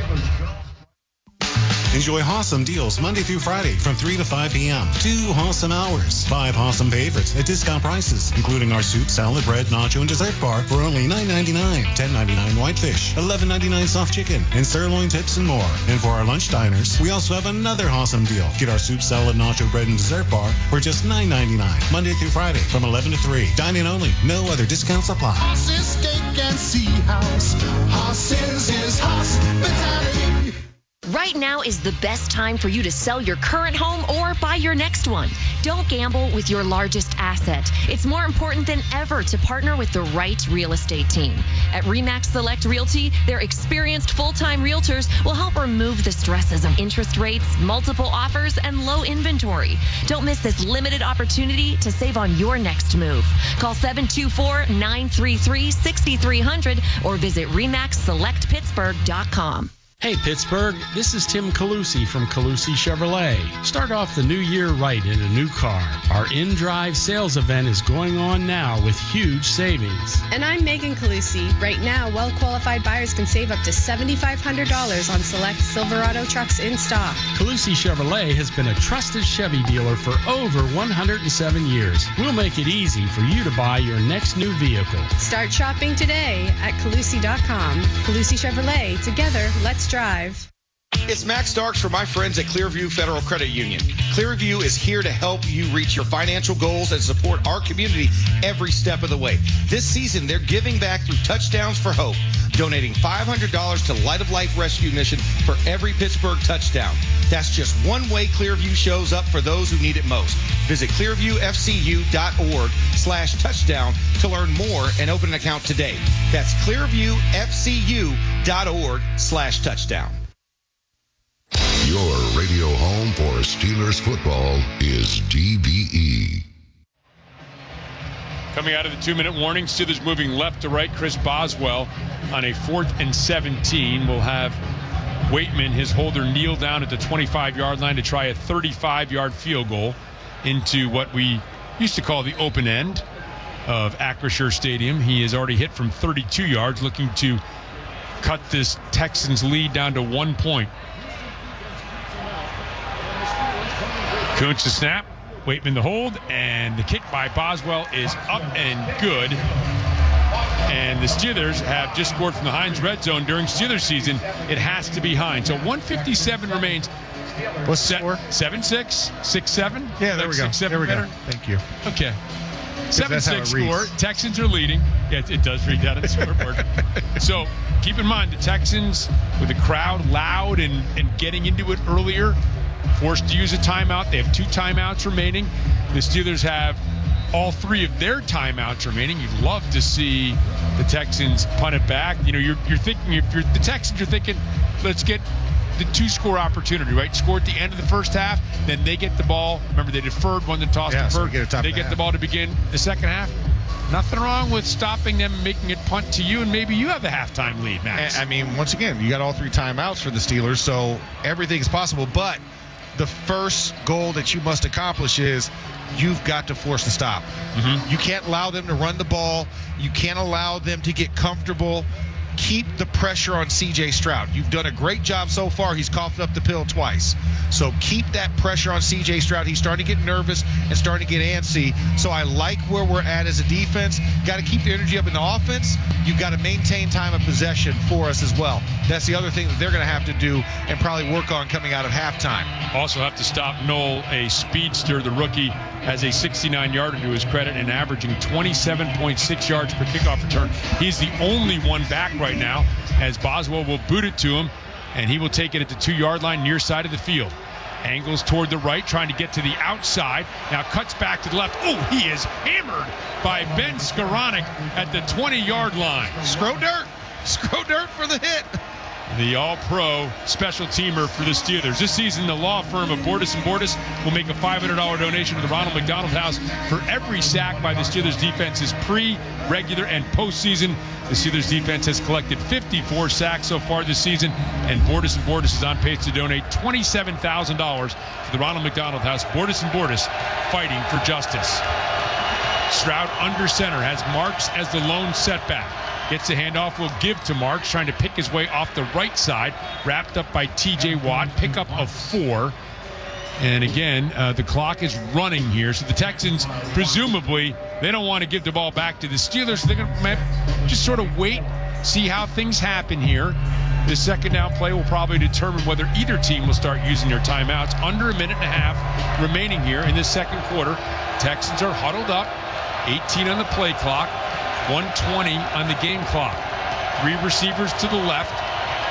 Enjoy awesome deals Monday through Friday from 3 to 5 p.m. 2 awesome hours, 5 awesome favorites at discount prices, including our soup, salad, bread, nacho, and dessert bar for only $9.99, $10.99 whitefish, $11.99 soft chicken, and sirloin tips and more. And for our lunch diners, we also have another awesome deal. Get our soup, salad, nacho, bread, and dessert bar for just $9.99, Monday through Friday from 11 to 3. Dine-in only. No other discounts apply. Horses, steak, and sea house. Horses is hospitality. Right now is the best time for you to sell your current home or buy your next one. Don't gamble with your largest asset. It's more important than ever to partner with the right real estate team. At RE/MAX Select Realty, their experienced full-time realtors will help remove the stresses of interest rates, multiple offers, and low inventory. Don't miss this limited opportunity to save on your next move. Call 724-933-6300 or visit RE/MAXSelectPittsburgh.com. Hey Pittsburgh, this is Tim Calusi from Calusi Chevrolet. Start off the new year right in a new car. Our in-drive sales event is going on now with huge savings. And I'm Megan Calusi. Right now, well-qualified buyers can save up to $7,500 on select Silverado trucks in stock. Calusi Chevrolet has been a trusted Chevy dealer for over 107 years. We'll make it easy for you to buy your next new vehicle. Start shopping today at Calusi.com. Calusi Chevrolet. Together, let's drive. It's Max Starks for my friends at Clearview Federal Credit Union. Clearview is here to help you reach your financial goals and support our community every step of the way. This season, they're giving back through Touchdowns for Hope, donating $500 to Light of Life Rescue Mission for every Pittsburgh touchdown. That's just one way Clearview shows up for those who need it most. Visit clearviewfcu.org/touchdown to learn more and open an account today. That's clearviewfcu.org/touchdown. Your radio home for Steelers football is DBE. Coming out of the 2-minute warning, Steelers moving left to right. Chris Boswell on a 4th and 17 will have Waitman, his holder, kneel down at the 25-yard line to try a 35-yard field goal into what we used to call the open end of Acrisure Stadium. He has already hit from 32 yards, looking to cut this Texans lead down to 1 point. Kuntz the snap, Waitman the hold, and the kick by Boswell is up and good. And the Steelers have just scored from the Heinz red zone during Steelers season. It has to be Heinz. So 1:57 remains. What's the score? 7-6, 6-7. Yeah, there we go. 6-7 there we better? go. Thank you. Okay. That's how 7-6 it reads. score. Texans are leading. Yeah, it does read down on the scoreboard. So keep in mind, the Texans, with the crowd loud and getting into it earlier, forced to use a timeout. They have 2 timeouts remaining. The Steelers have all 3 of their timeouts remaining. You'd love to see the Texans punt it back. You know, you're thinking, if you're the Texans, you're thinking, let's get the 2-score opportunity, right? Score at the end of the first half, then they get the ball. Remember, they deferred, won the toss, deferred. So they get the ball to begin the second half. Nothing wrong with stopping them and making it punt to you, and maybe you have the halftime lead, Max. I mean, once again, you got all 3 timeouts for the Steelers, so everything's possible. But the first goal that you must accomplish is you've got to force the stop. Mm-hmm. You can't allow them to run the ball. You can't allow them to get comfortable. Keep the pressure on C.J. Stroud. You've done a great job so far. He's coughed up the pill twice. So keep that pressure on C.J. Stroud. He's starting to get nervous and starting to get antsy. So I like where we're at as a defense. Got to keep the energy up in the offense. You've got to maintain time of possession for us as well. That's the other thing that they're going to have to do and probably work on coming out of halftime. Also have to stop Knoll, a speedster. The rookie has a 69-yarder to his credit and averaging 27.6 yards per kickoff return. He's the only one back right now, as Boswell will boot it to him, and he will take it at the 2-yard line near side of the field. Angles toward the right, trying to get to the outside. Now cuts back to the left. Oh, he is hammered by Ben Skoranek at the 20-yard line. Scrow-dirt for the hit. The all-pro special teamer for the Steelers. This season, the law firm of Bordas & Bordas will make a $500 donation to the Ronald McDonald House for every sack by the Steelers defense's pre, regular, and postseason. The Steelers defense has collected 54 sacks so far this season, and Bordas & Bordas is on pace to donate $27,000 to the Ronald McDonald House. Bordas & Bordas, fighting for justice. Stroud under center, has Marks as the lone setback. Gets the handoff, will give to Marks, trying to pick his way off the right side. Wrapped up by T.J. Watt. Pickup of 4. And again, the clock is running here. So the Texans, presumably, they don't want to give the ball back to the Steelers. So they're going to just sort of wait, see how things happen here. The second down play will probably determine whether either team will start using their timeouts. Under a minute and a half remaining here in this second quarter. Texans are huddled up. 18 on the play clock. 1:20 on the game clock. 3 receivers to the left.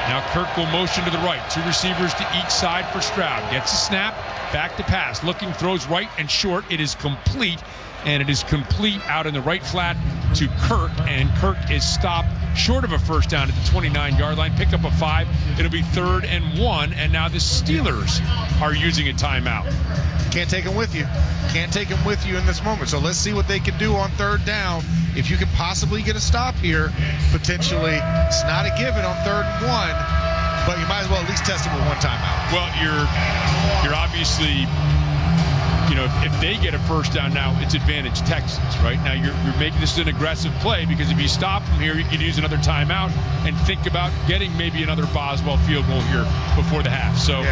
Now Kirk will motion to the right. 2 receivers to each side for Stroud. Gets a snap. Back to pass. Looking, throws right and short. It is complete. And it is complete out in the right flat to Kirk. And Kirk is stopped short of a first down at the 29-yard line. Pickup of 5. It'll be 3rd and 1. And now the Steelers are using a timeout. Can't take them with you. Can't take them with you in this moment. So let's see what they can do on 3rd down. If you can possibly get a stop here, potentially, it's not a given on 3rd and 1, but you might as well at least test it with one timeout. Well, you're obviously, if they get a first down now, it's advantage Texans, right? Now you're making this an aggressive play because if you stop from here, you can use another timeout and think about getting maybe another Boswell field goal here before the half. So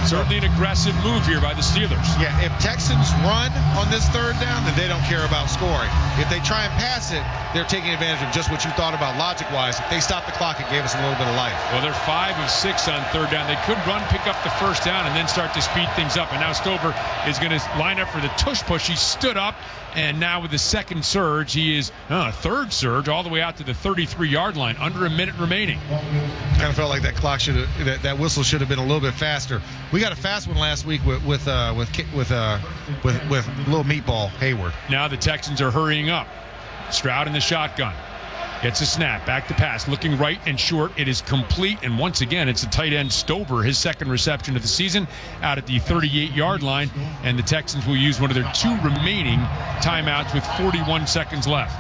certainly an aggressive move here by the Steelers. Yeah, if Texans run on this 3rd down, then they don't care about scoring. If they try and pass it, they're taking advantage of just what you thought about logic-wise. If they stop the clock, it gave us a little bit of life. Well, they're 5 of 6 on 3rd down. They could run, pick up the first down, and then start to speed things up. And now Stover is going to line up for the tush push. He stood up, and now with the second surge, he is 3rd surge all the way out to the 33-yard line. Under a minute remaining. Kind of felt like that clock that whistle should have been a little bit faster. We got a fast one last week with little meatball Hayward. Now the Texans are hurrying up. Stroud in the shotgun. Gets a snap. Back to pass. Looking right and short. It is complete. And once again, it's the tight end Stover, his second reception of the season, out at the 38-yard line. And the Texans will use one of their 2 remaining timeouts with 41 seconds left.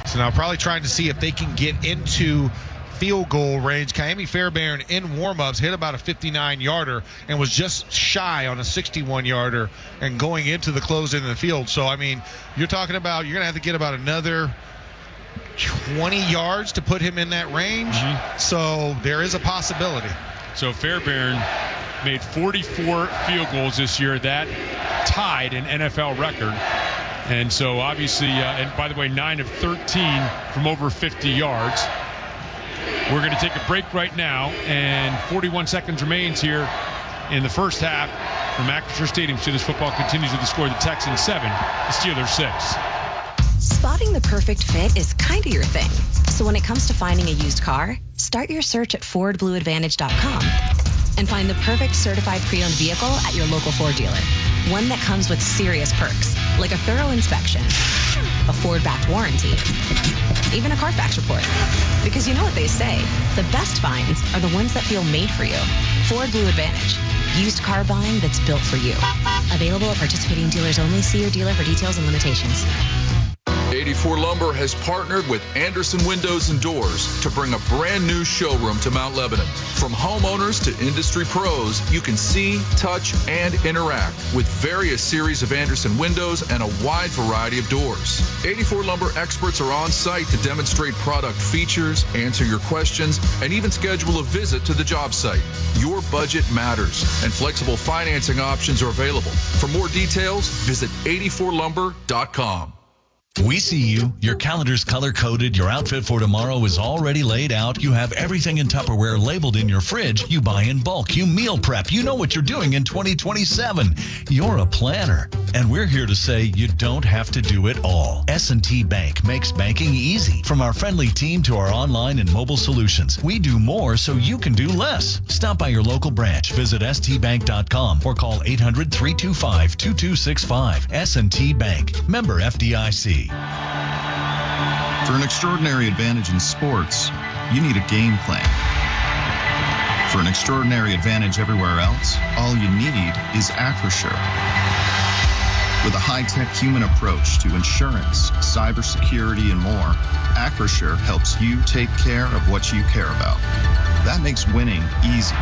So now probably trying to see if they can get into field goal range. Ka'imi Fairbairn in warm-ups hit about a 59-yarder and was just shy on a 61-yarder and going into the close end of the field. So, I mean, you're talking about you're going to have to get about another 20 yards to put him in that range. Mm-hmm. So there is a possibility. So Fairbairn made 44 field goals this year. That tied an NFL record. And so obviously, and by the way, 9 of 13 from over 50 yards. We're going to take a break right now, and 41 seconds remains here in the first half from Acrisure Stadium. Steelers football continues with the score: the Texans 7, the Steelers 6. Spotting the perfect fit is kind of your thing. So when it comes to finding a used car, start your search at FordBlueAdvantage.com and find the perfect certified pre-owned vehicle at your local Ford dealer. One that comes with serious perks, like a thorough inspection, a Ford-backed warranty, even a Carfax report. Because you know what they say, the best finds are the ones that feel made for you. Ford Blue Advantage. Used car buying that's built for you. Available at participating dealers only. See your dealer for details and limitations. 84 Lumber has partnered with Anderson Windows and Doors to bring a brand new showroom to Mount Lebanon. From homeowners to industry pros, you can see, touch, and interact with various series of Anderson windows and a wide variety of doors. 84 Lumber experts are on site to demonstrate product features, answer your questions, and even schedule a visit to the job site. Your budget matters, and flexible financing options are available. For more details, visit 84lumber.com. We see you. Your calendar's color-coded. Your outfit for tomorrow is already laid out. You have everything in Tupperware labeled in your fridge. You buy in bulk. You meal prep. You know what you're doing in 2027. You're a planner. And we're here to say you don't have to do it all. S&T Bank makes banking easy. From our friendly team to our online and mobile solutions, we do more so you can do less. Stop by your local branch. Visit stbank.com or call 800-325-2265. S&T Bank. Member FDIC. For an extraordinary advantage in sports, you need a game plan. For an extraordinary advantage everywhere else, all you need is Acrisure. With a high-tech human approach to insurance, cybersecurity, and more, Acrisure helps you take care of what you care about. That makes winning easy.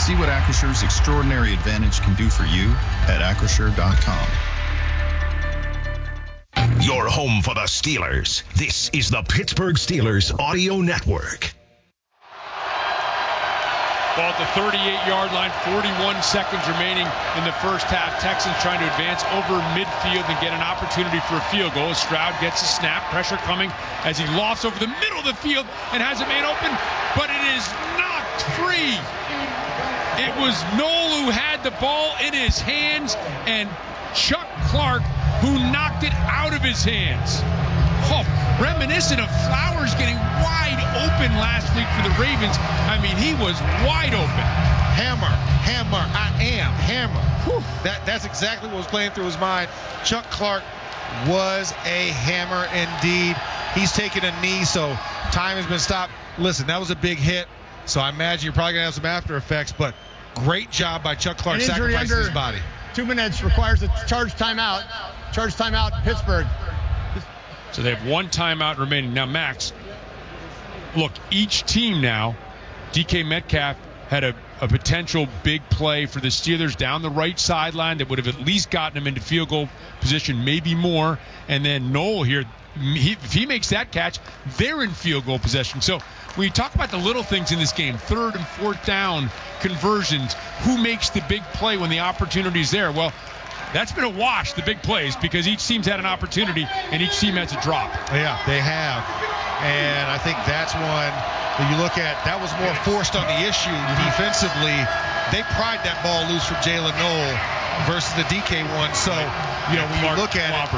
See what Acrisure's extraordinary advantage can do for you at Acrisure.com. your home for the Steelers. This is the Pittsburgh Steelers Audio Network. Ball at the 38-yard line, 41 seconds remaining in the first half. Texans trying to advance over midfield and get an opportunity for a field goal. Stroud gets a snap, pressure coming as he lofts over the middle of the field and has a man open, but it is knocked free. It was Noel who had the ball in his hands and Chuck Clark who knocked it out of his hands. Oh, reminiscent of Flowers getting wide open last week for the Ravens. I mean, he was wide open. Hammer, I am, hammer. Whew. That's exactly what was playing through his mind. Chuck Clark was a hammer indeed. He's taken a knee, so time has been stopped. Listen, that was a big hit, so I imagine you're probably going to have some after effects, but great job by Chuck Clark sacrificing his body. 2 minutes requires a charge timeout. Charge timeout, Pittsburgh. So they have one timeout remaining. Now, Max, look, each team now, DK Metcalf had a potential big play for the Steelers down the right sideline that would have at least gotten him into field goal position, maybe more. And then Noel here, if he makes that catch, they're in field goal possession. So when you talk about the little things in this game, 3rd and 4th down conversions, who makes the big play when the opportunity is there? Well, that's been a wash, the big plays, because each team's had an opportunity and each team has a drop. Yeah, they have. And I think that's one that you look at, that was more forced on the issue defensively. They pried that ball loose from Jalen Noel versus the DK one. So, you know, when you look at it,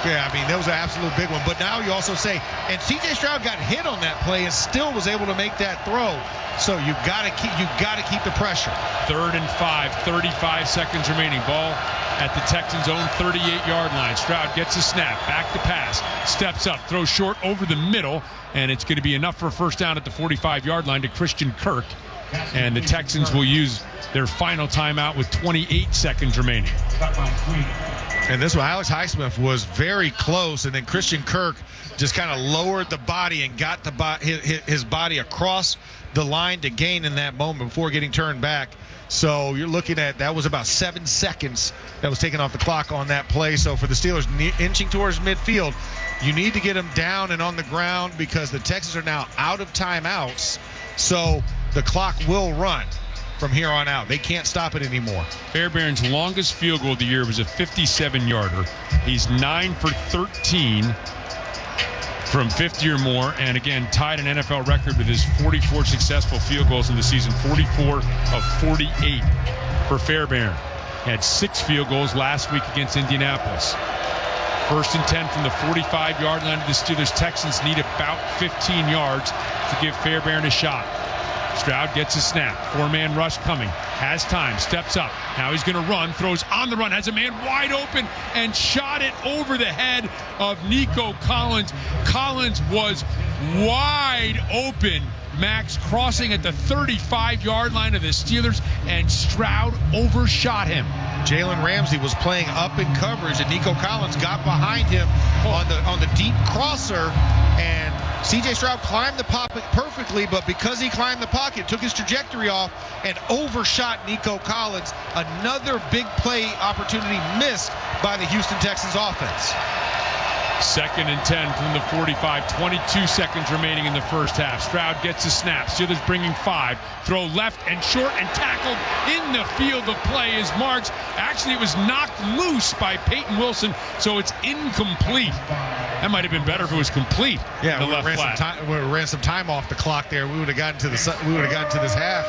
yeah, I mean, that was an absolute big one. But now you also say, and C.J. Stroud got hit on that play and still was able to make that throw. So you got to keep the pressure. 3rd and 5, 35 seconds remaining. Ball at the Texans' own 38-yard line. Stroud gets a snap, back to pass, steps up, throws short over the middle, and it's going to be enough for a first down at the 45-yard line to Christian Kirk. And the Texans will use their final timeout with 28 seconds remaining. And this one, Alex Highsmith was very close, and then Christian Kirk just kind of lowered the body and got his body across the line to gain in that moment before getting turned back. So you're looking at, that was about 7 seconds that was taken off the clock on that play. So for the Steelers inching towards midfield, you need to get them down and on the ground because the Texans are now out of timeouts. So the clock will run from here on out. They can't stop it anymore. Fairbairn's longest field goal of the year was a 57-yarder. He's 9 for 13 from 50 or more, and again, tied an NFL record with his 44 successful field goals in the season, 44 of 48 for Fairbairn. Had 6 field goals last week against Indianapolis. 1st and 10 from the 45-yard line of the Steelers. Texans need about 15 yards to give Fairbairn a shot. Stroud gets a snap. 4-man rush coming. Has time. Steps up. Now he's going to run. Throws on the run. Has a man wide open and shot it over the head of Nico Collins. Collins was wide open. Max crossing at the 35-yard line of the Steelers, and Stroud overshot him. Jalen Ramsey was playing up in coverage, and Nico Collins got behind him on the deep crosser, and C.J. Stroud climbed the pocket perfectly, but because he climbed the pocket, took his trajectory off and overshot Nico Collins. Another big play opportunity missed by the Houston Texans offense. 2nd and 10 from the 45. 22 seconds remaining in the first half. Stroud gets a snap. Steelers bringing 5. Throw left and short and tackled in the field of play is Marks. Actually, it was knocked loose by Peyton Wilson, so it's incomplete. That might have been better if it was complete. Yeah, we ran some time off the clock there. We would have gotten to this half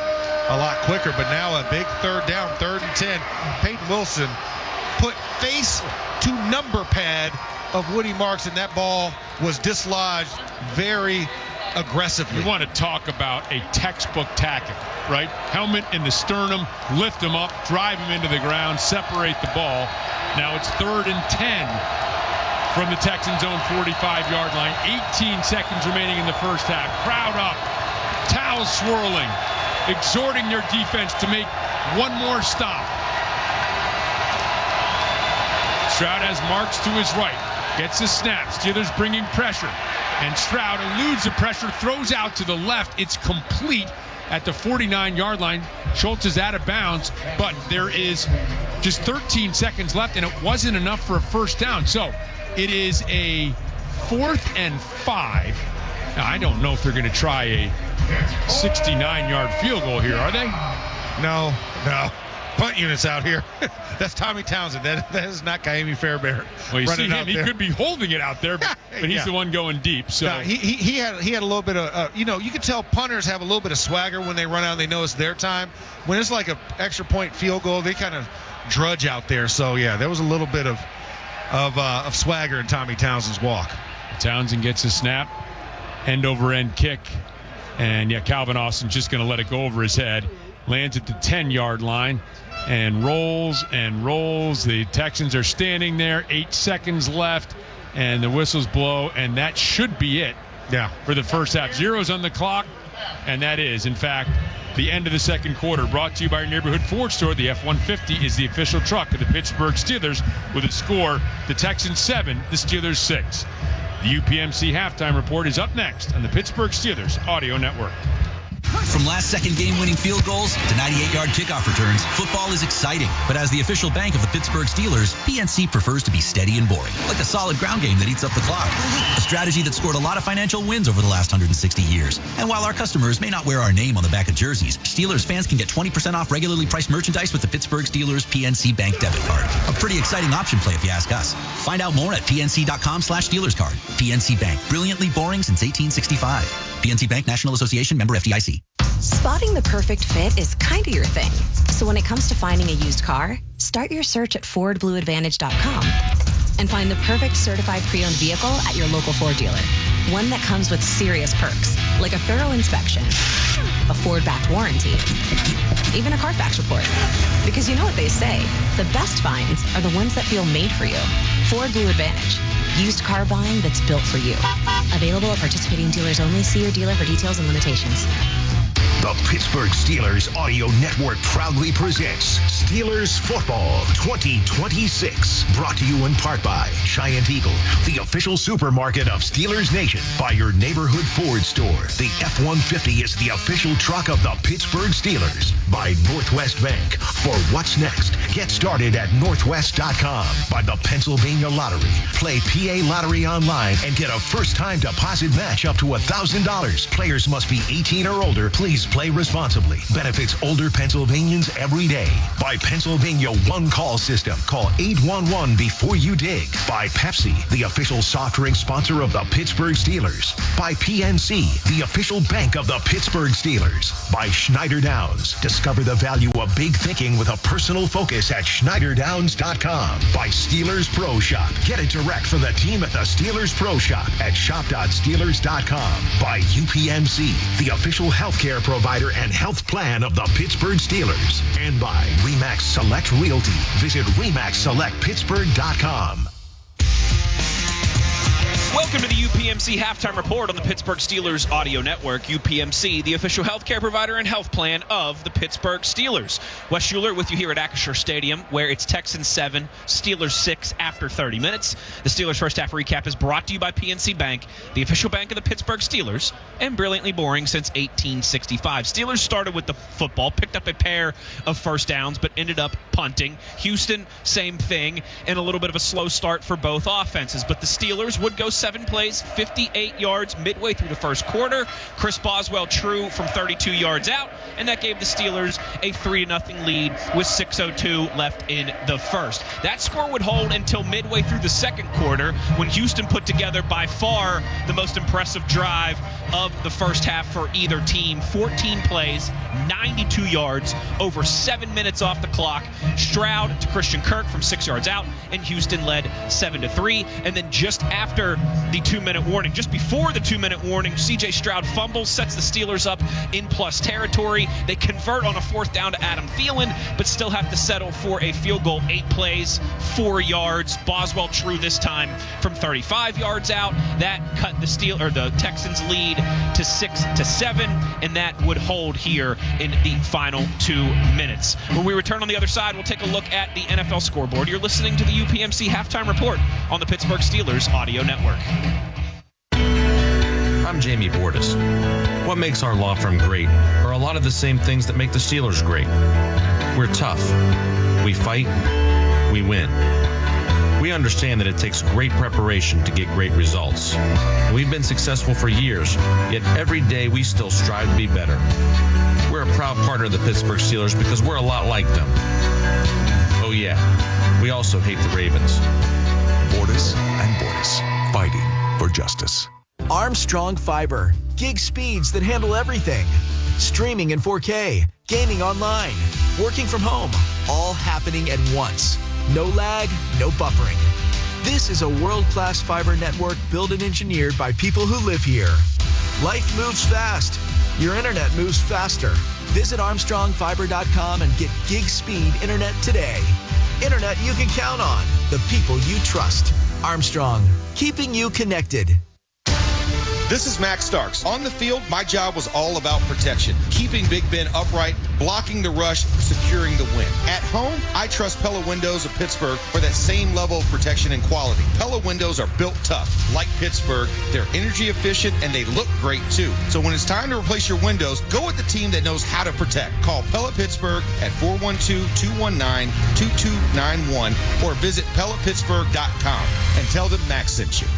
a lot quicker. But now a big 3rd down, 3rd and 10. Peyton Wilson put face to number pad of Woody Marks, and that ball was dislodged very aggressively. You want to talk about a textbook tactic, right? Helmet in the sternum, lift him up, drive him into the ground, separate the ball. Now it's 3rd and 10 from the Texans' own 45-yard line. 18 seconds remaining in the first half. Crowd up, towels swirling, exhorting their defense to make one more stop. Stroud has Marks to his right. Gets a snap. Steelers bringing pressure. And Stroud eludes the pressure, throws out to the left. It's complete at the 49-yard line. Schultz is out of bounds, but there is just 13 seconds left, and it wasn't enough for a first down. So It is a 4th and 5. Now, I don't know if they're going to try a 69-yard field goal here, are they? No. Punt units out here. That's Tommy Townsend. That is not Kaimi Fairbairn. Well, you see him. He could be holding it out there, but he's the one going deep. So no, he had a little bit of, you can tell punters have a little bit of swagger when they run out and they know it's their time. When it's like an extra point field goal, they kind of drudge out there. So, yeah, there was a little bit of swagger in Tommy Townsend's walk. Townsend gets a snap, end-over-end kick, and, Calvin Austin's just going to let it go over his head. Lands at the 10-yard line and rolls. The Texans are standing there, 8 seconds left, and the whistles blow, and that should be it for the first half. 0's on the clock, and that is, in fact, the end of the second quarter. Brought to you by your neighborhood Ford store. The F-150 is the official truck of the Pittsburgh Steelers with a score, the Texans 7, the Steelers 6. The UPMC halftime report is up next on the Pittsburgh Steelers Audio Network. From last-second game-winning field goals to 98-yard kickoff returns, football is exciting. But as the official bank of the Pittsburgh Steelers, PNC prefers to be steady and boring, like a solid ground game that eats up the clock. A strategy that scored a lot of financial wins over the last 160 years. And while our customers may not wear our name on the back of jerseys, Steelers fans can get 20% off regularly priced merchandise with the Pittsburgh Steelers PNC Bank debit card. A pretty exciting option play if you ask us. Find out more at pnc.com/Steelers card. PNC Bank, brilliantly boring since 1865. PNC Bank, National Association, member FDIC. Spotting the perfect fit is kind of your thing. So when it comes to finding a used car, start your search at FordBlueAdvantage.com and find the perfect certified pre-owned vehicle at your local Ford dealer. One that comes with serious perks, like a thorough inspection, a Ford-backed warranty, even a Carfax report. Because you know what they say, the best finds are the ones that feel made for you. Ford Blue Advantage. Used car buying that's built for you. Available at participating dealers only. See your dealer for details and limitations. The Pittsburgh Steelers Audio Network proudly presents Steelers Football 2026. Brought to you in part by Giant Eagle, the official supermarket of Steelers Nation, by your neighborhood Ford store. The F-150 is the official truck of the Pittsburgh Steelers. By Northwest Bank. For what's next, get started at Northwest.com. By the Pennsylvania Lottery. Play PA Lottery online and get a first-time deposit match up to $1,000. Players must be 18 or older. Please play responsibly. Benefits older Pennsylvanians every day. By Pennsylvania One Call System. Call 811 before you dig. By Pepsi, the official soft drink sponsor of the Pittsburgh Steelers. By PNC, the official bank of the Pittsburgh Steelers. By Schneider Downs. Discover the value of big thinking with a personal focus at SchneiderDowns.com. By Steelers Pro Shop. Get it direct from the team at the Steelers Pro Shop at shop.steelers.com. By UPMC, the official healthcare provider and health plan of the Pittsburgh Steelers. And by RE/MAX Select Realty. Visit RE/MAXSelectPittsburgh.com. Welcome to the UPMC Halftime Report on the Pittsburgh Steelers Audio Network. UPMC, the official healthcare provider and health plan of the Pittsburgh Steelers. Wes Schuler with you here at Acrisure Stadium, where it's Texans 7, Steelers 6 after 30 minutes. The Steelers' first half recap is brought to you by PNC Bank, the official bank of the Pittsburgh Steelers, and brilliantly boring since 1865. Steelers started with the football, picked up a pair of first downs, but ended up punting. Houston, same thing, and a little bit of a slow start for both offenses. But the Steelers would go 7 plays, 58 yards midway through the first quarter. Chris Boswell true from 32 yards out, and that gave the Steelers a 3-0 lead with 6:02 left in the first. That score would hold until midway through the second quarter, when Houston put together by far the most impressive drive of the first half for either team. 14 plays, 92 yards, over 7 minutes off the clock. Stroud to Christian Kirk from 6 yards out, and Houston led 7-3. And then just after the 2-minute warning, just before the 2-minute warning, C.J. Stroud fumbles, sets the Steelers up in plus territory. They convert on a 4th down to Adam Thielen, but still have to settle for a field goal. 8 plays, 4 yards. Boswell true this time from 35 yards out. That cut the Texans lead to 6-7, and that would hold here in the final 2 minutes. When we return on the other side, we'll take a look at the NFL scoreboard. You're listening to the UPMC Halftime Report on the Pittsburgh Steelers Audio Network. I'm Jamie Bordas. What makes our law firm great are a lot of the same things that make the Steelers great. We're tough. We fight. We win. We understand that it takes great preparation to get great results. We've been successful for years, yet every day we still strive to be better. We're a proud partner of the Pittsburgh Steelers because we're a lot like them. Oh yeah, we also hate the Ravens. Bortis and Bortis, fighting for justice. Armstrong Fiber, gig speeds that handle everything. Streaming in 4K, gaming online, working from home, all happening at once. No lag, no buffering. This is a world-class fiber network built and engineered by people who live here. Life moves fast. Your internet moves faster. Visit ArmstrongFiber.com and get gig speed internet today. Internet you can count on. The people you trust. Armstrong, keeping you connected. This is Max Starks. On the field, my job was all about protection, keeping Big Ben upright, blocking the rush, securing the win. At home, I trust Pella Windows of Pittsburgh for that same level of protection and quality. Pella Windows are built tough, like Pittsburgh. They're energy efficient, and they look great, too. So when it's time to replace your windows, go with the team that knows how to protect. Call Pella Pittsburgh at 412-219-2291 or visit PellaPittsburgh.com and tell them Max sent you.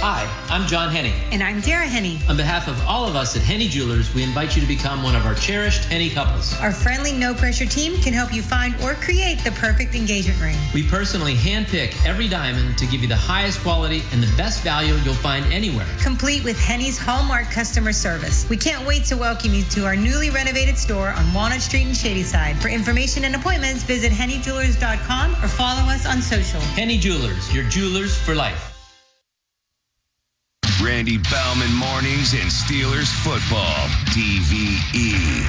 Hi, I'm John Henney. And I'm Dara Henney. On behalf of all of us at Henney Jewelers, we invite you to become one of our cherished Henney couples. Our friendly, no-pressure team can help you find or create the perfect engagement ring. We personally handpick every diamond to give you the highest quality and the best value you'll find anywhere. Complete with Henney's Hallmark customer service. We can't wait to welcome you to our newly renovated store on Walnut Street in Shadyside. For information and appointments, visit HenneyJewelers.com or follow us on social. Henney Jewelers, your jewelers for life. Randy Bauman mornings and Steelers football. DVE.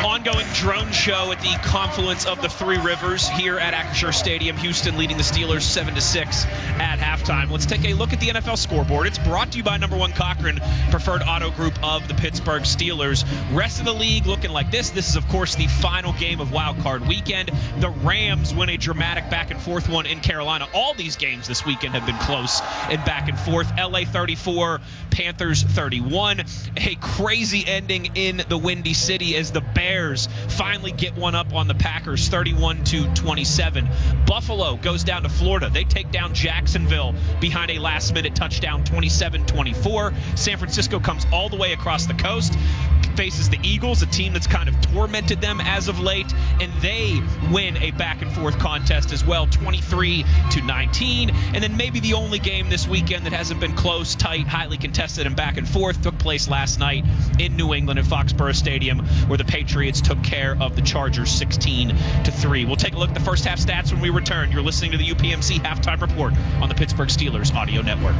Ongoing drone show at the confluence of the Three Rivers here at Acrisure Stadium. Houston leading the Steelers 7-6 at halftime. Let's take a look at the NFL scoreboard. It's brought to you by number one Cochran, preferred auto group of the Pittsburgh Steelers. Rest of the league looking like this. This is, of course, the final game of Wild Card Weekend. The Rams win a dramatic back-and-forth one in Carolina. All these games this weekend have been close and back-and-forth. LA 34, Panthers 31. A crazy ending in the Windy City as the Bears finally get one up on the Packers 31-27. Buffalo goes down to Florida. They take down Jacksonville behind a last-minute touchdown 27-24. San Francisco comes all the way across the coast, faces the Eagles, a team that's kind of tormented them as of late, and they win a back-and-forth contest as well, 23-19. And then maybe the only game this weekend that hasn't been close, tight, highly contested, and back-and-forth took place last night in New England at Foxborough Stadium, where the Patriots took care of the Chargers 16-3. We'll take a look at the first half stats when we return. You're listening to the UPMC Halftime Report on the Pittsburgh Steelers Audio Network.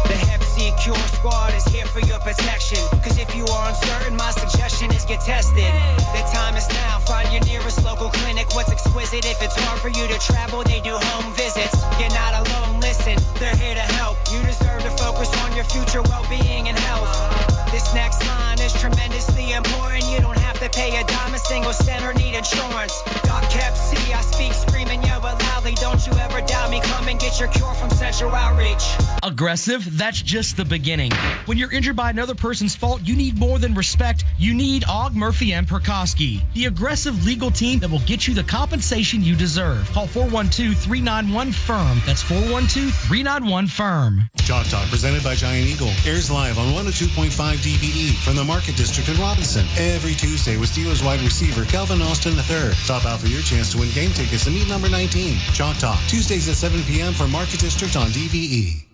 The FC Cure Squad is here for your protection. Cause if you are uncertain, my suggestion is get tested. The time is now. Find your nearest local clinic. What's exquisite? If it's hard for you to travel, they do home visits. You're not alone, listen, they're here to help. You deserve to focus on your future well-being and health. This next line is tremendously important. You don't have to pay a dime, a single cent, or need insurance. Doc Kep C, I speak, screaming, yell it loudly. Don't you ever doubt me. Come and get your cure from Central Outreach. Aggressive? That's just the beginning. When you're injured by another person's fault, you need more than respect. You need Og, Murphy, and Perkoski, the aggressive legal team that will get you the compensation you deserve. Call 412-391-FIRM. That's 412-391-FIRM. Chalk Talk, presented by Giant Eagle, airs live on 102.5 DBE from the Market District in Robinson every Tuesday with Steelers wide receiver Kelvin Austin III. Stop out for your chance to win game tickets to meet number 19. Chalk Talk, Tuesdays at 7 p.m. for Market District on DBE.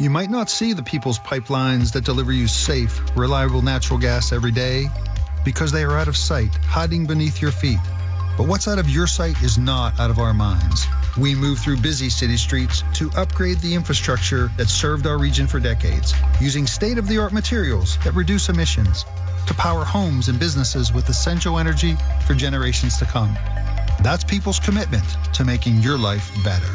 You might not see the people's pipelines that deliver you safe, reliable natural gas every day because they are out of sight, hiding beneath your feet. But what's out of your sight is not out of our minds. We move through busy city streets to upgrade the infrastructure that served our region for decades, using state-of-the-art materials that reduce emissions to power homes and businesses with essential energy for generations to come. That's people's commitment to making your life better.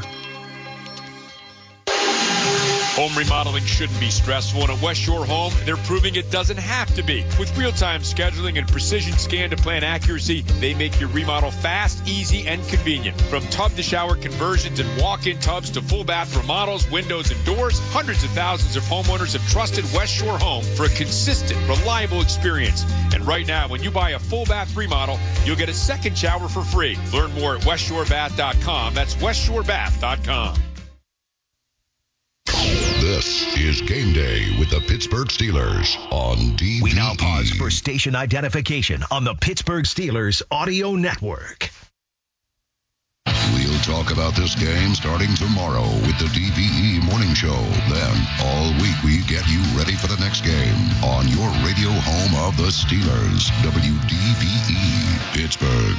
Home remodeling shouldn't be stressful, and at West Shore Home, they're proving it doesn't have to be. With real-time scheduling and precision scan-to-plan accuracy, they make your remodel fast, easy, and convenient. From tub-to-shower conversions and walk-in tubs to full-bath remodels, windows, and doors, hundreds of thousands of homeowners have trusted West Shore Home for a consistent, reliable experience. And right now, when you buy a full-bath remodel, you'll get a second shower for free. Learn more at westshorebath.com. That's westshorebath.com. This is Game Day with the Pittsburgh Steelers on DBE. We now pause for station identification on the Pittsburgh Steelers Audio Network. We'll talk about this game starting tomorrow with the DBE Morning Show. Then, all week, we get you ready for the next game on your radio home of the Steelers, WDBE, Pittsburgh.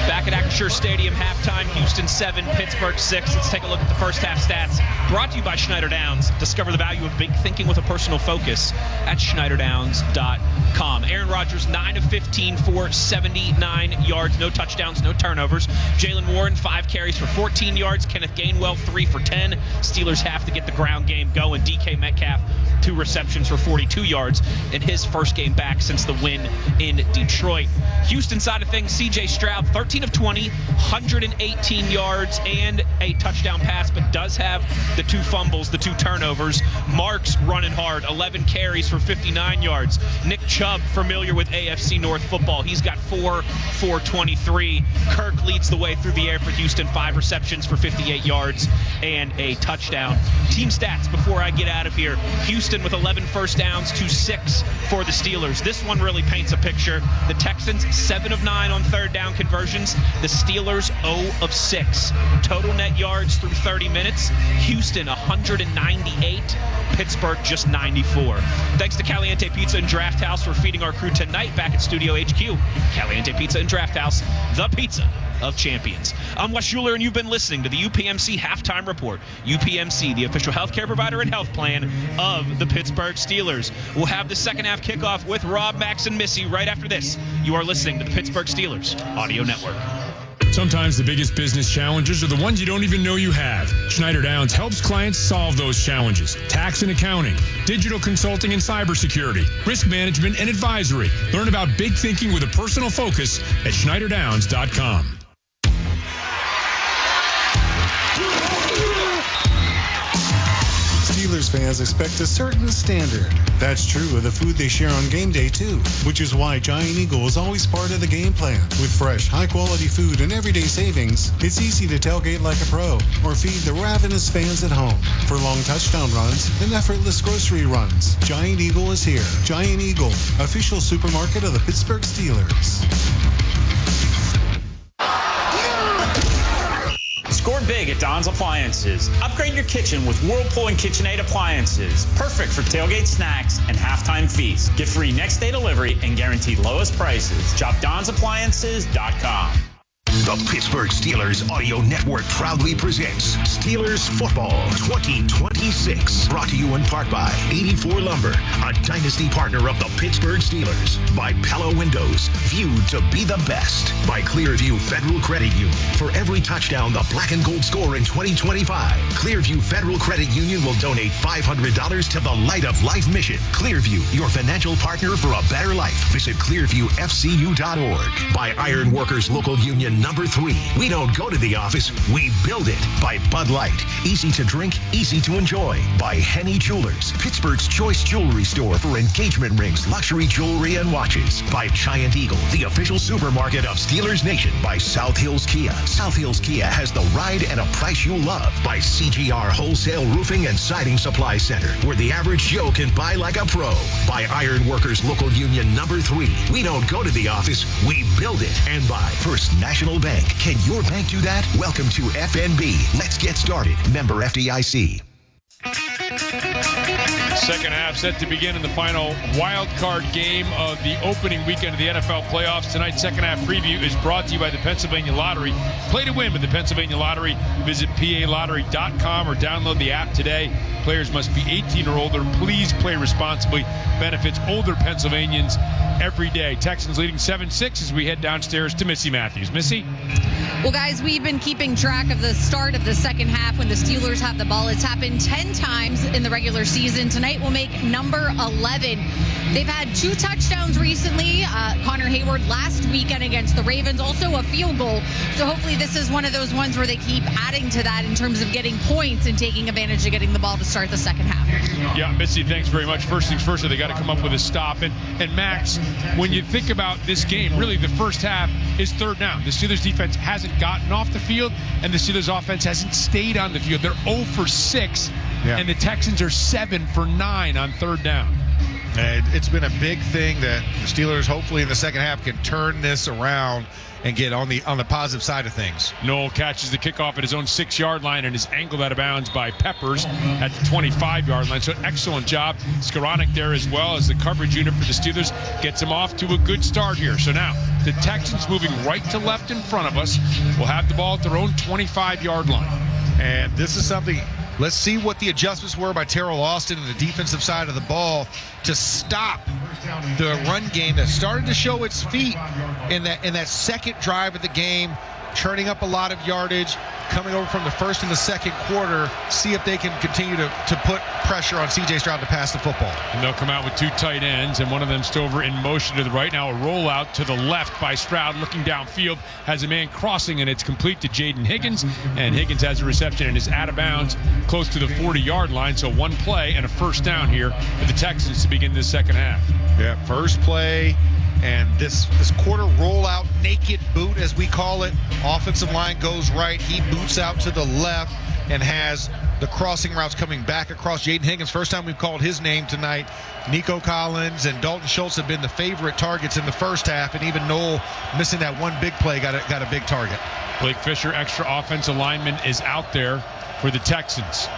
Back at Acrisure Stadium, halftime, Houston 7, Pittsburgh 6. Let's take a look at the first half stats. Brought to you by Schneider Downs. Discover the value of big thinking with a personal focus at schneiderdowns.com. Aaron Rodgers, 9 of 15 for 79 yards. No touchdowns, no turnovers. Jalen Warren, 5 carries for 14 yards. Kenneth Gainwell, 3 for 10. Steelers have to get the ground game going. DK Metcalf, 2 receptions for 42 yards in his first game back since the win in Detroit. Houston side of things, C.J. Stroud, 13 of 20, 118 yards and a touchdown pass, but does have the 2 fumbles, the 2 turnovers. Marks running hard, 11 carries for 59 yards. Nick Chubb, familiar with AFC North football, he's got 4 for 23. Kirk leads the way through the air for Houston, 5 receptions for 58 yards and a touchdown. Team stats before I get out of here. Houston with 11 first downs to 6 for the Steelers. This one really paints a picture. The Texans, 7 of 9 on third down conversions. The Steelers, 0 of 6. Total net yards through 30 minutes. Houston, 198. Pittsburgh, just 94. Thanks to Caliente Pizza and Draft House for feeding our crew tonight back at Studio HQ. Caliente Pizza and Draft House, the pizza of champions. I'm Wes Schuler, and you've been listening to the UPMC Halftime Report. UPMC, the official healthcare provider and health plan of the Pittsburgh Steelers. We'll have the second half kickoff with Rob, Max, and Missy right after this. You are listening to the Pittsburgh Steelers Audio Network. Sometimes the biggest business challenges are the ones you don't even know you have. Schneider Downs helps clients solve those challenges. Tax and accounting, digital consulting and cybersecurity, risk management and advisory. Learn about big thinking with a personal focus at schneiderdowns.com. Steelers fans expect a certain standard. That's true of the food they share on game day, too, which is why Giant Eagle is always part of the game plan. With fresh, high-quality food and everyday savings, it's easy to tailgate like a pro or feed the ravenous fans at home. For long touchdown runs and effortless grocery runs, Giant Eagle is here. Giant Eagle, official supermarket of the Pittsburgh Steelers. Score big at Don's Appliances. Upgrade your kitchen with Whirlpool and KitchenAid appliances. Perfect for tailgate snacks and halftime feasts. Get free next day delivery and guaranteed lowest prices. Shop Don'sAppliances.com. The Pittsburgh Steelers Audio Network proudly presents Steelers Football 2026. Brought to you in part by 84 Lumber, a dynasty partner of the Pittsburgh Steelers. By Pella Windows, viewed to be the best. By Clearview Federal Credit Union. For every touchdown the black and gold score in 2025, Clearview Federal Credit Union will donate $500 to the Light of Life mission. Clearview, your financial partner for a better life. Visit clearviewfcu.org. By Iron Workers Local Union Number 3. We don't go to the office, we build it. By Bud Light. Easy to drink, easy to enjoy. By Henny Jewelers. Pittsburgh's choice jewelry store for engagement rings, luxury jewelry, and watches. By Giant Eagle, the official supermarket of Steelers Nation. By South Hills Kia. South Hills Kia has the ride and a price you love. By CGR Wholesale Roofing and Siding Supply Center, where the average Joe can buy like a pro. By Iron Workers Local Union Number 3. We don't go to the office, we build it. And by First National Bank. Can your bank do that? Welcome to FNB. Let's get started. Member FDIC. Second half set to begin in the final wild card game of the opening weekend of the NFL playoffs. Tonight's second half preview is brought to you by the Pennsylvania Lottery. Play to win with the Pennsylvania Lottery. Visit PALottery.com or download the app today. Players must be 18 or older. Please play responsibly. Benefits older Pennsylvanians every day. Texans leading 7-6 as we head downstairs to Missy Matthews. Missy? Well, guys, we've been keeping track of the start of the second half when the Steelers have the ball. It's happened 10 times in the regular season. Tonight will make number 11. They've had 2 touchdowns recently. Connor Hayward last weekend against the Ravens, also a field goal. So hopefully this is one of those ones where they keep adding to that in terms of getting points and taking advantage of getting the ball to start the second half. Yeah, Missy, thanks very much. First things first, they got to come up with a stop. And Max, when you think about this game, really the first half is third down. The Steelers defense hasn't gotten off the field, and the Steelers offense hasn't stayed on the field. They're 0 for 6, and the Texans are 7 for 9 on third down. It's been a big thing that the Steelers hopefully in the second half can turn this around and get on the positive side of things. Noel catches the kickoff at his own 6-yard line and is angled out of bounds by Peppers at the 25-yard line. So an excellent job. Skoranek there as well as the coverage unit for the Steelers gets him off to a good start here. So now the Texans moving right to left in front of us will have the ball at their own 25-yard line. And this is something, let's see what the adjustments were by Terrell Austin and the defensive side of the ball to stop the run game that started to show its feet in that second drive of the game, churning up a lot of yardage, coming over from the first and the second quarter, see if they can continue to put pressure on C.J. Stroud to pass the football. And they'll come out with 2 tight ends, and one of them Stover in motion to the right. Now a rollout to the left by Stroud, looking downfield, has a man crossing, and it's complete to Jaden Higgins, and Higgins has a reception and is out of bounds close to the 40-yard line. So one play and a first down here for the Texans to begin this second half. Yeah, first play. And this quarter rollout naked boot, as we call it. Offensive line goes right. He boots out to the left and has the crossing routes coming back across. Jaden Higgins, first time we've called his name tonight. Nico Collins and Dalton Schultz have been the favorite targets in the first half, and even Noel, missing that one big play, got a big target. Blake Fisher, extra offensive lineman, is out there for the Texans.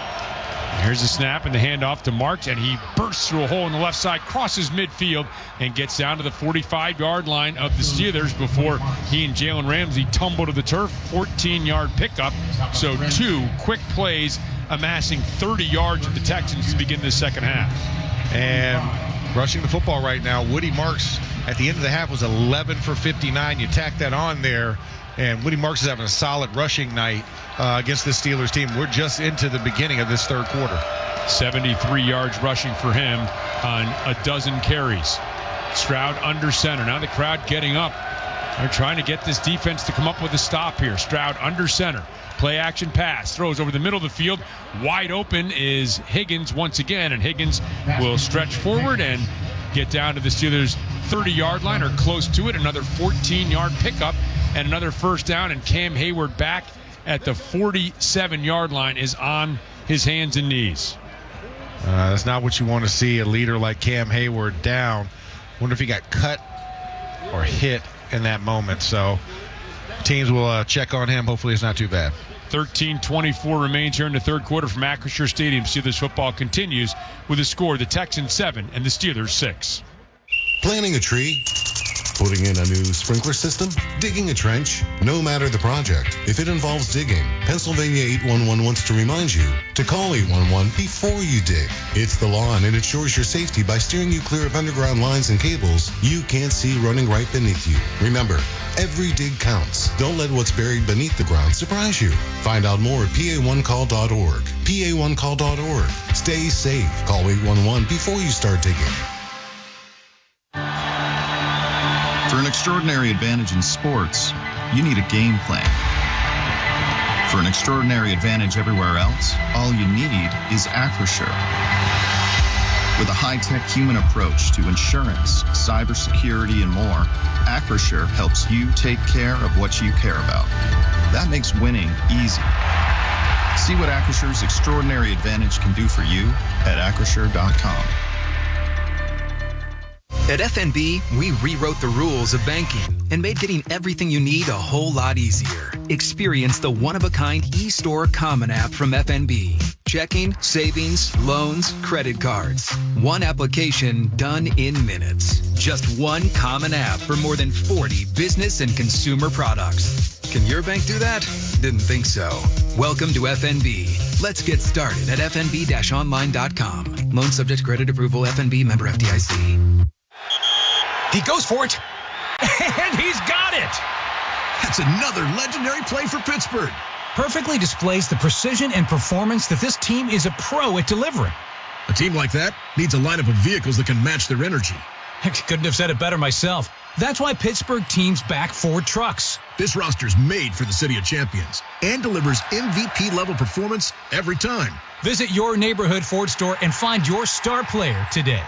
Here's the snap and the handoff to Marks, and he bursts through a hole in the left side, crosses midfield, and gets down to the 45-yard line of the Steelers before he and Jalen Ramsey tumble to the turf. 14-yard pickup. So 2 quick plays amassing 30 yards of the Texans to begin this second half. And rushing the football right now, Woody Marks at the end of the half was 11 for 59. You tack that on there, and Woody Marks is having a solid rushing night against this Steelers team. We're just into the beginning of this third quarter. 73 yards rushing for him on a dozen carries. Stroud under center. Now the crowd getting up. They're trying to get this defense to come up with a stop here. Stroud under center. Play action pass. Throws over the middle of the field. Wide open is Higgins once again, and Higgins will stretch forward and get down to the Steelers' 30-yard line or close to it. Another 14-yard pickup and another first down, and Cam Hayward back at the 47-yard line is on his hands and knees. That's not what you want to see, a leader like Cam Hayward down. Wonder if he got cut or hit in that moment. So teams will check on him. Hopefully it's not too bad. 13:24 remains here in the third quarter from Acrisure Stadium. Steelers football continues with a score: the Texans 7 and the Steelers 6. Planting a tree, putting in a new sprinkler system, digging a trench, no matter the project. If it involves digging, Pennsylvania 811 wants to remind you to call 811 before you dig. It's the law, and it ensures your safety by steering you clear of underground lines and cables you can't see running right beneath you. Remember, every dig counts. Don't let what's buried beneath the ground surprise you. Find out more at pa1call.org. pa1call.org. Stay safe. Call 811 before you start digging. For an extraordinary advantage in sports, you need a game plan. For an extraordinary advantage everywhere else, all you need is Acrisure. With a high-tech human approach to insurance, cybersecurity, and more, Acrisure helps you take care of what you care about. That makes winning easy. See what Acrisure's extraordinary advantage can do for you at Acrisure.com. At FNB, we rewrote the rules of banking and made getting everything you need a whole lot easier. Experience the one-of-a-kind eStore Common app from FNB. Checking, savings, loans, credit cards. One application done in minutes. Just one common app for more than 40 business and consumer products. Can your bank do that? Didn't think so. Welcome to FNB. Let's get started at fnb-online.com. Loan subject to credit approval. FNB member FDIC. He goes for it, and he's got it. That's another legendary play for Pittsburgh. Perfectly displays the precision and performance that this team is a pro at delivering. A team like that needs a lineup of vehicles that can match their energy. I couldn't have said it better myself. That's why Pittsburgh teams back Ford trucks. This roster's made for the City of Champions and delivers MVP-level performance every time. Visit your neighborhood Ford store and find your star player today.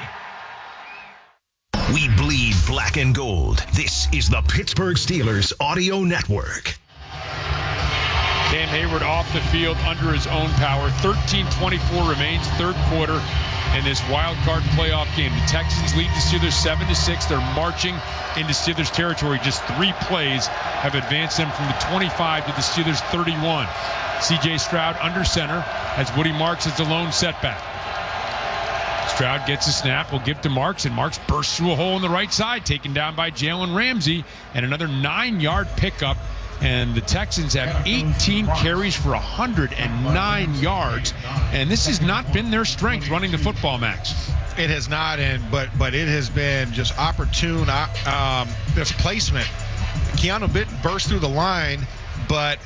We bleed black and gold. This is the Pittsburgh Steelers Audio Network. Cam Hayward off the field under his own power. 13:24 remains, third quarter in this wild card playoff game. The Texans lead the Steelers 7-6. They're marching into Steelers territory. Just 3 plays have advanced them from the 25 to the Steelers 31. C.J. Stroud under center as Woody Marks is the lone setback. Stroud gets a snap, will give to Marks, and Marks bursts through a hole on the right side, taken down by Jalen Ramsey, and another 9-yard pickup. And the Texans have 18 carries for 109 yards, and this has not been their strength running the football, Max. It has not, but it has been just opportune placement. Keanu Bitten burst through the line, but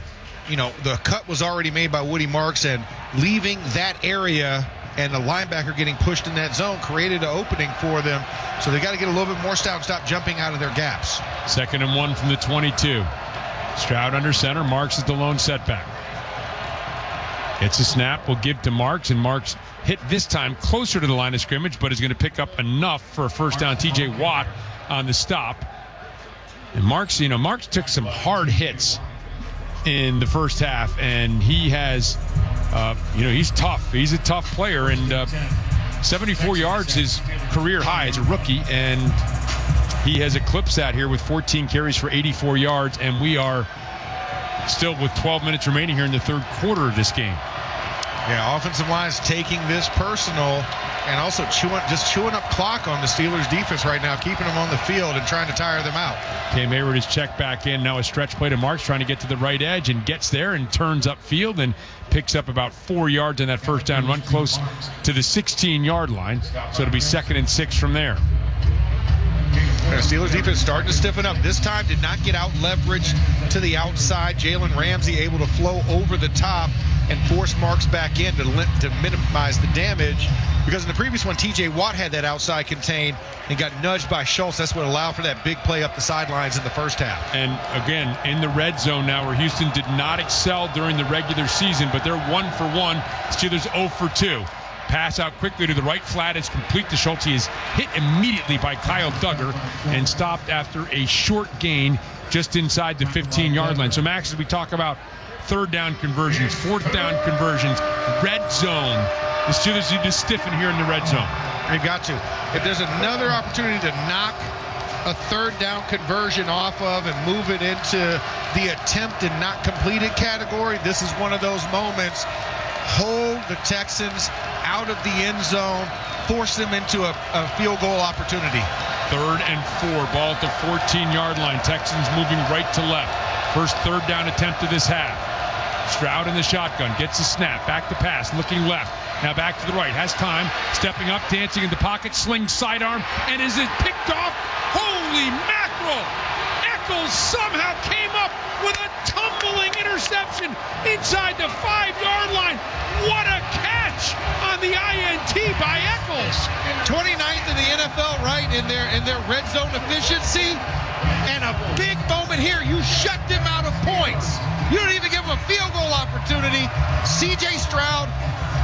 the cut was already made by Woody Marks, and leaving that area and the linebacker getting pushed in that zone created an opening for them. So they got to get a little bit more stop jumping out of their gaps. 2nd and 1 from the 22. Stroud under center. Marks is the lone setback. It's a snap. Will give to Marks, and Marks hit this time closer to the line of scrimmage, but is going to pick up enough for a first down. T.J. Watt on the stop. And Marks took some hard hits in the first half, and he has, he's tough. He's a tough player, and 74 yards, his career high as a rookie, and he has eclipsed that here with 14 carries for 84 yards, and we are still with 12 minutes remaining here in the third quarter of this game. Yeah, offensive line's taking this personal and also chewing up clock on the Steelers defense right now, keeping them on the field and trying to tire them out. Cam Hayward is checked back in. Now a stretch play to Marks, trying to get to the right edge, and gets there and turns upfield and picks up about 4 yards on that first down run, close to the 16-yard line. So it'll be 2nd and 6 from there. The Steelers defense starting to stiffen up. This time did not get out leveraged to the outside. Jalen Ramsey able to flow over the top and force Marks back in to minimize the damage. Because in the previous one, T.J. Watt had that outside contained and got nudged by Schultz. That's what allowed for that big play up the sidelines in the first half. And again, in the red zone now, where Houston did not excel during the regular season, but they're 1 for 1. Steelers 0 for 2. Pass out quickly to the right flat. It's complete to Schultz. He is hit immediately by Kyle Duggar and stopped after a short gain just inside the 15-yard line. So, Max, as we talk about third down conversions, fourth down conversions, red zone, the Steelers need to stiffen here in the red zone. They've got to. If there's another opportunity to knock a third down conversion off of and move it into the attempt and not completed category, this is one of those moments. Hold the Texans out of the end zone, force them into a field goal opportunity. 3rd and 4, ball at the 14-yard line. Texans moving right to left. First third down attempt of this half. Stroud in the shotgun, gets the snap, back to pass, looking left. Now back to the right, has time, stepping up, dancing in the pocket, sling sidearm, and is it picked off? Holy mackerel! Eccles somehow came up with a tumbling interception inside the 5-yard line. What a catch on the INT by Eccles. 29th in the NFL, right, in their red zone efficiency. And a big moment here. You shut them out of points. You don't even give them a field goal opportunity. C.J. Stroud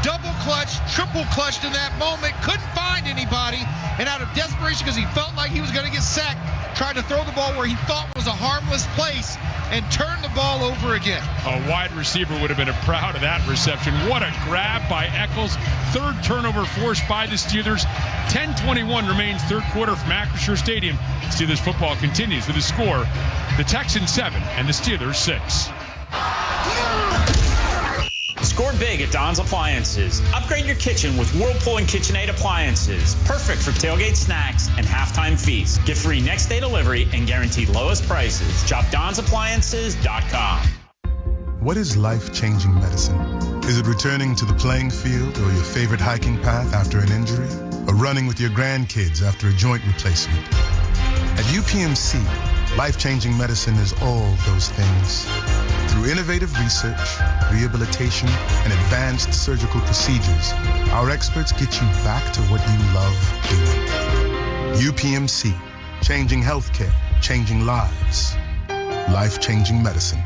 double clutched, triple clutched in that moment. Couldn't find anybody. And out of desperation, because he felt like he was going to get sacked, tried to throw the ball where he thought was a harmless place and turned the ball over again. A wide receiver would have been proud of that reception. What a grab by Eccles. Third turnover forced by the Steelers. 10:21 remains third quarter from Acrisure Stadium. Steelers football continues with a score. The Texans 7 and the Steelers 6. Score big at Don's Appliances. Upgrade your kitchen with Whirlpool and KitchenAid appliances. Perfect for tailgate snacks and halftime feasts. Get free next day delivery and guaranteed lowest prices. Shop Don'sAppliances.com. What is life-changing medicine? Is it returning to the playing field or your favorite hiking path after an injury? Or running with your grandkids after a joint replacement? At UPMC, life-changing medicine is all those things. Through innovative research, rehabilitation, and advanced surgical procedures, our experts get you back to what you love doing. UPMC, changing healthcare, changing lives. Life-changing medicine.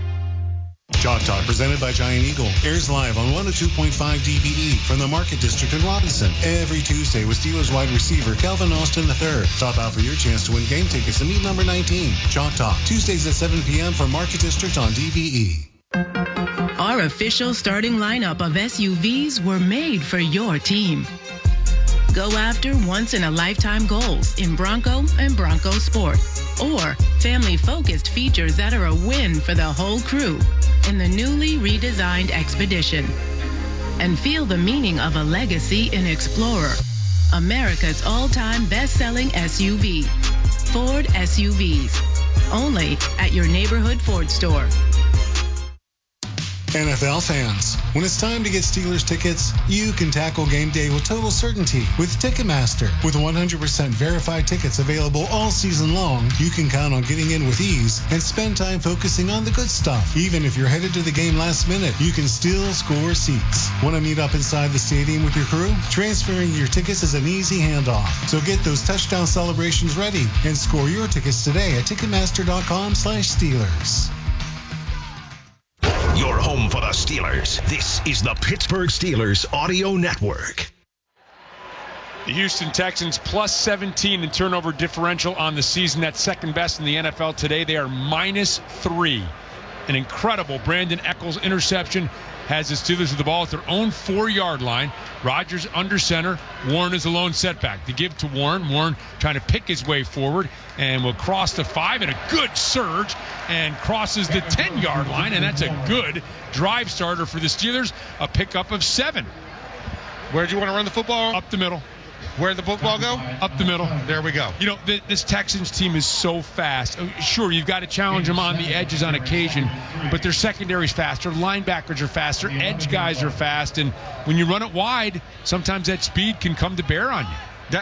Chalk Talk, presented by Giant Eagle, airs live on 102.5 DBE from the Market District in Robinson every Tuesday with Steelers wide receiver Calvin Austin III. Top out for your chance to win game tickets to meet number 19. Chalk Talk, Tuesdays at 7 p.m. from Market District on DBE. Our official starting lineup of SUVs were made for your team. Go after once-in-a-lifetime goals in Bronco and Bronco Sport, or family-focused features that are a win for the whole crew in the newly redesigned Expedition. And feel the meaning of a legacy in Explorer, America's all-time best-selling SUV. Ford SUVs, only at your neighborhood Ford store. NFL fans, when it's time to get Steelers tickets, you can tackle game day with total certainty with Ticketmaster. With 100% verified tickets available all season long, you can count on getting in with ease and spend time focusing on the good stuff. Even if you're headed to the game last minute, you can still score seats. Want to meet up inside the stadium with your crew? Transferring your tickets is an easy handoff. So get those touchdown celebrations ready and score your tickets today at Ticketmaster.com/Steelers. Your home for the Steelers. This is the Pittsburgh Steelers Audio Network. The Houston Texans plus 17 in turnover differential on the season. That's second best in the NFL today. They are -3. An incredible Brandon Eccles interception has the Steelers with the ball at their own 4-yard line. Rodgers under center. Warren is a lone setback. To give to Warren. Warren trying to pick his way forward and will cross the 5 and a good surge and crosses the 10-yard line, and that's a good drive starter for the Steelers. A pickup of 7. Where'd you want to run the football? Up the middle. Where'd the football go? Up the middle. There we go. You know, this Texans team is so fast. Sure, you've got to challenge them on the edges on occasion, but their secondary's faster. Linebackers are faster. Edge guys are fast. And when you run it wide, sometimes that speed can come to bear on you.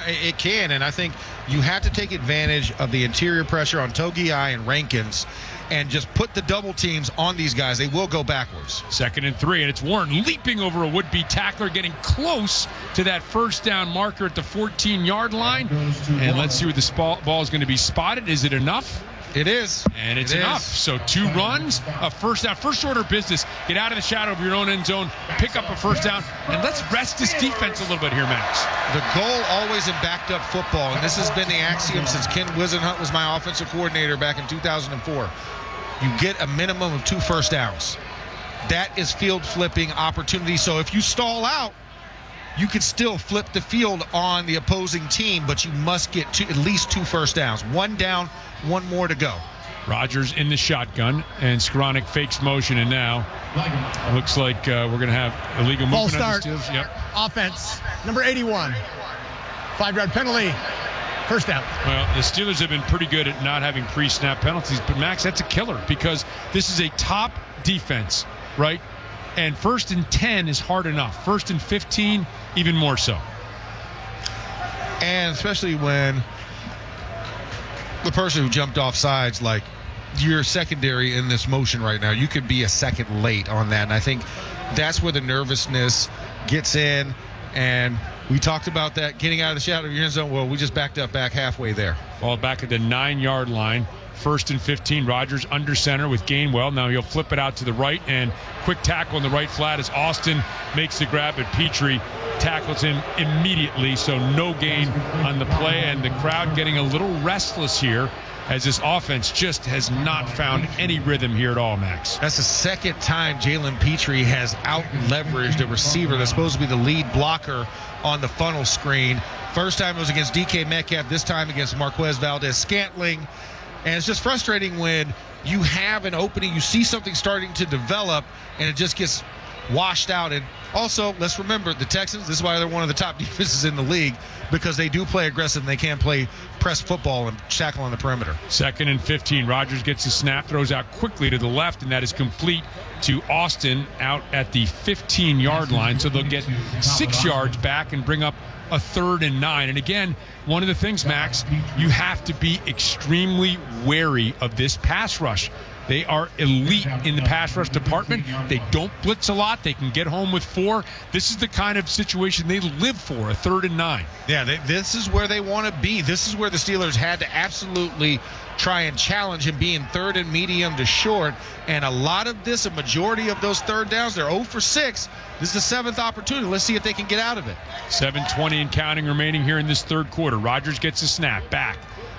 It can, and I think you have to take advantage of the interior pressure on Togiai and Rankins and just put the double teams on these guys. They will go backwards. 2nd and 3, and it's Warren leaping over a would-be tackler, getting close to that first down marker at the 14-yard line. And let's see where the ball is going to be spotted. Is it enough? It is. And it's enough. So 2 runs, a first down. First order of business. Get out of the shadow of your own end zone, pick up a first down, and let's rest this defense a little bit here, Max. The goal always in backed up football, and this has been the axiom since Ken Wisenhunt was my offensive coordinator back in 2004. You get a minimum of 2 first downs. That is field flipping opportunity. So if you stall out, you could still flip the field on the opposing team, but you must get at least 2 first downs. 1 down, 1 more to go. Rodgers in the shotgun, and Skoranek fakes motion, and now looks like we're going to have illegal movement. False start. On the Steelers. Yep. Offense, number 81. 5-yard penalty. First down. Well, the Steelers have been pretty good at not having pre-snap penalties, but Max, that's a killer because this is a top defense, right? And 1st and 10 is hard enough. 1st and 15, even more so. And especially when the person who jumped off sides, like, your secondary in this motion right now, you could be a second late on that. And I think that's where the nervousness gets in. And we talked about that, getting out of the shadow of your end zone. Well, we just backed up back halfway there. Ball back at the 9-yard line. 1st and 15. Rodgers under center with Gainwell. Now he'll flip it out to the right, and quick tackle in the right flat as Austin makes the grab, but Petrie tackles him immediately, so no gain on the play, and the crowd getting a little restless here as this offense just has not found any rhythm here at all, Max. That's the second time Jalen Petrie has out-leveraged a receiver that's supposed to be the lead blocker on the funnel screen. First time it was against DK Metcalf, this time against Marquez Valdez-Scantling. And it's just frustrating when you have an opening, you see something starting to develop, and it just gets washed out. And also, let's remember, the Texans, this is why they're one of the top defenses in the league, because they do play aggressive and they can play press football and tackle on the perimeter. 2nd and 15. Rodgers gets a snap, throws out quickly to the left, and that is complete to Austin out at the 15-yard line. So they'll get 6 yards back and bring up a 3rd and 9. And again, one of the things, Max, you have to be extremely wary of this pass rush. They are elite in the pass rush department. They don't blitz a lot. They can get home with 4. This is the kind of situation they live for, a 3rd and 9. Yeah, this is where they want to be. This is where the Steelers had to absolutely try and challenge him, being 3rd and medium to short. And a lot of this, a majority of those 3rd downs, they're 0 for 6. This is the 7th opportunity. Let's see if they can get out of it. 7:20 and counting remaining here in this 3rd quarter. Rodgers gets a snap back.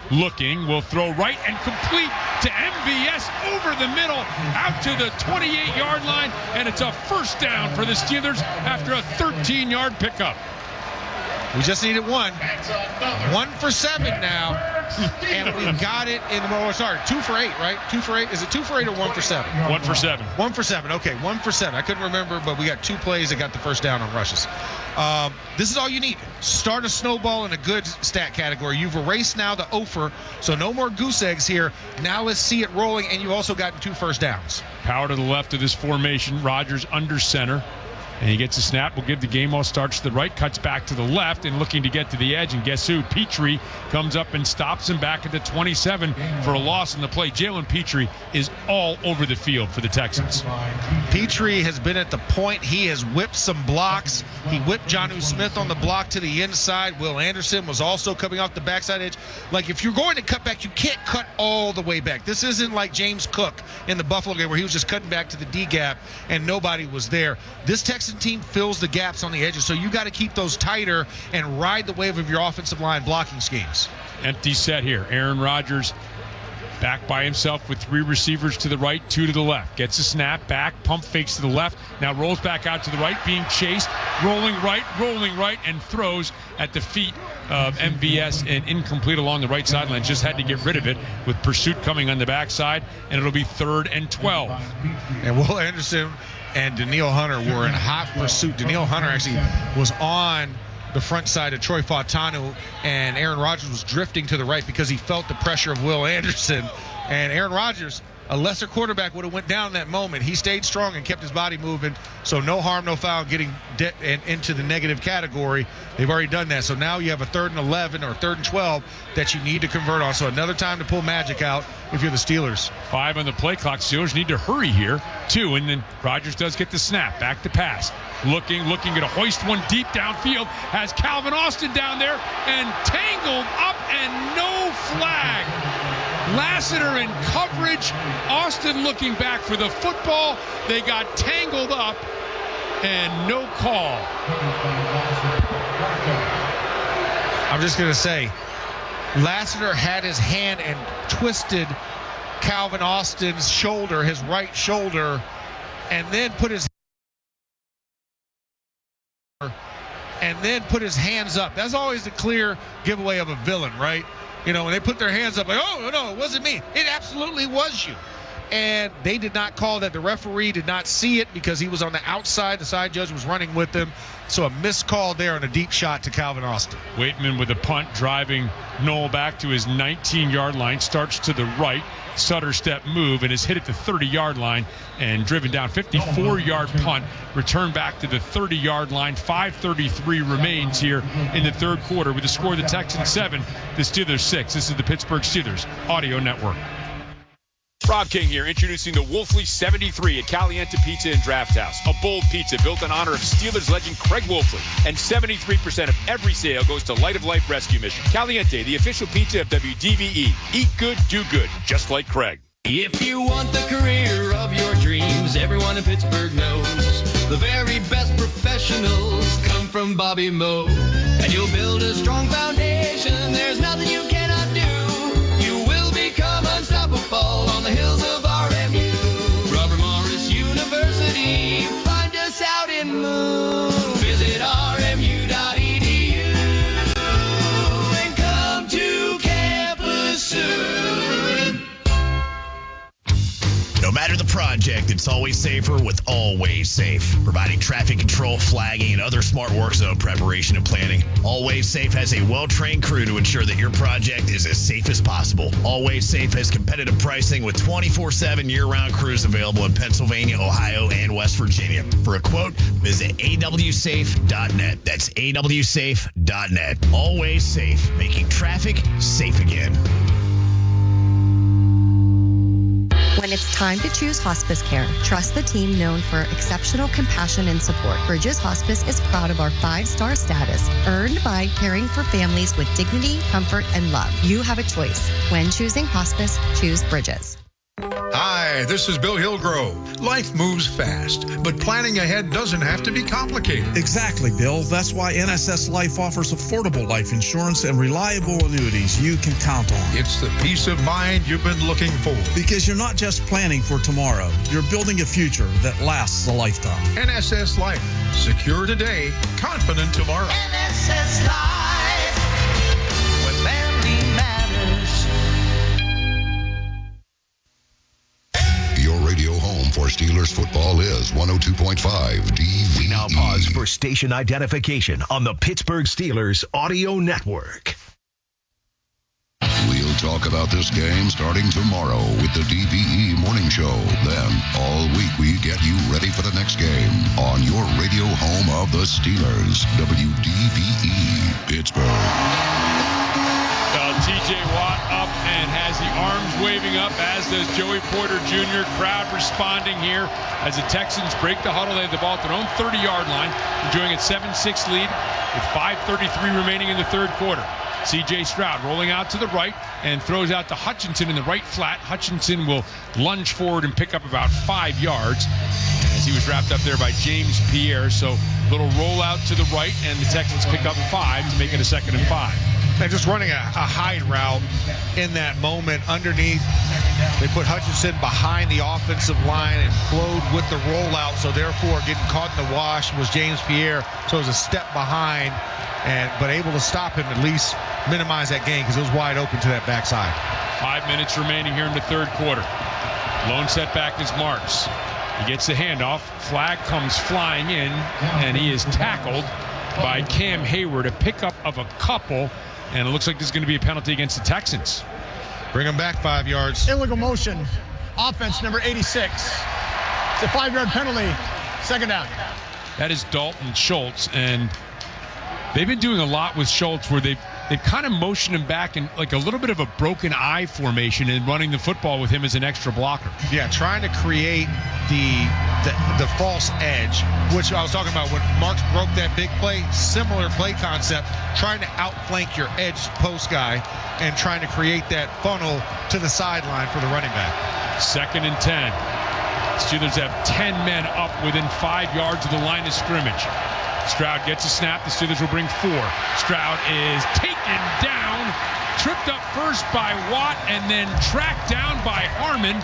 Looking, will throw right and complete to MVS over the middle, out to the 28-yard line, and it's a 1st down for the Steelers after a 13-yard pickup. We just needed 1. 1 for 7 now, and we got it in the 2 for 8, right? 2 for 8. Is it 2 for 8 or 1 for 7? 1 for 7. 1 for 7. Okay, 1 for 7. I couldn't remember, but we got 2 plays that got the 1st down on rushes. This is all you need. Start a snowball in a good stat category. You've erased now the offer, so no more goose eggs here. Now let's see it rolling, and you've also gotten 2 first downs. Power to the left of this formation. Rodgers under center. And he gets a snap. Will give the game. All starts to the right, cuts back to the left, and looking to get to the edge. And guess who? Petrie comes up and stops him back at the 27 for a loss in the play. Jalen Petrie is all over the field for the Texans. Petrie has been at the point. He has whipped some blocks. He whipped Jonnu Smith on the block to the inside. Will Anderson was also coming off the backside edge. Like, if you're going to cut back, you can't cut all the way back. This isn't like James Cook in the Buffalo game where he was just cutting back to the D gap and nobody was there. This Texans team fills the gaps on the edges, so you got to keep those tighter and ride the wave of your offensive line blocking schemes. Empty set here. Aaron Rodgers back by himself with 3 receivers to the right, 2 to the left. Gets a snap back, pump fakes to the left, now rolls back out to the right, being chased, rolling right, and throws at the feet of MVS and incomplete along the right sideline. Just had to get rid of it with pursuit coming on the backside, and it'll be 3rd and 12. And Will Anderson and Danielle Hunter were in hot pursuit. Danielle Hunter actually was on the front side of Troy Fautanu, and Aaron Rodgers was drifting to the right because he felt the pressure of Will Anderson. And Aaron Rodgers, a lesser quarterback, would have went down in that moment. He stayed strong and kept his body moving, so no harm, no foul, getting into the negative category. They've already done that. So now you have a 3rd and 11 or 3rd and 12 that you need to convert on. So another time to pull magic out if you're the Steelers. 5 on the play clock. Steelers need to hurry here. 2, and then Rodgers does get the snap. Back to pass. Looking at a hoist one deep downfield. Has Calvin Austin down there and tangled up and no flag. Lassiter in coverage. Austin looking back for the football. They got tangled up and no call. I'm just going to say, Lassiter had his hand and twisted Calvin Austin's shoulder, his right shoulder, and then put his hands up. That's always the clear giveaway of a villain, right? You know, when they put their hands up, like, oh, no, it wasn't me. It absolutely was you. And they did not call that. The referee did not see it because he was on the outside. The side judge was running with him. So a missed call there and a deep shot to Calvin Austin. Waitman with a punt, driving Noel back to his 19-yard line. Starts to the right. Sutter step move and is hit at the 30-yard line and driven down. 54-yard punt. Return back to the 30-yard line. 5:33 remains here in the 3rd quarter with the score of the Texans 7, the Steelers 6. This is the Pittsburgh Steelers Audio Network. Rob King here, introducing the Wolfley 73 at Caliente Pizza and Draft House. A bold pizza built in honor of Steelers legend Craig Wolfley. And 73% of every sale goes to Light of Life Rescue Mission. Caliente, the official pizza of WDVE. Eat good, do good, just like Craig. If you want the career of your dreams, everyone in Pittsburgh knows the very best professionals come from Bobby Moe. And you'll build a strong foundation. There's nothing you cannot do. You will become It's always safer with Always Safe, providing traffic control, flagging, and other smart work zone preparation and planning. Always Safe has a well-trained crew to ensure that your project is as safe as possible. Always Safe has competitive pricing with 24/7 year-round crews available in Pennsylvania, Ohio, and West Virginia. For a quote, visit awsafe.net. That's awsafe.net. Always Safe, making traffic safe again. When it's time to choose hospice care, trust the team known for exceptional compassion and support. Bridges Hospice is proud of our 5-star status, earned by caring for families with dignity, comfort, and love. You have a choice. When choosing hospice, choose Bridges. Hi, this is Bill Hillgrove. Life moves fast, but planning ahead doesn't have to be complicated. Exactly, Bill. That's why NSS Life offers affordable life insurance and reliable annuities you can count on. It's the peace of mind you've been looking for. Because you're not just planning for tomorrow, you're building a future that lasts a lifetime. NSS Life. Secure today, confident tomorrow. NSS Life, where family matters. Your radio home for Steelers football is 102.5 DV. We now pause for station identification on the Pittsburgh Steelers audio network. We'll talk about this game starting tomorrow with the DVE Morning Show. Then, all week, we get you ready for the next game on your radio home of the Steelers, WDVE, Pittsburgh. TJ Watt up and has the arms waving up, as does Joey Porter Jr. Crowd responding here as the Texans break the huddle. They have the ball at their own 30-yard line, enjoying a 7-6 lead with 5:33 remaining in the third quarter. C.J. Stroud rolling out to the right and throws out to Hutchinson in the right flat. Hutchinson will lunge forward and pick up about 5 yards as he was wrapped up there by James Pierre. So little rollout to the right, and the Texans pick up 5 to make it a 2nd and 5. And just running a hide route in that moment underneath. They put Hutchinson behind the offensive line and flowed with the rollout. So therefore, getting caught in the wash was James Pierre. So it was a step behind, but able to stop him, at least minimize that gain, because it was wide open to that backside. 5 minutes remaining here in the third quarter. Lone setback is Marks. He gets the handoff. Flag comes flying in, and he is tackled by Cam Hayward. A pickup of a couple. And it looks like there's going to be a penalty against the Texans. Bring them back 5 yards. Illegal motion. Offense number 86. It's a 5-yard penalty. 2nd down. That is Dalton Schultz. And they've been doing a lot with Schultz where they've kind of motioned him back in like a little bit of a broken eye formation and running the football with him as an extra blocker. Yeah, trying to create the false edge, which I was talking about when Marks broke that big play. Similar play concept, trying to outflank your edge post guy and trying to create that funnel to the sideline for the running back. 2nd and 10. Steelers have 10 men up within 5 yards of the line of scrimmage. Stroud gets a snap. The Steelers will bring 4. Stroud is taken down, tripped up first by Watt, and then tracked down by Harmon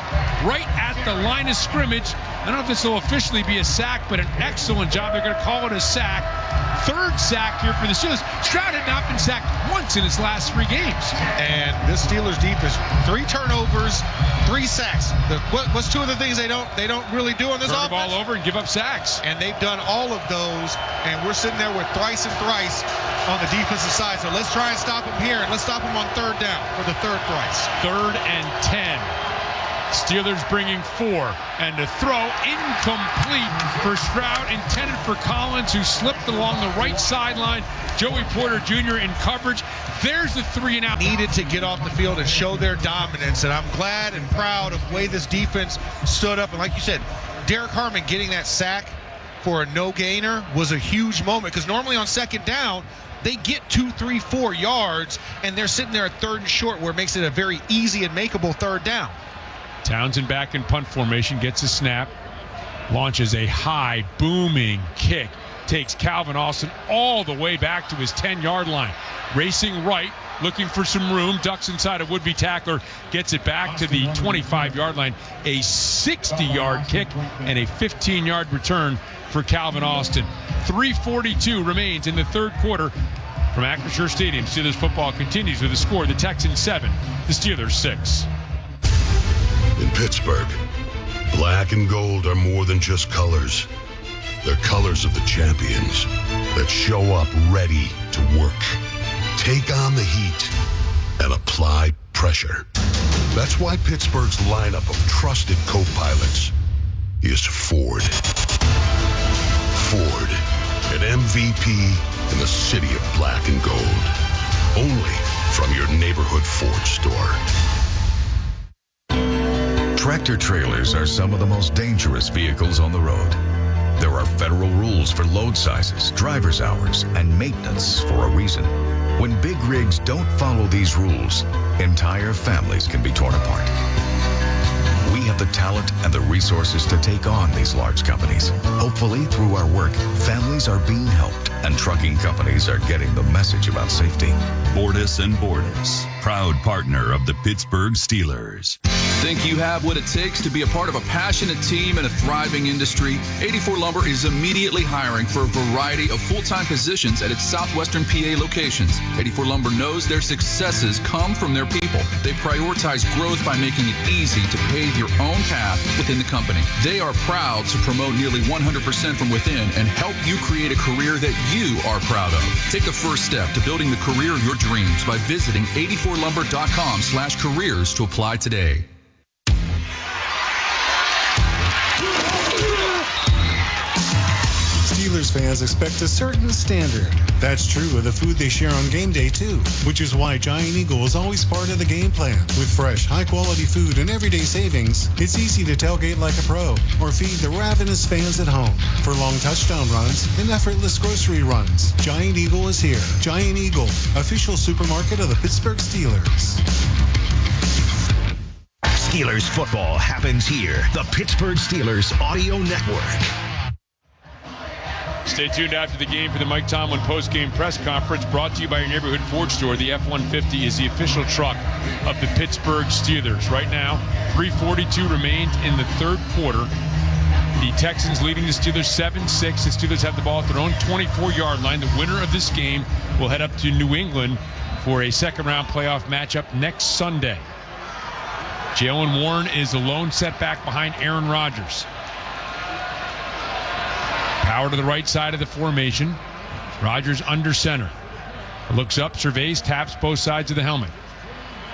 right at the line of scrimmage. I don't know if this will officially be a sack, but an excellent job. They're going to call it a sack. 3rd sack here for the Steelers. Stroud had not been sacked once in his last 3 games. And this Steelers defense, 3 turnovers, 3 sacks. What's 2 of the things they don't really do on this offense? Turn the ball over and give up sacks. And they've done all of those, and we're sitting there with thrice and thrice on the defensive side. So let's try and stop them here, and let's stop them on 3rd down for the 3rd thrice. 3rd and 10. Steelers bringing 4, and a throw incomplete for Stroud, intended for Collins, who slipped along the right sideline. Joey Porter Jr. in coverage. There's the 3 and out. Needed to get off the field and show their dominance, and I'm glad and proud of the way this defense stood up. And like you said, Derek Harmon getting that sack for a no-gainer was a huge moment, because normally on 2nd down, they get 2, 3, 4 yards, and they're sitting there at 3rd and short, where it makes it a very easy and makeable 3rd down. Townsend back in punt formation, gets a snap, launches a high, booming kick, takes Calvin Austin all the way back to his 10-yard line. Racing right, looking for some room, ducks inside a would-be tackler, gets it back to the 25-yard line. A 60-yard kick and a 15-yard return for Calvin Austin. 3:42 remains in the third quarter from Acrisure Stadium. Steelers football continues with a score. The Texans 7, the Steelers 6. In Pittsburgh, Black and gold are more than just colors. They're colors of the champions that show up ready to work, take on the heat, and apply pressure. That's why Pittsburgh's lineup of trusted co-pilots is Ford. Ford, an MVP in the city of black and gold. Only from your neighborhood Ford store. Tractor trailers are some of the most dangerous vehicles on the road. There are federal rules for load sizes, driver's hours, and maintenance for a reason. When big rigs don't follow these rules, entire families can be torn apart. We have the talent and the resources to take on these large companies. Hopefully, through our work, families are being helped and trucking companies are getting the message about safety. Bordis & Bordis, proud partner of the Pittsburgh Steelers. Think you have what it takes to be a part of a passionate team in a thriving industry? 84 Lumber is immediately hiring for a variety of full-time positions at its southwestern PA locations. 84 Lumber knows their successes come from their people. They prioritize growth by making it easy to pave your own path within the company. They are proud to promote nearly 100% from within and help you create a career that you are proud of. Take the first step to building the career of your dreams by visiting 84lumber.com/careers to apply today. Steelers fans expect a certain standard. That's true of the food they share on game day, too, which is why Giant Eagle is always part of the game plan. With fresh, high-quality food and everyday savings, it's easy to tailgate like a pro or feed the ravenous fans at home. For long touchdown runs and effortless grocery runs, Giant Eagle is here. Giant Eagle, official supermarket of the Pittsburgh Steelers. Steelers football happens here. The Pittsburgh Steelers Audio Network. Stay tuned after the game for the Mike Tomlin post-game press conference brought to you by your neighborhood Ford store. The F-150 is the official truck of the Pittsburgh Steelers. Right now, 3:42 remained in the third quarter. The Texans leading the Steelers 7-6. The Steelers have the ball at their own 24-yard line. The winner of this game will head up to New England for a second-round playoff matchup next Sunday. Jaylen Warren is the lone setback behind Aaron Rodgers. Power to the right side of the formation. Rodgers under center. Looks up, surveys, taps both sides of the helmet.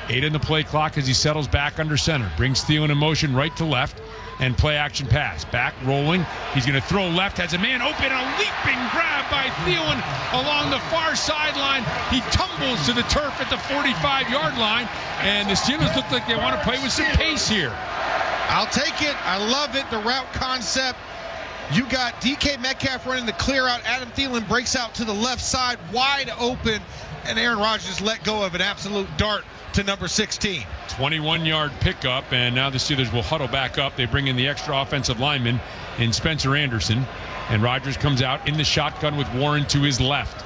8 in the play clock as he settles back under center. Brings Thielen in motion right to left and play action pass. Back rolling. He's going to throw left. Has a man open. A leaping grab by Thielen along the far sideline. He tumbles to the turf at the 45-yard line. And the Steelers look like they want to play with some pace here. I'll take it. I love it. The route concept. You got DK Metcalf running the clear out. Adam Thielen breaks out to the left side, wide open, and Aaron Rodgers let go of an absolute dart to number 16. 21-yard pickup, and now the Steelers will huddle back up. They bring in the extra offensive lineman in Spencer Anderson, and Rodgers comes out in the shotgun with Warren to his left.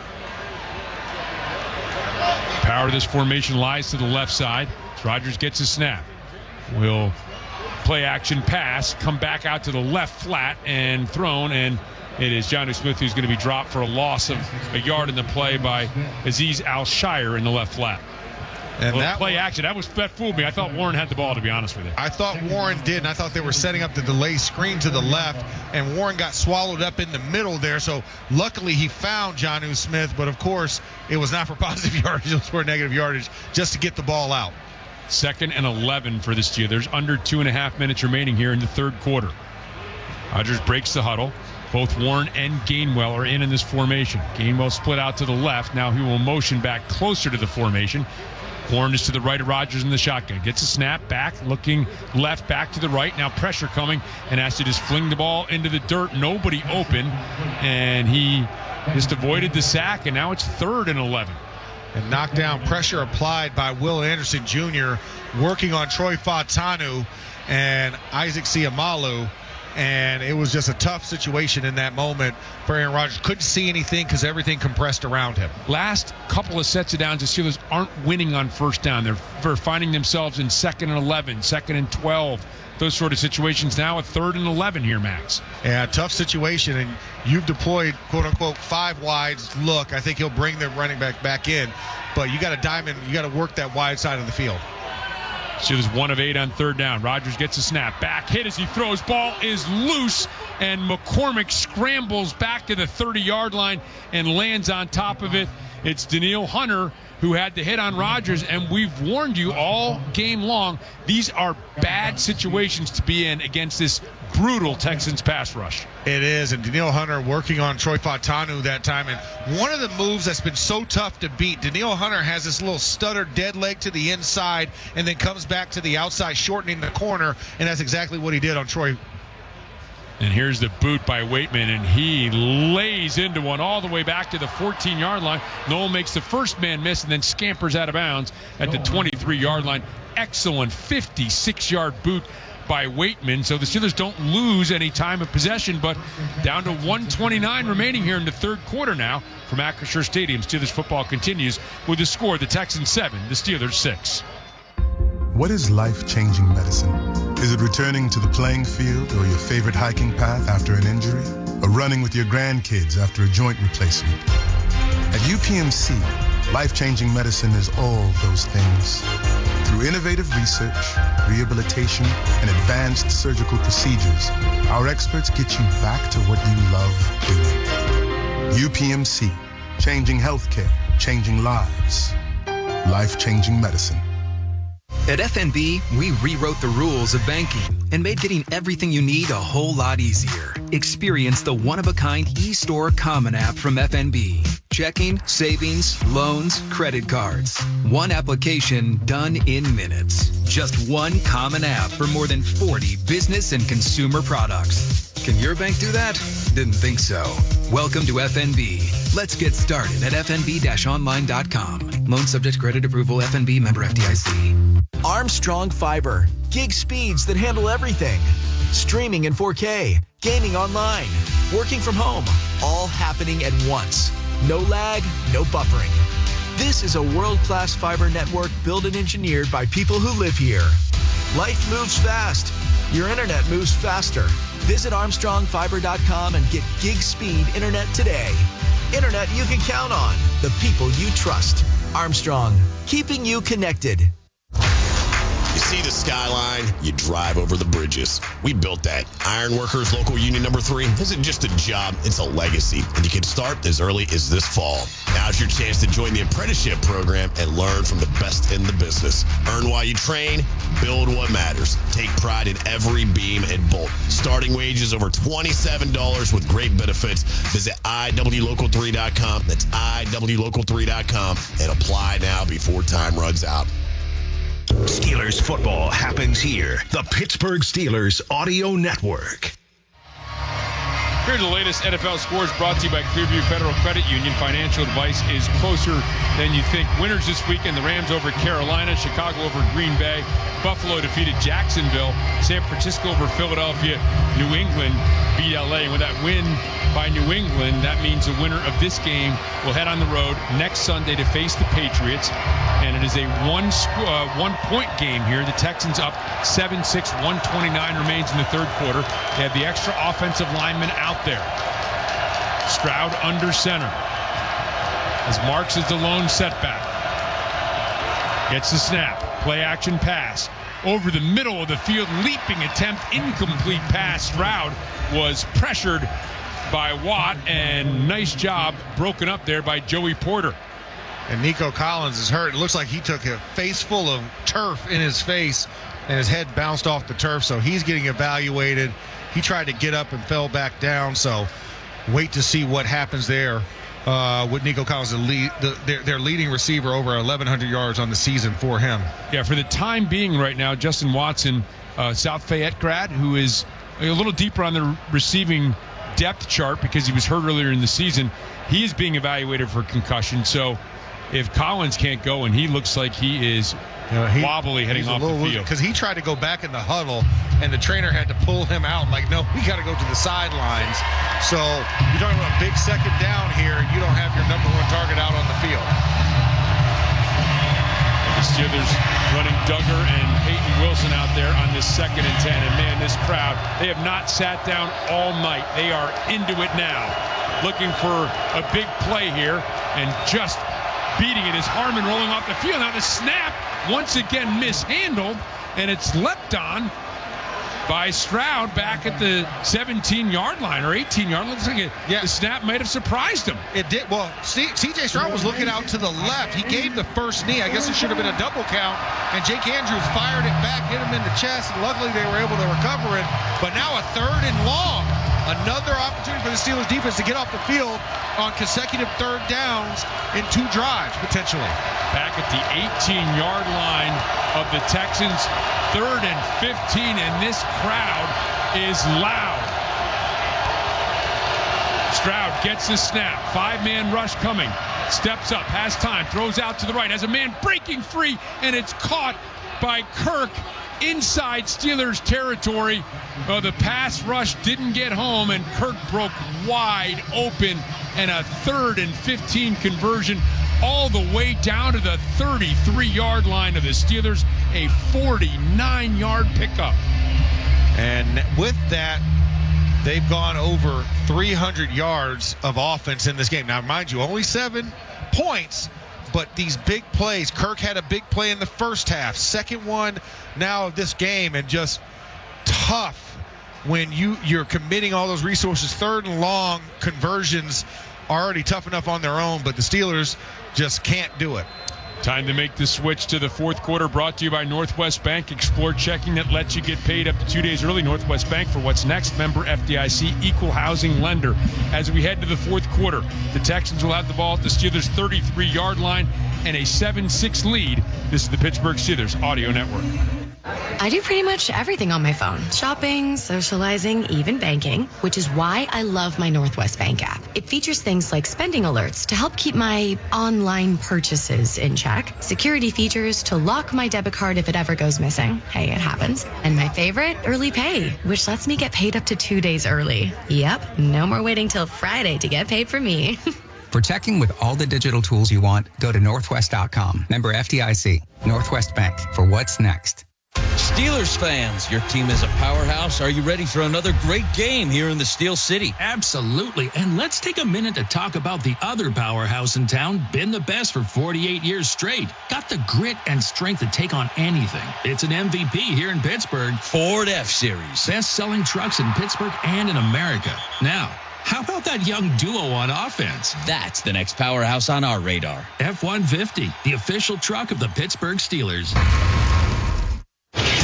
Power of this formation lies to the left side. Rodgers gets a snap. Will play action pass, come back out to the left flat and thrown, and it is Jonnu Smith who's going to be dropped for a loss of a yard in the play by Azeez Al-Shire in the left flat. And that play action, that fooled me. I thought Warren had the ball, to be honest with you. I thought Warren did, and I thought they were setting up the delay screen to the left, and Warren got swallowed up in the middle there. So luckily he found Jonnu Smith, but of course it was not for positive yardage, it was for negative yardage just to get the ball out. 2nd and 11 for the Steelers. Under 2.5 minutes remaining here in the third quarter. Rodgers breaks the huddle. Both Warren and Gainwell are in this formation. Gainwell split out to the left. Now he will motion back closer to the formation. Warren is to the right of Rodgers in the shotgun. Gets a snap back, looking left, back to the right. Now pressure coming and has to just fling the ball into the dirt. Nobody open. And he just avoided the sack, and now it's 3rd and 11. And knockdown pressure applied by Will Anderson Jr. working on Troy Fautanu and Isaac Seumalo. And it was just a tough situation in that moment for Aaron Rodgers. Couldn't see anything because everything compressed around him. Last couple of sets of downs, the Steelers aren't winning on first down. They're finding themselves in 2nd and 11, 2nd and 12. Those sort of situations. Now a 3rd and 11 here, Max. Yeah, tough situation, and you've deployed, quote-unquote, 5 wides look. I think he'll bring the running back in, but you got a diamond. You got to work that wide side of the field. Steelers 1 of 8 on third down. Rodgers gets a snap. Back hit as he throws. Ball is loose, and McCormick scrambles back to the 30-yard line and lands on top of it. It's Danielle Hunter who had the hit on Rodgers, and we've warned you all game long, these are bad situations to be in against this brutal Texans pass rush. It is, and Danielle Hunter working on Troy Fautanu that time, and one of the moves that's been so tough to beat, Danielle Hunter has this little stutter dead leg to the inside and then comes back to the outside, shortening the corner, and that's exactly what he did on Troy. And here's the boot by Waitman, and he lays into one all the way back to the 14-yard line. Noel makes the first man miss and then scampers out of bounds at the 23-yard line. Excellent 56-yard boot by Waitman. So the Steelers don't lose any time of possession, but down to 1:29 remaining here in the third quarter now from Acrisure Stadium. Steelers football continues with the score: the Texans 7, the Steelers 6. What is life-changing medicine? Is it returning to the playing field or your favorite hiking path after an injury? Or running with your grandkids after a joint replacement? At UPMC, life-changing medicine is all those things. Through innovative research, rehabilitation, and advanced surgical procedures, our experts get you back to what you love doing. UPMC, changing healthcare, changing lives. Life-changing medicine. At FNB, we rewrote the rules of banking and made getting everything you need a whole lot easier. Experience the one-of-a-kind eStore Common App from FNB. Checking, savings, loans, credit cards. One application done in minutes. Just one common app for more than 40 business and consumer products. Can your bank do that? Didn't think so. Welcome to FNB. Let's get started at fnb-online.com. Loan subject to credit approval. FNB member FDIC. Armstrong Fiber. Gig speeds that handle everything. Streaming in 4K. Gaming online. Working from home. All happening at once. No lag, no buffering. This is a world-class fiber network built and engineered by people who live here. Life moves fast. Your internet moves faster. Visit ArmstrongFiber.com and get gig speed internet today. Internet you can count on. The people you trust. Armstrong, keeping you connected. You see the skyline, you drive over the bridges. We built that. Ironworkers Local Union Number 3 isn't just a job, it's a legacy. And you can start as early as this fall. Now's your chance to join the apprenticeship program and learn from the best in the business. Earn while you train, build what matters. Take pride in every beam and bolt. Starting wages over $27 with great benefits. Visit IWLocal3.com. That's IWLocal3.com and apply now before time runs out. Steelers football happens here. The Pittsburgh Steelers Audio Network. Here's the latest NFL scores brought to you by Clearview Federal Credit Union. Financial advice is closer than you think. Winners this weekend: the Rams over Carolina, Chicago over Green Bay, Buffalo defeated Jacksonville, San Francisco over Philadelphia, New England beat LA. And with that win by New England, that means the winner of this game will head on the road next Sunday to face the Patriots. And it is a one-point game here. The Texans up 7-6, 1:29 remains in the third quarter. They have the extra offensive lineman out there. Stroud under center as Marks is the lone setback. Gets the snap. Play action pass. Over the middle of the field, leaping attempt, incomplete pass. Stroud was pressured by Watt, and nice job broken up there by Joey Porter. And Nico Collins is hurt. It looks like he took a face full of turf in his face, and his head bounced off the turf, so he's getting evaluated. He tried to get up and fell back down, so wait to see what happens there with Nico Collins, their leading receiver, over 1,100 yards on the season for him. Yeah, for the time being right now, Justin Watson, South Fayette grad, who is a little deeper on the receiving depth chart because he was hurt earlier in the season, he is being evaluated for concussion. So if Collins can't go, and he looks like he is wobbly heading off the field. Because he tried to go back in the huddle, and the trainer had to pull him out. Like, no, we got to go to the sidelines. So you're talking about a big second down here, and you don't have your number one target out on the field. And the Steelers running Duggar and Peyton Wilson out there on this 2nd and 10. And, man, this crowd, they have not sat down all night. They are into it now, looking for a big play here, and just beating it as Harmon rolling off the field. Now the snap, once again mishandled, and it's leapt on by Stroud back at the 17-yard line or 18-yard line. Looks like the snap might have surprised him. It did. Well, C.J. Stroud was looking out to the left. He gave the first knee. I guess it should have been a double count. And Jake Andrews fired it back, hit him in the chest, and luckily they were able to recover it. But now a 3rd and long. Another opportunity for the Steelers defense to get off the field on consecutive 3rd downs in 2 drives, potentially. Back at the 18-yard line of the Texans, 3rd and 15, and this crowd is loud. Stroud gets the snap. 5-man rush coming. Steps up, has time, throws out to the right, has a man breaking free, and it's caught by Kirk inside Steelers territory. The pass rush didn't get home, and Kirk broke wide open, and a 3rd and 15 conversion all the way down to the 33-yard line of the Steelers, a 49-yard pickup. And with that, they've gone over 300 yards of offense in this game. Now, mind you, only 7 points, but these big plays. Kirk had a big play in the first half, second one now of this game, and just tough when you're committing all those resources. 3rd and long conversions are already tough enough on their own, but the Steelers just can't do it. Time to make the switch to the 4th quarter, brought to you by Northwest Bank. Explore checking that lets you get paid up to 2 days early. Northwest Bank, for what's next. Member FDIC, equal housing lender. As we head to the 4th quarter, the Texans will have the ball at the Steelers' 33-yard line and a 7-6 lead. This is the Pittsburgh Steelers Audio Network. I do pretty much everything on my phone. Shopping, socializing, even banking, which is why I love my Northwest Bank app. It features things like spending alerts to help keep my online purchases in check, security features to lock my debit card if it ever goes missing. Hey, it happens. And my favorite, early pay, which lets me get paid up to 2 days early. Yep, no more waiting till Friday to get paid for me. For checking with all the digital tools you want, go to northwest.com. Member FDIC. Northwest Bank, for what's next. Steelers fans, your team is a powerhouse. Are you ready for another great game here in the Steel City? Absolutely. And let's take a minute to talk about the other powerhouse in town. Been the best for 48 years straight. Got the grit and strength to take on anything. It's an MVP here in Pittsburgh. Ford F-Series. Best-selling trucks in Pittsburgh and in America. Now, how about that young duo on offense? That's the next powerhouse on our radar. F-150, the official truck of the Pittsburgh Steelers.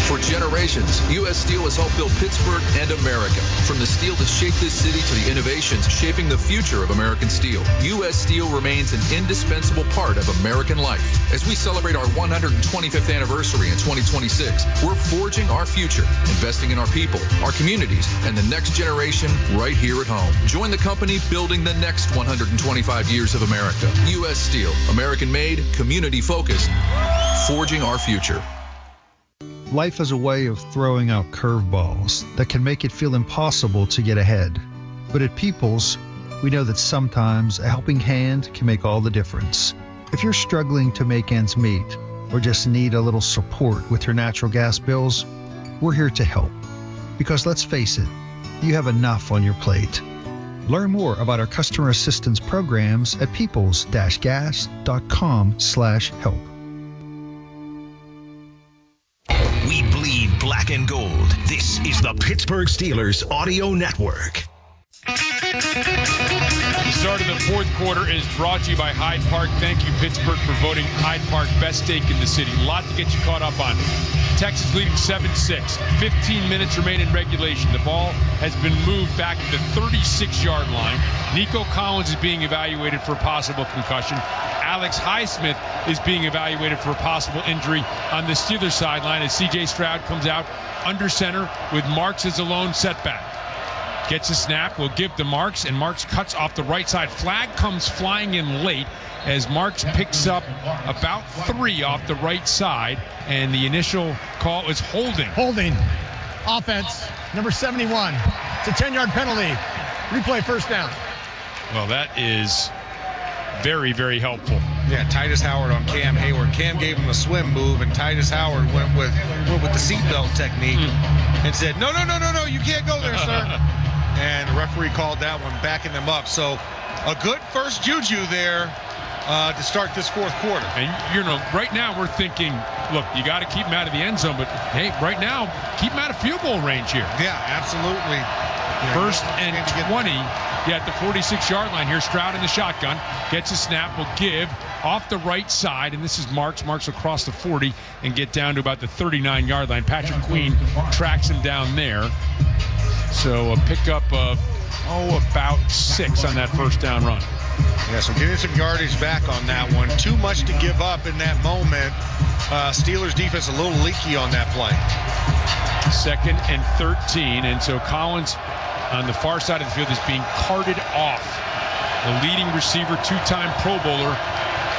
For generations, U.S. Steel has helped build Pittsburgh and America. From the steel that shaped this city to the innovations shaping the future of American steel, U.S. Steel remains an indispensable part of American life. As we celebrate our 125th anniversary in 2026, we're forging our future, investing in our people, our communities, and the next generation right here at home. Join the company building the next 125 years of America. U.S. Steel, American-made, community-focused, forging our future. Life is a way of throwing out curveballs that can make it feel impossible to get ahead. But at Peoples, we know that sometimes a helping hand can make all the difference. If you're struggling to make ends meet or just need a little support with your natural gas bills, we're here to help. Because let's face it, you have enough on your plate. Learn more about our customer assistance programs at peoples-gas.com/help. We bleed black and gold. This is the Pittsburgh Steelers Audio Network. The start of the 4th quarter is brought to you by Hyde Park. Thank you, Pittsburgh, for voting Hyde Park best steak in the city. A lot to get you caught up on. Texas leading 7-6. 15 minutes remain in regulation. The ball has been moved back to the 36-yard line. Nico Collins is being evaluated for a possible concussion. Alex Highsmith is being evaluated for a possible injury on the Steelers sideline as C.J. Stroud comes out under center with Marks as a lone setback. Gets a snap, will give to Marks, and Marks cuts off the right side. Flag comes flying in late as Marks picks up about 3 off the right side, and the initial call was holding. Holding. Offense, number 71. It's a 10-yard penalty. Replay first down. Well, that is very, very helpful. Yeah, Titus Howard on Cam Hayward. Cam gave him a swim move, and Titus Howard went with the seatbelt technique and said, no, you can't go there, sir. And the referee called that one, backing them up. So a good first juju there to start this fourth quarter. And, right now we're thinking, look, you got to keep them out of the end zone, but, hey, right now, keep them out of field goal range here. Yeah, absolutely. First and 20 at the 46-yard line here. Stroud in the shotgun. Gets a snap. Will give off the right side. And this is Marks. Marks will cross the 40 and get down to about the 39-yard line. Patrick Queen tracks him down there. So a pickup of, about 6 on that first down run. Yeah, so getting some yardage back on that one. Too much to give up in that moment. Steelers defense a little leaky on that play. 2nd and 13. And so Collins on the far side of the field is being carted off. The leading receiver, 2-time Pro Bowler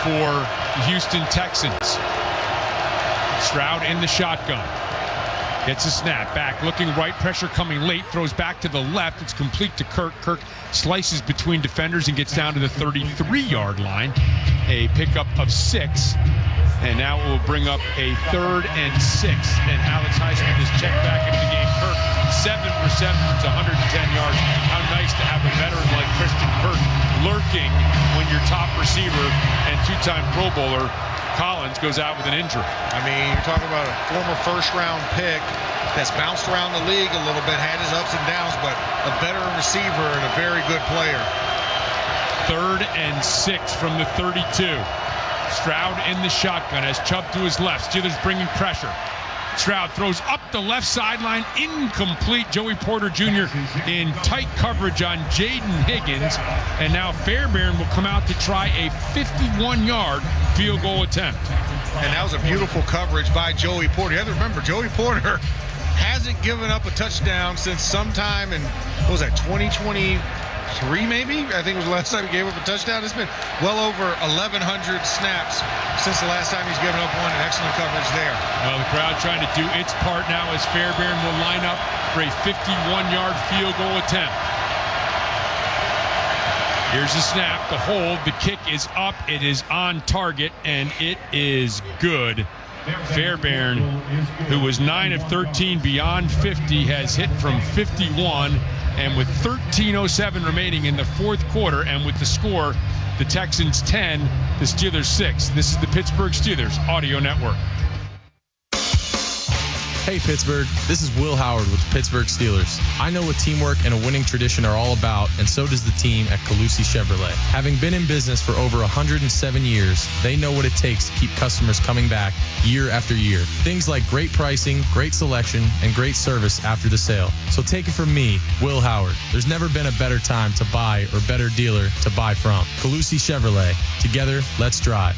for the Houston Texans. Stroud in the shotgun. Gets a snap back, looking right, pressure coming late, throws back to the left. It's complete to Kirk. Kirk slices between defenders and gets down to the 33-yard line. A pickup of 6. And now it will bring up a 3rd and 6. And Alex Icing is checked back into the game. Kirk, 7 receptions, 110 yards. How nice to have a veteran like Christian Kirk lurking when your top receiver and 2-time Pro Bowler Collins goes out with an injury. I mean, you're talking about a former first-round pick that's bounced around the league a little bit, had his ups and downs, but a veteran receiver and a very good player. 3rd and 6 from the 32. Stroud in the shotgun as Chubb to his left. Steelers bringing pressure. Stroud throws up the left sideline, incomplete. Joey Porter Jr. in tight coverage on Jaden Higgins. And now Fairbairn will come out to try a 51-yard field goal attempt. And that was a beautiful coverage by Joey Porter. You have to remember, Joey Porter hasn't given up a touchdown since sometime in, 2023 maybe? I think it was the last time he gave up a touchdown. It's been well over 1,100 snaps since the last time he's given up one. Excellent coverage there. Well, the crowd trying to do its part now as Fairbairn will line up for a 51-yard field goal attempt. Here's the snap, the hold, the kick is up, it is on target, and it is good. Fairbairn, who was 9 of 13 beyond 50, has hit from 51, and with 13:07 remaining in the fourth quarter, and with the score, the Texans 10, the Steelers 6. This is the Pittsburgh Steelers Audio Network. Hey Pittsburgh, this is Will Howard with the Pittsburgh Steelers. I know what teamwork and a winning tradition are all about, and so does the team at Calusi Chevrolet. Having been in business for over 107 years, they know what it takes to keep customers coming back year after year. Things like great pricing, great selection, and great service after the sale. So take it from me, Will Howard. There's never been a better time to buy or better dealer to buy from. Calusi Chevrolet. Together, let's drive.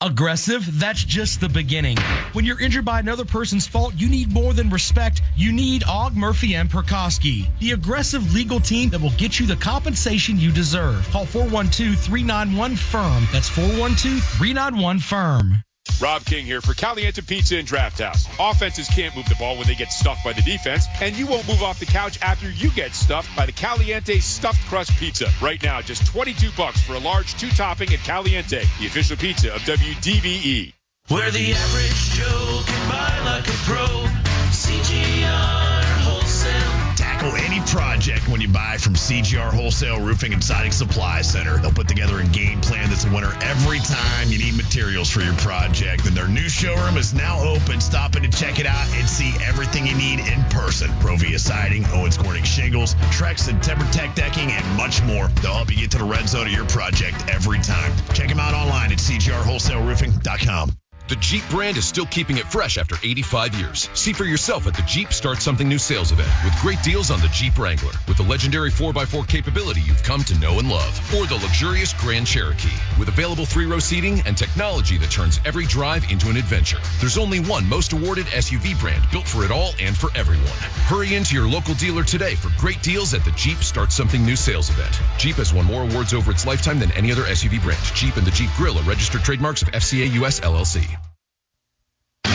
Aggressive? That's just the beginning. When you're injured by another person's fault, you need more than respect. You need Og, Murphy, and Perkoski, the aggressive legal team that will get you the compensation you deserve. Call 412-391-FIRM. That's 412-391-FIRM. Rob King here for Caliente Pizza and Draft House. Offenses can't move the ball when they get stuffed by the defense, and you won't move off the couch after you get stuffed by the Caliente Stuffed Crust Pizza. Right now, just $22 for a large 2-topping at Caliente, the official pizza of WDVE. Where the average Joe can buy like a pro. CGR Wholesale. Tackle any project when you buy from CGR Wholesale Roofing and Siding Supply Center. They'll put together a game plan that's a winner every time you need materials for your project. And their new showroom is now open. Stop in to check it out and see everything you need in person. Provia Siding, Owens Corning Shingles, Trex and TimberTech Decking, and much more. They'll help you get to the red zone of your project every time. Check them out online at cgrwholesaleroofing.com. The Jeep brand is still keeping it fresh after 85 years. See for yourself at the Jeep Start Something New sales event with great deals on the Jeep Wrangler with the legendary 4x4 capability you've come to know and love. Or the luxurious Grand Cherokee with available 3-row seating and technology that turns every drive into an adventure. There's only one most awarded SUV brand built for it all and for everyone. Hurry into your local dealer today for great deals at the Jeep Start Something New sales event. Jeep has won more awards over its lifetime than any other SUV brand. Jeep and the Jeep Grill are registered trademarks of FCA US LLC.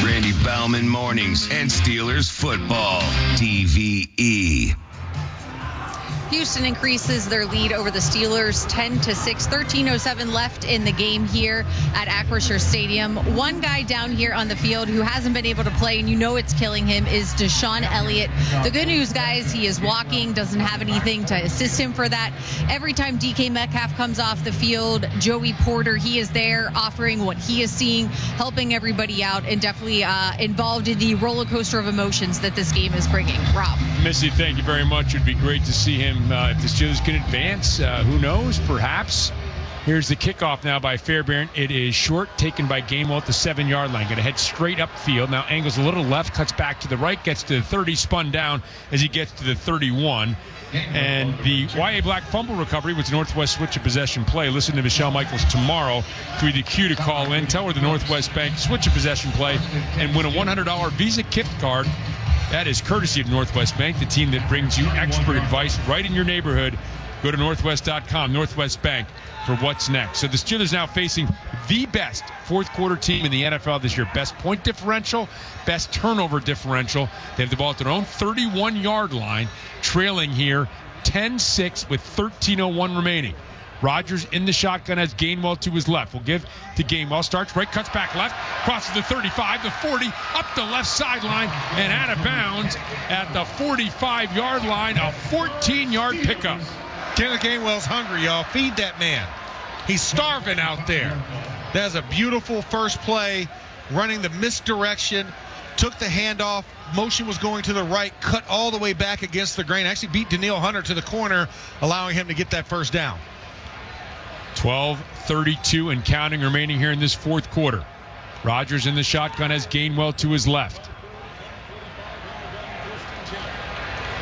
Randy Baumann Mornings and Steelers Football, TVE. Houston increases their lead over the Steelers 10-6. 13:07 left in the game here at Acrisure Stadium. One guy down here on the field who hasn't been able to play, and you know it's killing him, is Deshaun Elliott. The good news, guys, he is walking, doesn't have anything to assist him for that. Every time DK Metcalf comes off the field, Joey Porter, he is there offering what he is seeing, helping everybody out, and definitely involved in the roller coaster of emotions that this game is bringing. Rob. Missy, thank you very much. It would be great to see him if the Steelers can advance. Who knows? Perhaps. Here's the kickoff now by Fairbairn. It is short, taken by Gainwell at the 7-yard line. Going to head straight upfield. Now angles a little left, cuts back to the right, gets to the 30, spun down as he gets to the 31. And the YA Black fumble recovery was Northwest switch of possession play. Listen to Michelle Michaels tomorrow through the queue to call in. Tell her the Northwest Bank switch of possession play and win a $100 Visa gift card. That is courtesy of Northwest Bank, the team that brings you expert advice right in your neighborhood. Go to northwest.com, Northwest Bank, for what's next. So the Steelers now facing the best fourth quarter team in the NFL this year. Best point differential, best turnover differential. They have the ball at their own 31-yard line, trailing here 10-6 with 13:01 remaining. Rodgers in the shotgun has Gainwell to his left. We'll give to Gainwell. Starts right, cuts back left, crosses the 35, the 40, up the left sideline, and out of bounds at the 45-yard line. A 14-yard pickup. Kenneth Gainwell's hungry, y'all. Feed that man. He's starving out there. That's a beautiful first play, running the misdirection, took the handoff, motion was going to the right, cut all the way back against the grain, actually beat Danielle Hunter to the corner, allowing him to get that first down. 12:32 and counting remaining here in this fourth quarter. Rodgers in the shotgun has Gainwell to his left.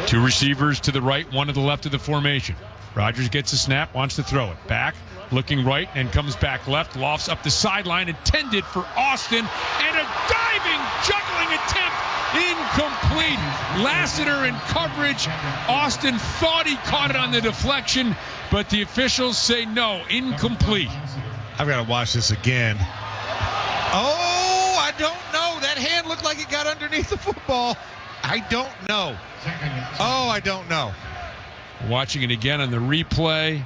Two receivers to the right, one to the left of the formation. Rodgers gets a snap, wants to throw it. Back, looking right, and comes back left. Lofts up the sideline, intended for Austin, and a diving, juggling attempt, incomplete. Lassiter in coverage. Austin thought he caught it on the deflection, but the officials say no, incomplete. I've got to watch this again. Oh, I don't know. That hand looked like it got underneath the football. I don't know. Oh, I don't know. Watching it again on the replay.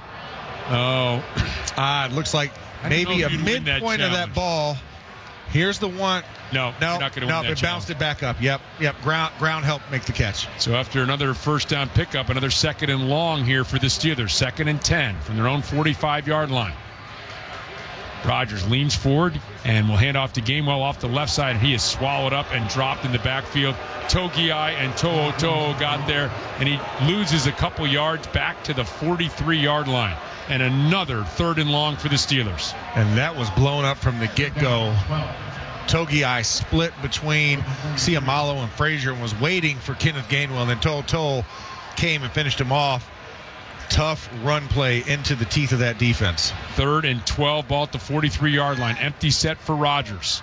Oh. It looks like maybe a midpoint of that ball. Here's the one. No, not going to win that it bounced it back up. Yep. Ground helped make the catch. So after another first down pickup, another 2nd and long here for the Steelers. 2nd and 10 from their own 45-yard line. Rodgers leans forward and will hand off to Gainwell off the left side. He is swallowed up and dropped in the backfield. Togiai and To'o got there, and he loses a couple yards back to the 43-yard line. And another 3rd and long for the Steelers. And that was blown up from the get-go. Togiai split between Siamalo and Frazier and was waiting for Kenneth Gainwell. And then To'o came and finished him off. Tough run play into the teeth of that defense. 3rd and 12, ball at the 43-yard line. Empty set for Rodgers.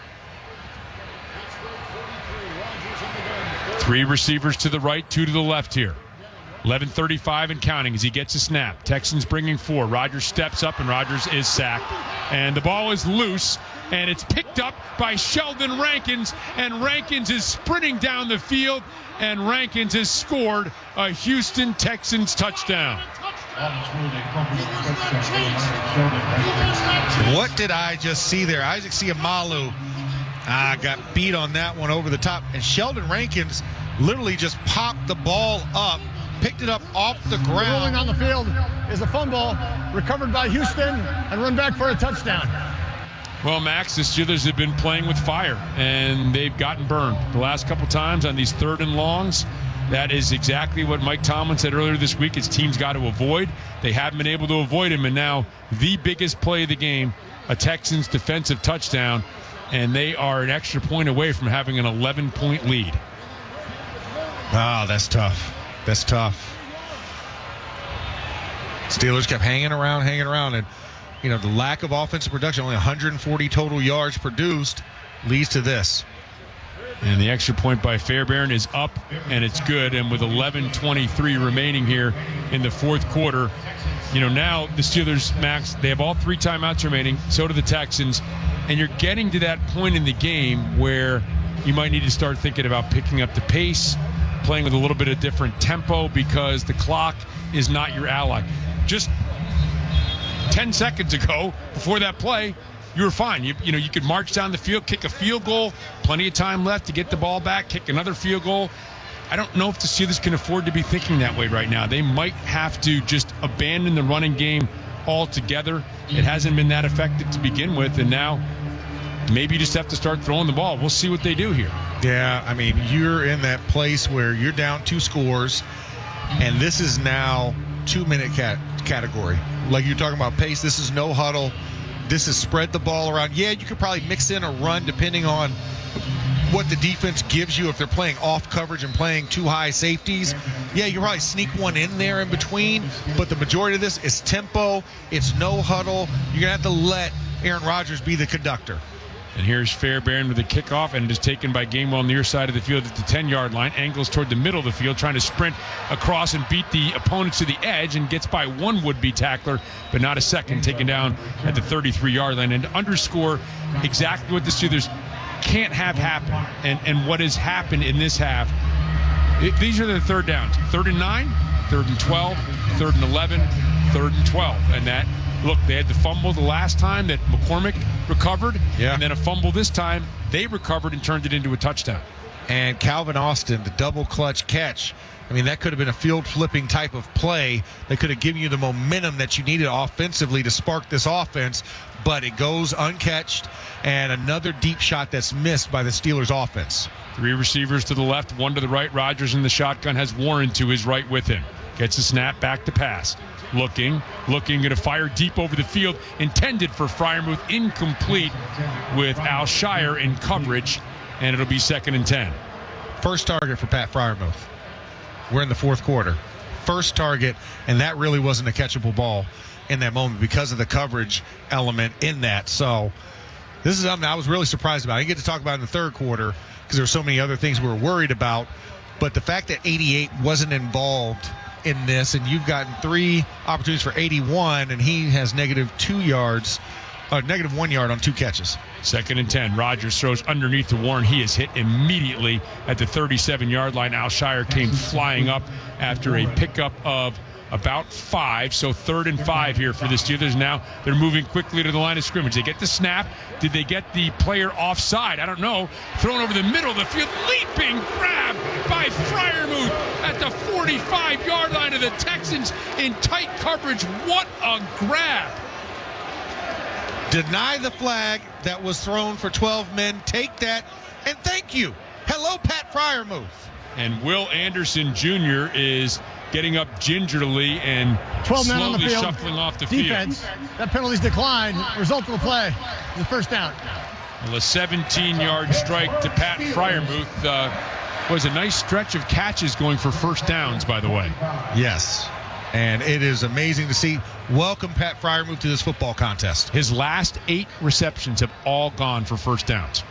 3 receivers to the right, 2 to the left here. 11:35 and counting as he gets a snap. Texans bringing 4. Rodgers steps up, and Rodgers is sacked. And the ball is loose, and it's picked up by Sheldon Rankins. And Rankins is sprinting down the field, and Rankins has scored a Houston Texans touchdown. What did I just see there? Isaac Siamalu got beat on that one over the top. And Sheldon Rankins literally just popped the ball up, picked it up off the ground. Rolling on the field is a fumble, recovered by Houston, and run back for a touchdown. Well, Max, the Steelers have been playing with fire, and they've gotten burned the last couple times on these 3rd and longs. That is exactly what Mike Tomlin said earlier this week. His team's got to avoid. They haven't been able to avoid him, and now the biggest play of the game, a Texans defensive touchdown, and they are an extra point away from having an 11-point lead. Oh, that's tough. That's tough. Steelers kept hanging around, and the lack of offensive production, only 140 total yards produced, leads to this. And the extra point by Fairbairn is up, and it's good. And with 11:23 remaining here in the fourth quarter, now the Steelers, Max, they have all 3 timeouts remaining. So do the Texans. And you're getting to that point in the game where you might need to start thinking about picking up the pace, playing with a little bit of different tempo because the clock is not your ally. Just 10 seconds ago, before that play, you were fine. You could march down the field, kick a field goal, plenty of time left to get the ball back, kick another field goal. I don't know if the Steelers can afford to be thinking that way right now. They might have to just abandon the running game altogether. It hasn't been that effective to begin with, and now maybe you just have to start throwing the ball. We'll see what they do here. Yeah, I mean, you're in that place where you're down 2 scores, and this is now 2-minute category. Like you're talking about pace, this is no huddle. This is spread the ball around. Yeah, you could probably mix in a run depending on what the defense gives you. If they're playing off coverage and playing 2 high safeties, yeah, you can probably sneak one in there in between. But the majority of this is tempo. It's no huddle. You're going to have to let Aaron Rodgers be the conductor. And here's Fairbairn with a kickoff, and it is taken by Gainwell near side of the field at the 10-yard line. Angles toward the middle of the field, trying to sprint across and beat the opponents to the edge, and gets by one would-be tackler, but not a second, taken down at the 33-yard line. And to underscore exactly what the Steelers can't have happen, and what has happened in this half, these are the third downs. 3rd and 9, 3rd and 12, 3rd and 11, 3rd and 12. And that, look, they had the fumble the last time that McCormick recovered, and then a fumble this time. They recovered and turned it into a touchdown. And Calvin Austin, the double clutch catch, I mean, that could have been a field-flipping type of play that could have given you the momentum that you needed offensively to spark this offense, but it goes uncatched, and another deep shot that's missed by the Steelers offense. 3 receivers to the left, 1 to the right. Rodgers in the shotgun has Warren to his right with him. Gets a snap, back to pass. Looking, going to fire deep over the field, intended for Freiermuth, incomplete with Al Shire in coverage, and it'll be 2nd and 10. First target for Pat Freiermuth. We're in the 4th quarter. First target, and that really wasn't a catchable ball in that moment because of the coverage element in that. So this is something I was really surprised about. I didn't get to talk about it in the 3rd quarter because there were so many other things we were worried about. But the fact that 88 wasn't involved in this, and you've gotten 3 opportunities for 81, and he has -2 yards, -1 yard on 2 catches. 2nd and 10. Rodgers throws underneath to Warren. He is hit immediately at the 37-yard line. Al Shire came flying up after a pickup of about 5. So 3rd and 5 here for the Steelers. Now they're moving quickly to the line of scrimmage. They get the snap. Did they get the player offside? I don't know. Thrown over the middle of the field. Leaping grab by Freiermuth at the 45-yard line of the Texans in tight coverage. What a grab. Deny the flag that was thrown for 12 men. Take that, and thank you. Hello, Pat Freiermuth. And Will Anderson Jr. is getting up gingerly and 12 men on the slowly field. shuffling off the Defense. field. That penalty's declined. Result of the play, the first down. Well, a 17-yard strike to Pat Freiermuth was a nice stretch of catches going for first downs, by the way. Yes. And it is amazing to see. Welcome Pat Freiermuth to this football contest. His last 8 receptions have all gone for first downs.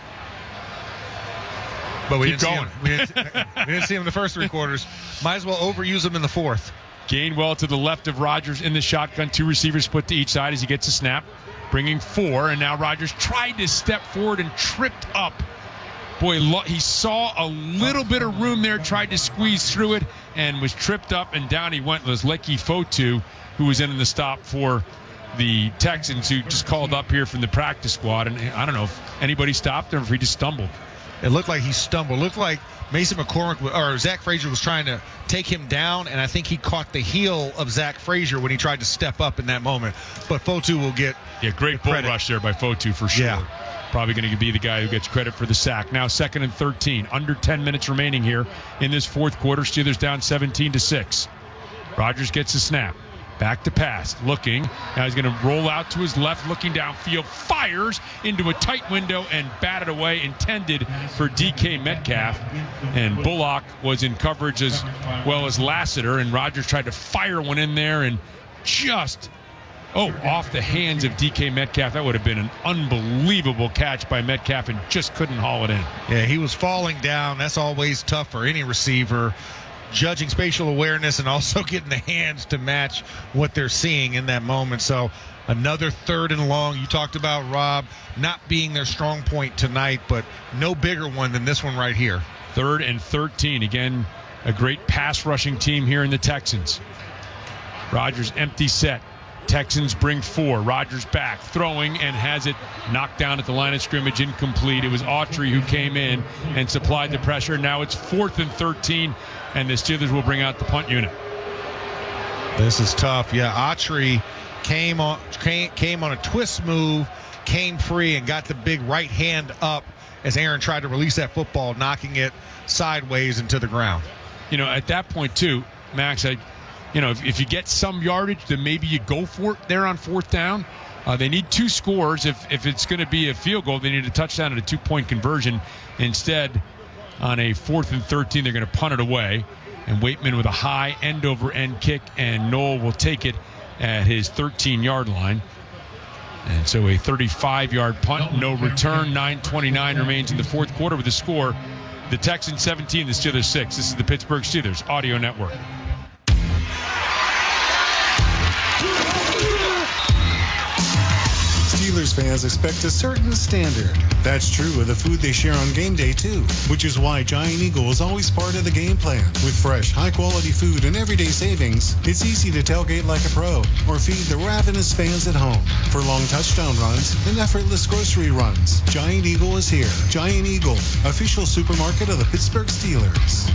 But we Keep didn't going. See him. We didn't see him in the first 3 quarters. Might as well overuse him in the 4th. Gainwell to the left of Rodgers in the shotgun. 2 receivers split to each side as he gets a snap. Bringing 4, and now Rodgers tried to step forward and tripped up. Boy, he saw a little bit of room there, tried to squeeze through it, and was tripped up, and down he went. It was Leki Fotu, who was in the stop for the Texans, who just called up here from the practice squad. And I don't know if anybody stopped him or if he just stumbled. It looked like he stumbled. It looked like Mason McCormick or Zach Frazier was trying to take him down, and I think he caught the heel of Zach Frazier when he tried to step up in that moment. But Fotu will get great bull rush there by Fotu for sure. Yeah. Probably going to be the guy who gets credit for the sack. Now 2nd and 13. Under 10 minutes remaining here in this 4th quarter. Steelers down 17-6. Rodgers gets a snap. Back to pass. Looking. Now he's going to roll out to his left. Looking downfield. Fires into a tight window and batted away. Intended for DK Metcalf. And Bullock was in coverage as well as Lassiter. And Rodgers tried to fire one in there and just... off the hands of DK Metcalf. That would have been an unbelievable catch by Metcalf and just couldn't haul it in. Yeah, he was falling down. That's always tough for any receiver. Judging spatial awareness and also getting the hands to match what they're seeing in that moment. So another 3rd and long. You talked about, Rob, not being their strong point tonight, but no bigger one than this one right here. 3rd and 13. Again, a great pass rushing team here in the Texans. Rodgers empty set. Texans bring 4. Rodgers back, throwing, and has it knocked down at the line of scrimmage, incomplete. It was Autry who came in and supplied the pressure. Now it's 4th and 13, and the Steelers will bring out the punt unit. This is tough. Yeah, Autry came on a twist move, came free, and got the big right hand up as Aaron tried to release that football, knocking it sideways into the ground. You know, at that point, too, Max, if you get some yardage, then maybe you go for it there on 4th down. They need 2 scores. If it's going to be a field goal, they need a touchdown and a 2-point conversion. Instead, on a 4th and 13, they're going to punt it away. And Waitman with a high end-over-end kick, and Noel will take it at his 13-yard line. And so a 35-yard punt, no return. 9:29 remains in the fourth quarter with the score. The Texans 17, the Steelers 6. This is the Pittsburgh Steelers Audio Network. Steelers fans expect a certain standard. That's true of the food they share on game day, too, which is why Giant Eagle is always part of the game plan. With fresh, high-quality food and everyday savings, it's easy to tailgate like a pro or feed the ravenous fans at home. For long touchdown runs and effortless grocery runs, Giant Eagle is here. Giant Eagle, official supermarket of the Pittsburgh Steelers.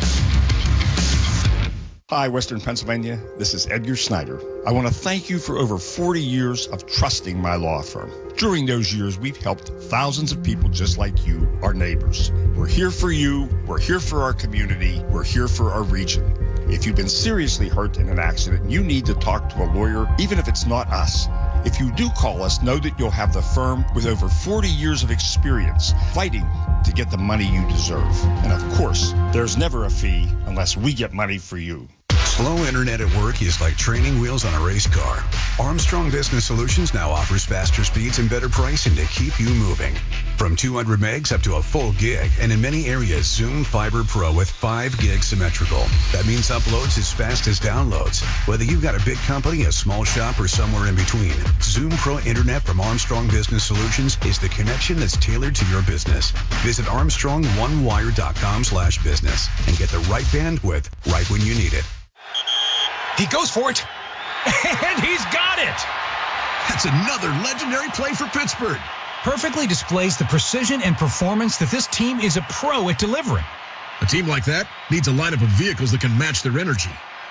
Hi, Western Pennsylvania. This is Edgar Snyder. I want to thank you for over 40 years of trusting my law firm. During those years, we've helped thousands of people just like you, our neighbors. We're here for you. We're here for our community. We're here for our region. If you've been seriously hurt in an accident, you need to talk to a lawyer, even if it's not us. If you do call us, know that you'll have the firm with over 40 years of experience fighting to get the money you deserve. And of course, there's never a fee unless we get money for you. Slow internet at work is like training wheels on a race car. Armstrong Business Solutions now offers faster speeds and better pricing to keep you moving. From 200 megs up to a full gig, and in many areas, Zoom Fiber Pro with 5 gig symmetrical. That means uploads as fast as downloads. Whether you've got a big company, a small shop, or somewhere in between, Zoom Pro Internet from Armstrong Business Solutions is the connection that's tailored to your business. Visit ArmstrongOneWire.com/business and get the right bandwidth right when you need it. He goes for it, and he's got it. That's another legendary play for Pittsburgh. Perfectly displays the precision and performance that this team is a pro at delivering. A team like that needs a lineup of vehicles that can match their energy.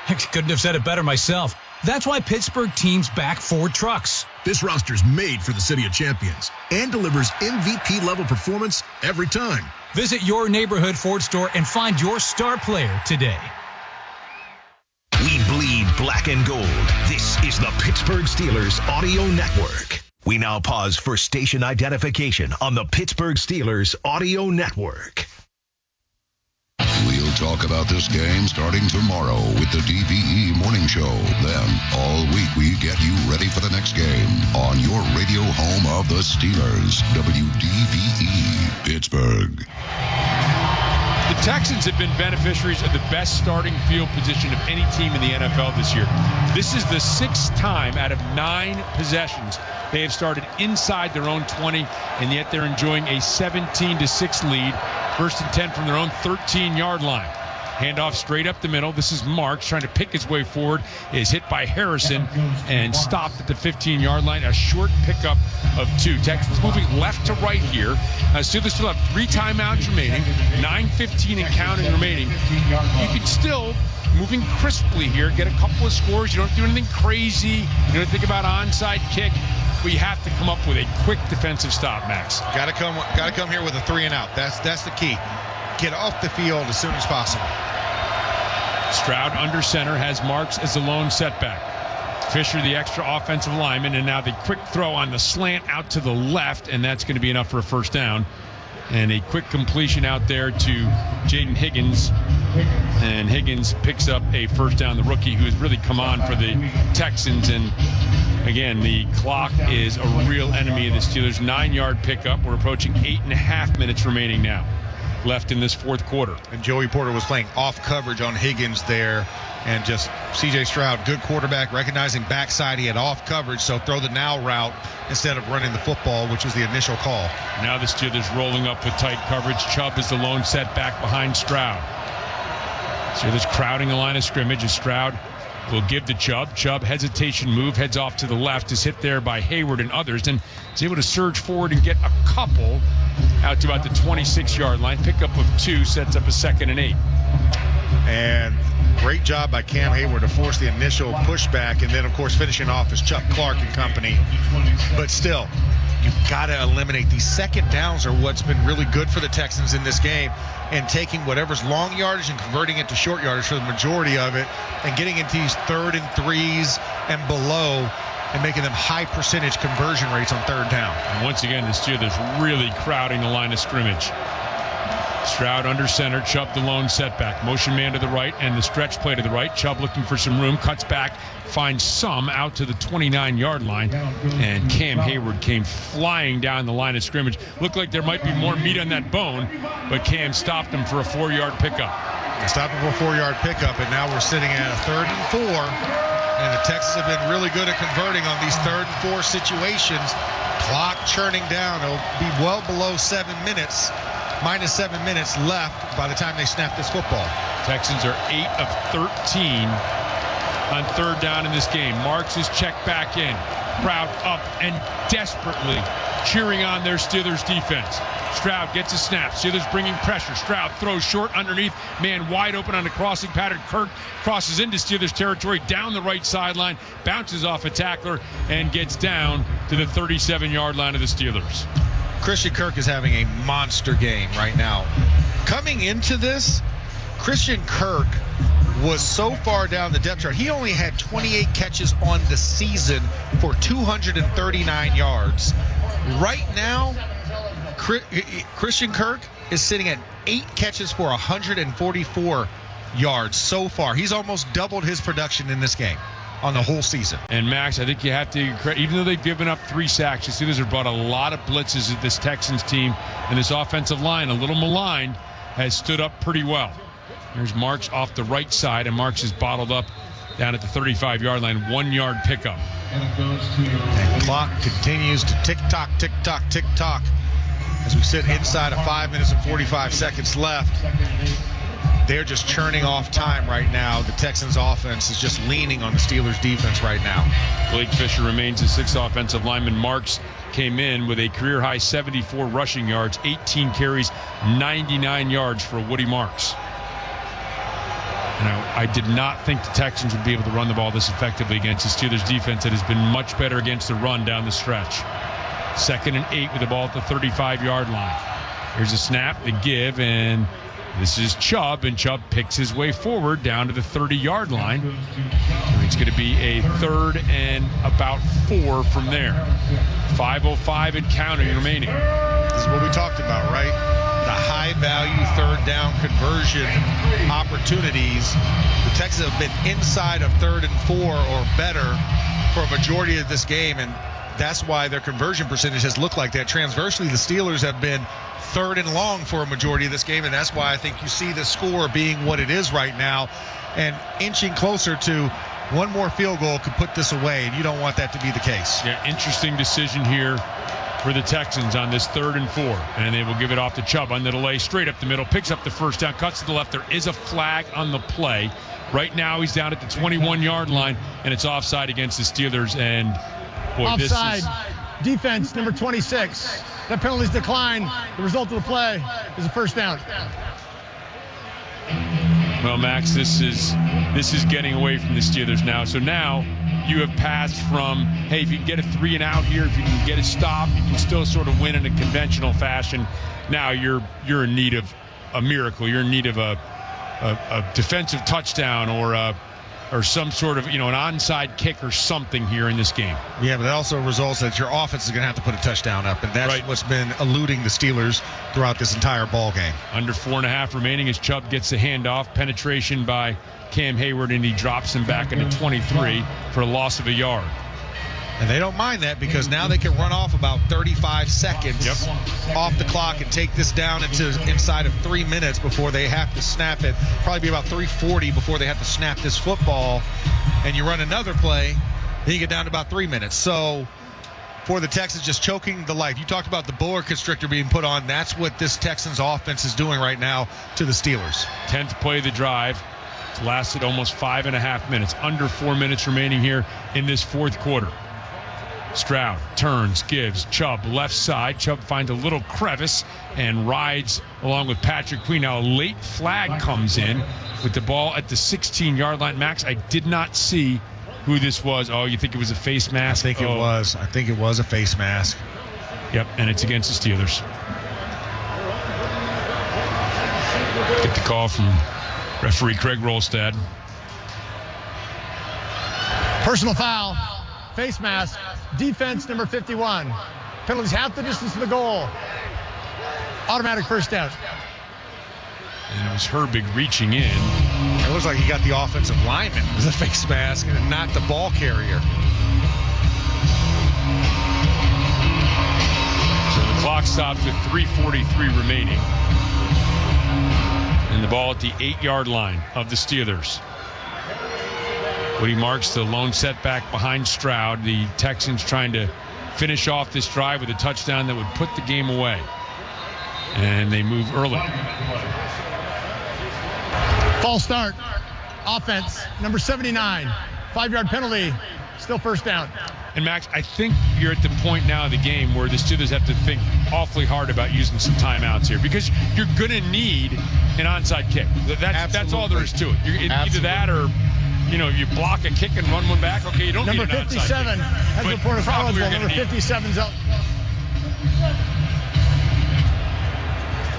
I couldn't have said it better myself. That's why Pittsburgh teams back Ford trucks. This roster's made for the city of champions and delivers MVP-level performance every time. Visit your neighborhood Ford store and find your star player today. We bleed black and gold. This is the Pittsburgh Steelers Audio Network. We now pause for station identification on the Pittsburgh Steelers Audio Network. We'll talk about this game starting tomorrow with the DVE Morning Show. Then, all week, we get you ready for the next game on your radio home of the Steelers, WDVE, Pittsburgh. The Texans have been beneficiaries of the best starting field position of any team in the NFL this year. This is the 6th time out of 9 possessions they have started inside their own 20, and yet they're enjoying a 17-6 lead. 1st and 10 from their own 13-yard line. Handoff straight up the middle. This is Marks trying to pick his way forward. Is hit by Harrison and stopped at the 15-yard line. A short pickup of 2. Texans moving left to right here. Steelers still have 3 timeouts remaining. 9:15 and counting remaining. You can still, moving crisply here, get a couple of scores. You don't have to do anything crazy. You don't think about onside kick. We have to come up with a quick defensive stop, Max. Got to come here with a 3 and out. That's the key. Get off the field as soon as possible. Stroud under center has Marks as the lone setback. Fisher, the extra offensive lineman, and now the quick throw on the slant out to the left, and that's going to be enough for a first down. And a quick completion out there to Jaden Higgins. And Higgins picks up a first down, the rookie who has really come on for the Texans. And again, the clock is a real enemy of the Steelers. 9-yard pickup. We're approaching 8.5 minutes remaining now left in this fourth quarter. And Joey Porter was playing off coverage on Higgins there. And just C.J. Stroud, good quarterback, recognizing backside. He had off coverage, so throw the now route instead of running the football, which was the initial call. Now the Steelers rolling up with tight coverage. Chubb is the lone setback behind Stroud. Steelers crowding the line of scrimmage as Stroud will give to Chubb. Chubb, hesitation move, heads off to the left, is hit there by Hayward and others, and is able to surge forward and get a couple out to about the 26-yard line. Pickup of 2 sets up a 2nd and 8. And great job by Cam Hayward to force the initial pushback, and then, of course, finishing off is Chuck Clark and company. But still, you've got to eliminate these second downs are what's been really good for the Texans in this game, and taking whatever's long yardage and converting it to short yardage for the majority of it, and getting into these 3rd and 3s and below, and making them high percentage conversion rates on 3rd down. And once again, the Steelers really crowding the line of scrimmage. Stroud under center, Chubb the lone setback. Motion man to the right and the stretch play to the right. Chubb looking for some room, cuts back, finds some out to the 29-yard line. And Cam Hayward came flying down the line of scrimmage. Looked like there might be more meat on that bone, but Cam stopped him for a 4-yard pickup. Stopped him for a 4-yard pickup, and now we're sitting at a 3rd and 4. And the Texans have been really good at converting on these 3rd and 4 situations. Clock churning down. It'll be well below 7 minutes. Minus 7 minutes left by the time they snap this football. Texans are 8 of 13 on 3rd down in this game. Marks is checked back in. Crowd up and desperately cheering on their Steelers defense. Stroud gets a snap. Steelers bringing pressure. Stroud throws short underneath. Man wide open on the crossing pattern. Kirk crosses into Steelers territory down the right sideline. Bounces off a tackler and gets down to the 37-yard line of the Steelers. Christian Kirk is having a monster game right now. Coming into this, Christian Kirk was so far down the depth chart. He only had 28 catches on the season for 239 yards. Right now, Christian Kirk is sitting at 8 catches for 144 yards so far. He's almost doubled his production in this game on the whole season. And Max, I think you have to, even though they've given up 3 sacks, the Steelers have brought a lot of blitzes at this Texans team, and this offensive line, a little maligned, has stood up pretty well. There's Marks off the right side, and Marks is bottled up down at the 35-yard line, 1-yard pickup. And clock continues to tick-tock, tick-tock, tick-tock as we sit inside of 5 minutes and 45 seconds left. They're just churning off time right now. The Texans offense is just leaning on the Steelers defense right now. Blake Fisher remains the 6th offensive lineman. Marks came in with a career-high 74 rushing yards, 18 carries, 99 yards for Woody Marks. And I did not think the Texans would be able to run the ball this effectively against the Steelers defense that has been much better against the run down the stretch. 2nd and 8 with the ball at the 35-yard line. Here's a snap, the give, and this is Chubb, and Chubb picks his way forward down to the 30-yard line. It's going to be a 3rd and about 4 from there. 5:05 and counting remaining. This is what we talked about, right? The high-value 3rd down conversion opportunities. The Texans have been inside of 3rd and 4 or better for a majority of this game, and that's why their conversion percentage has looked like that. Transversely, the Steelers have been 3rd and long for a majority of this game, and that's why I think you see the score being what it is right now, and inching closer to one more field goal could put this away, and you don't want that to be the case. Yeah, interesting decision here for the Texans on this 3rd and 4, and they will give it off to Chubb on the delay, straight up the middle, picks up the 1st down, cuts to the left. There is a flag on the play. Right now he's down at the 21-yard line, and it's offside against the Steelers, and boy, offside. Defense, number 26. That penalty's declined. The result of the play is a 1st down. Well, Max, this is getting away from the Steelers now. So now you have passed from, hey, if you can get a 3 and out here, if you can get a stop, you can still sort of win in a conventional fashion. Now you're in need of a miracle. You're in need of a defensive touchdown or some sort of, an onside kick or something here in this game. Yeah, but that also results that your offense is going to have to put a touchdown up, and that's what's been eluding the Steelers throughout this entire ball game. Under 4.5 remaining as Chubb gets the handoff. Penetration by Cam Hayward, and he drops him back into 23 for a loss of a yard. And they don't mind that because now they can run off about 35 seconds off the clock and take this down inside of 3 minutes before they have to snap it. Probably be about 3:40 before they have to snap this football. And you run another play, then you get down to about 3 minutes. So for the Texans, just choking the life. You talked about the boa constrictor being put on. That's what this Texans offense is doing right now to the Steelers. 10th play of the drive. It lasted almost 5.5 minutes. Under 4 minutes remaining here in this fourth quarter. Stroud turns, gives Chubb left side. Chubb finds a little crevice and rides along with Patrick Queen. Now a late flag comes in with the ball at the 16-yard line. Max, I did not see who this was. Oh, you think it was a face mask? I think it was a face mask. Yep, and it's against the Steelers. Get the call from referee Craig Rolstad. Personal foul, face mask, defense number 51. Penalties half the distance to the goal. Automatic first down. And it was Herbig reaching in. It looks like he got the offensive lineman with a face mask and not the ball carrier. So the clock stops with 3:43 remaining. And the ball at the 8-yard line of the Steelers. Woody Marks, the lone setback behind Stroud. The Texans trying to finish off this drive with a touchdown that would put the game away. And they move early. False start. Offense, number 79. 5-yard penalty. Still first down. And Max, I think you're at the point now of the game where the Steelers have to think awfully hard about using some timeouts here, because you're going to need an onside kick. That's all there is to it. Either that or, you block a kick and run one back. Okay, you don't number need an 57 onside kick. has reported eligible. Number 57's out.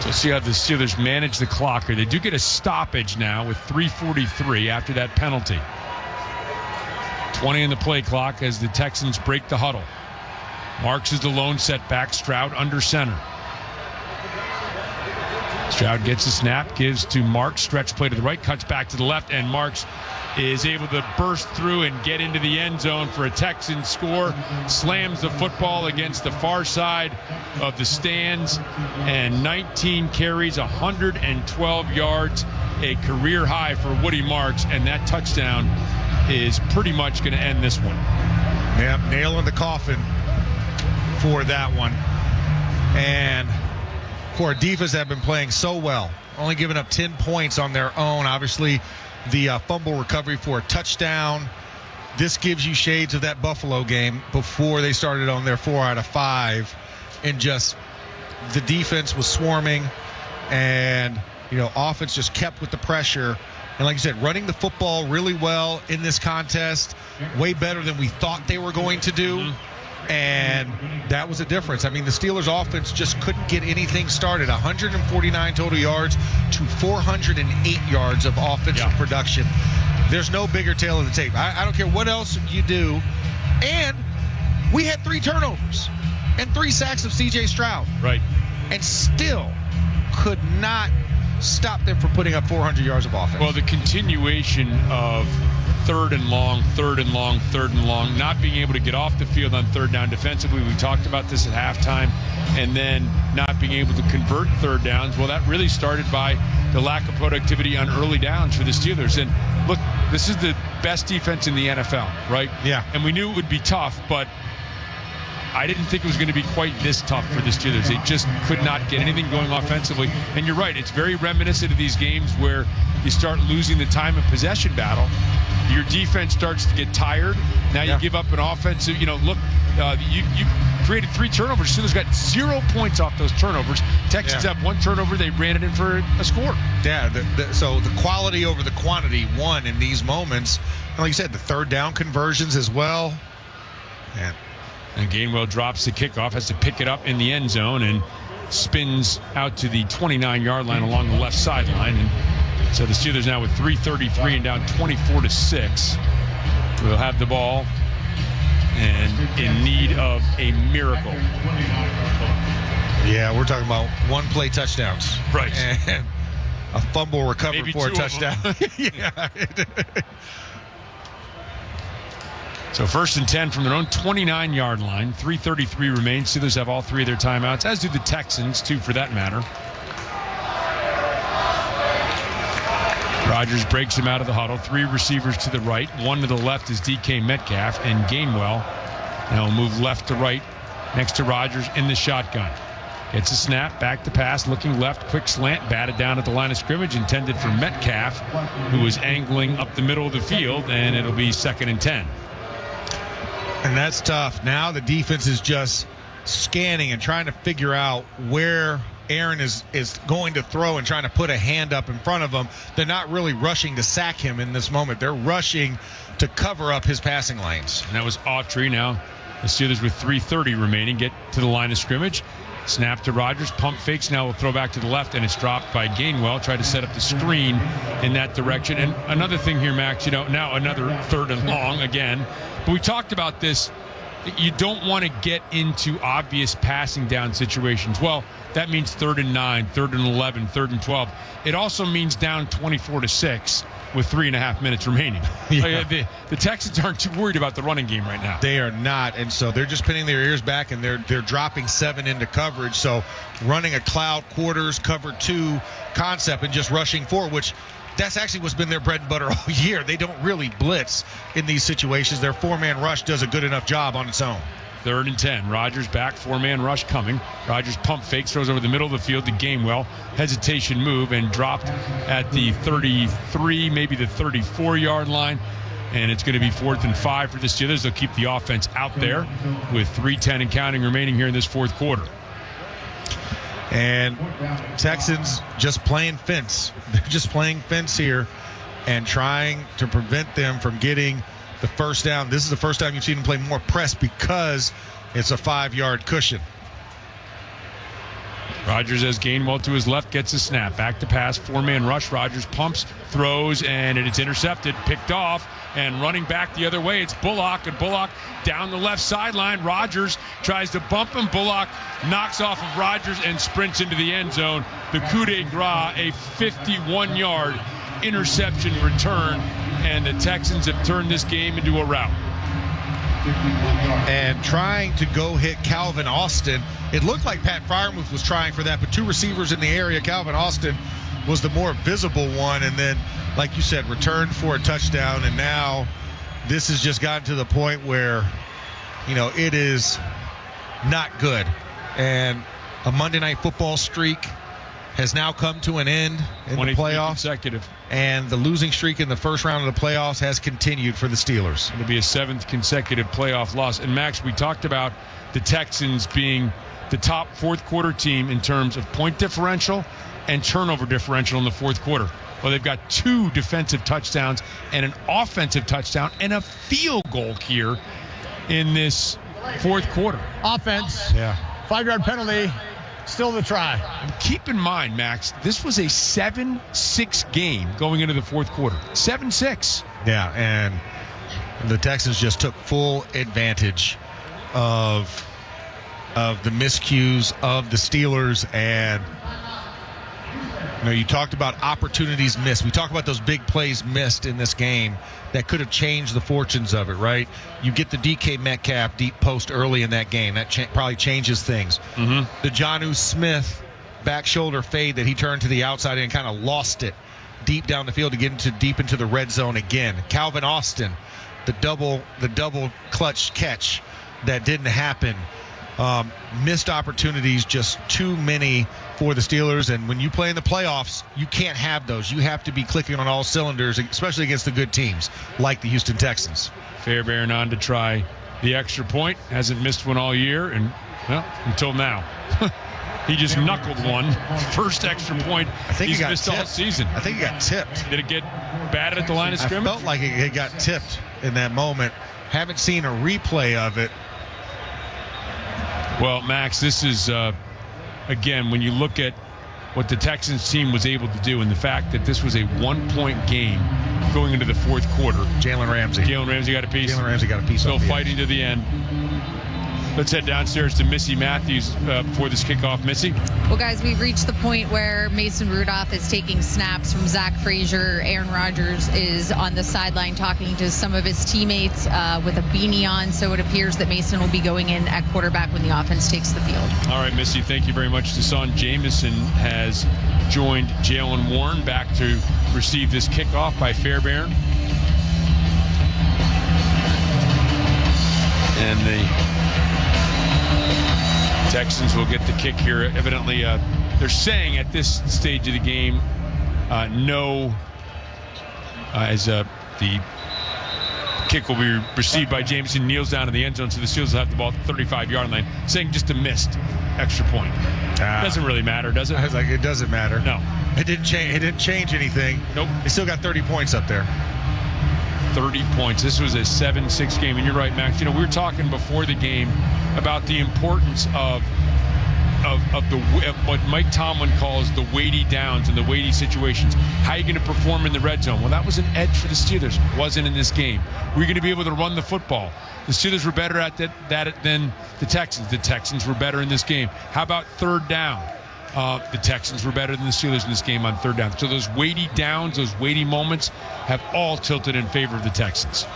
So let's see how the Steelers manage the clock here. They do get a stoppage now with 3:43 after that penalty. 20 in the play clock as the Texans break the huddle. Marks is the lone setback. Stroud under center. Stroud gets a snap, gives to Marks. Stretch play to the right, cuts back to the left, and Marks is able to burst through and get into the end zone for a Texans score. Slams the football against the far side of the stands, and 19 carries, 112 yards, a career high for Woody Marks, and that touchdown is pretty much going to end this one. Yeah, nail in the coffin for that one. And our defense have been playing so well, only giving up 10 points on their own. Obviously, the fumble recovery for a touchdown. This gives you shades of that Buffalo game before they started on their 4 out of 5, and just the defense was swarming, and offense just kept with the pressure. And like you said, running the football really well in this contest, way better than we thought they were going to do. And that was a difference. I mean, the Steelers offense just couldn't get anything started. 149 total yards to 408 yards of offensive production. There's no bigger tail of the tape. I don't care what else you do. And we had 3 turnovers and 3 sacks of C.J. Stroud. Right. And still could not stop them from putting up 400 yards of offense. Well, the continuation of third and long, not being able to get off the field on third down defensively. We talked about this at halftime, and then not being able to convert third downs. Well, that really started by the lack of productivity on early downs for the Steelers. And look, this is the best defense in the NFL, right? Yeah. And we knew it would be tough, but I didn't think it was going to be quite this tough for the Steelers. They just could not get anything going offensively. And you're right, it's very reminiscent of these games where you start losing the time of possession battle. Your defense starts to get tired. Now you give up an offensive, you created 3 turnovers. Steelers got 0 points off those turnovers. Texans have 1 turnover. They ran it in for a score. Yeah, so the quality over the quantity won in these moments. And like you said, the third down conversions as well. Man. And Gainwell drops the kickoff, has to pick it up in the end zone, and spins out to the 29-yard line along the left sideline. And so the Steelers now with 3:33 and down 24-6. We'll have the ball and in need of a miracle. Yeah, we're talking about 1-play touchdowns. Right. And a fumble recovery Maybe for a 2 touchdown. Yeah. So 1st and 10 from their own 29-yard line. 3:33 remains. Steelers have all 3 of their timeouts, as do the Texans, 2 for that matter. Rodgers breaks him out of the huddle. 3 receivers to the right. 1 to the left is DK Metcalf, and Gainwell now will move left to right next to Rodgers in the shotgun. It's a snap, back to pass, looking left, quick slant, batted down at the line of scrimmage, intended for Metcalf, who was angling up the middle of the field, and it'll be 2nd and 10. And that's tough. Now the defense is just scanning and trying to figure out where Aaron is going to throw and trying to put a hand up in front of him. They're not really rushing to sack him in this moment. They're rushing to cover up his passing lanes. And that was Autry. Now the Steelers with 3:30 remaining get to the line of scrimmage. Snap to Rodgers, pump fakes, now will throw back to the left, and it's dropped by Gainwell. Tried to set up the screen in that direction. And another thing here, Max, now another 3rd and long again. But we talked about this. You don't want to get into obvious passing down situations. Well, that means 3rd and 9, 3rd and 11, 3rd and 12. It also means down 24-6 with 3.5 minutes remaining. Yeah. The Texans aren't too worried about the running game right now. They are not, and so they're just pinning their ears back, and they're dropping 7 into coverage. So running a cloud quarters, cover 2 concept and just rushing forward, which that's actually what's been their bread and butter all year. They don't really blitz in these situations. Their 4-man rush does a good enough job on its own. 3rd and 10. Rodgers back, 4-man rush coming. Rodgers pump fakes, throws over the middle of the field to Gainwell. Hesitation move and dropped at the 33, maybe the 34-yard line. And it's going to be 4th and 5 for the Steelers. They'll keep the offense out there with 3:10 and counting remaining here in this 4th quarter. And Texans just playing fence. They're just playing fence here and trying to prevent them from getting the first down. This is the first time you've seen them play more press because it's a 5-yard cushion. Rodgers has Gainwell to his left, gets a snap. Back to pass, 4-man rush. Rodgers pumps, throws, and it's intercepted, picked off, and running back the other way, it's Bullock, and Bullock down the left sideline. Rodgers tries to bump him. Bullock knocks off of Rodgers and sprints into the end zone. The coup de grace, a 51-yard interception return, and the Texans have turned this game into a rout. And trying to go hit Calvin Austin. It looked like Pat Freiermuth was trying for that, but 2 receivers in the area. Calvin Austin was the more visible one, and then, like you said, returned for a touchdown. And now this has just gotten to the point where, it is not good. And a Monday Night Football streak has now come to an end in the playoffs. Consecutive. And the losing streak in the first round of the playoffs has continued for the Steelers. It'll be a 7th consecutive playoff loss. And, Max, we talked about the Texans being the top 4th quarter team in terms of point differential and turnover differential in the 4th quarter. Well, they've got 2 defensive touchdowns and an offensive touchdown and a field goal here in this 4th quarter. Offense. Yeah. 5-yard penalty. Still the try. And keep in mind, Max, this was a 7-6 game going into the 4th quarter. 7-6. Yeah, and the Texans just took full advantage of the miscues of the Steelers. And you talked about opportunities missed. We talked about those big plays missed in this game that could have changed the fortunes of it, right? You get the DK Metcalf deep post early in that game. That probably changes things. Mm-hmm. The Jonnu Smith back shoulder fade that he turned to the outside and kind of lost it deep down the field to get deep into the red zone again. Calvin Austin, the double clutch catch that didn't happen. Missed opportunities, just too many for the Steelers. And when you play in the playoffs, you can't have those. You have to be clicking on all cylinders, especially against the good teams like the Houston Texans. Fairbairn on to try the extra point. Hasn't missed one all year, and until now. He just knuckled one. First extra point he's missed all season. I think he got tipped. Did it get batted at the line of scrimmage? I felt like it got tipped in that moment. Haven't seen a replay of it. Well, Max, this is, again, when you look at what the Texans team was able to do and the fact that this was a 1-point game going into the 4th quarter. Jalen Ramsey got a piece. Still fighting to the end. Let's head downstairs to Missy Matthews before this kickoff. Missy? Well, guys, we've reached the point where Mason Rudolph is taking snaps from Zach Frazier. Aaron Rodgers is on the sideline talking to some of his teammates with a beanie on. So it appears that Mason will be going in at quarterback when the offense takes the field. All right, Missy, thank you very much. Deshaun Jameson has joined Jalen Warren back to receive this kickoff by Fairbairn. And the Texans will get the kick here. Evidently, they're saying at this stage of the game, no, as the kick will be received by Jameson, kneels down in the end zone, so the Steelers will have the ball at the 35-yard line, saying just a missed extra point. Doesn't really matter, does it? I was like, it doesn't matter. No. It didn't change anything. Nope. They still got 30 points up there. 30 points. This was a 7-6 game, and you're right, Max. We were talking before the game about the importance of what Mike Tomlin calls the weighty downs and the weighty situations. How are you going to perform in the red zone? Well, that was an edge for the Steelers. Wasn't in this game. We're going to be able to run the football. The Steelers were better at that than the Texans. The Texans were better in this game. How about third down? The Texans were better than the Steelers in this game on third down. So those weighty downs, those weighty moments have all tilted in favor of the Texans.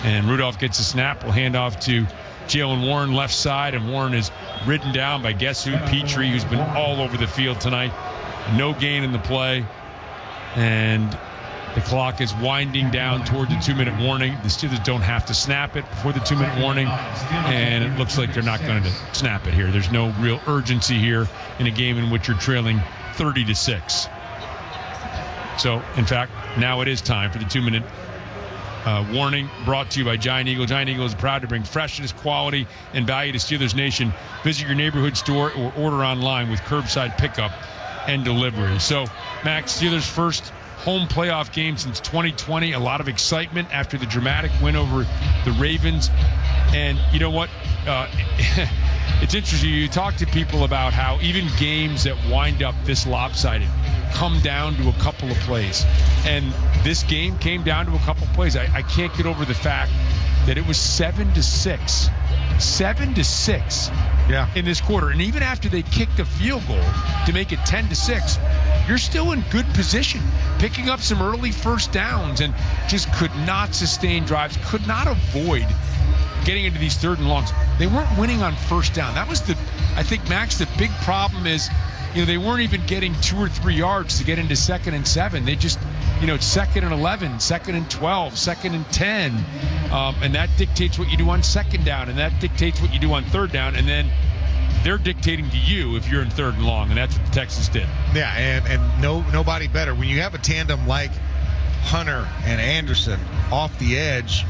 And Rudolph gets a snap. We'll hand off to Jalen Warren left side, and Warren is ridden down by guess who? Petrie, who's been all over the field tonight. No gain in the play. And the clock is winding down toward the 2-minute warning. The Steelers don't have to snap it before the 2-minute warning, and it looks like they're not going to snap it here. There's no real urgency here in a game in which you're trailing 30-6. So, in fact, now it is time for the 2-minute warning, brought to you by Giant Eagle. Giant Eagle is proud to bring freshness, quality, and value to Steelers Nation. Visit your neighborhood store or order online with curbside pickup and delivery. So, Max, Steelers' first home playoff game since 2020. A lot of excitement after the dramatic win over the Ravens. And you know what? It's interesting. You talk to people about how even games that wind up this lopsided come down to a couple of plays. And this game came down to a couple of plays. I can't get over the fact that it was 7-6. 7-6 in this quarter. And even after they kicked a field goal to make it 10-6, you're still in good position, picking up some early first downs, and just could not sustain drives, could not avoid getting into these third and longs. They weren't winning on first down. That was I think, Max, the big problem is, they weren't even getting 2 or 3 yards to get into 2nd and 7. They just, 2nd and 11, 2nd and 12, 2nd and 10. And that dictates what you do on second down, and that dictates what you do on third down. And then they're dictating to you if you're in third and long, and that's what the Texans did. Yeah, and nobody better. When you have a tandem like Hunter and Anderson off the edge,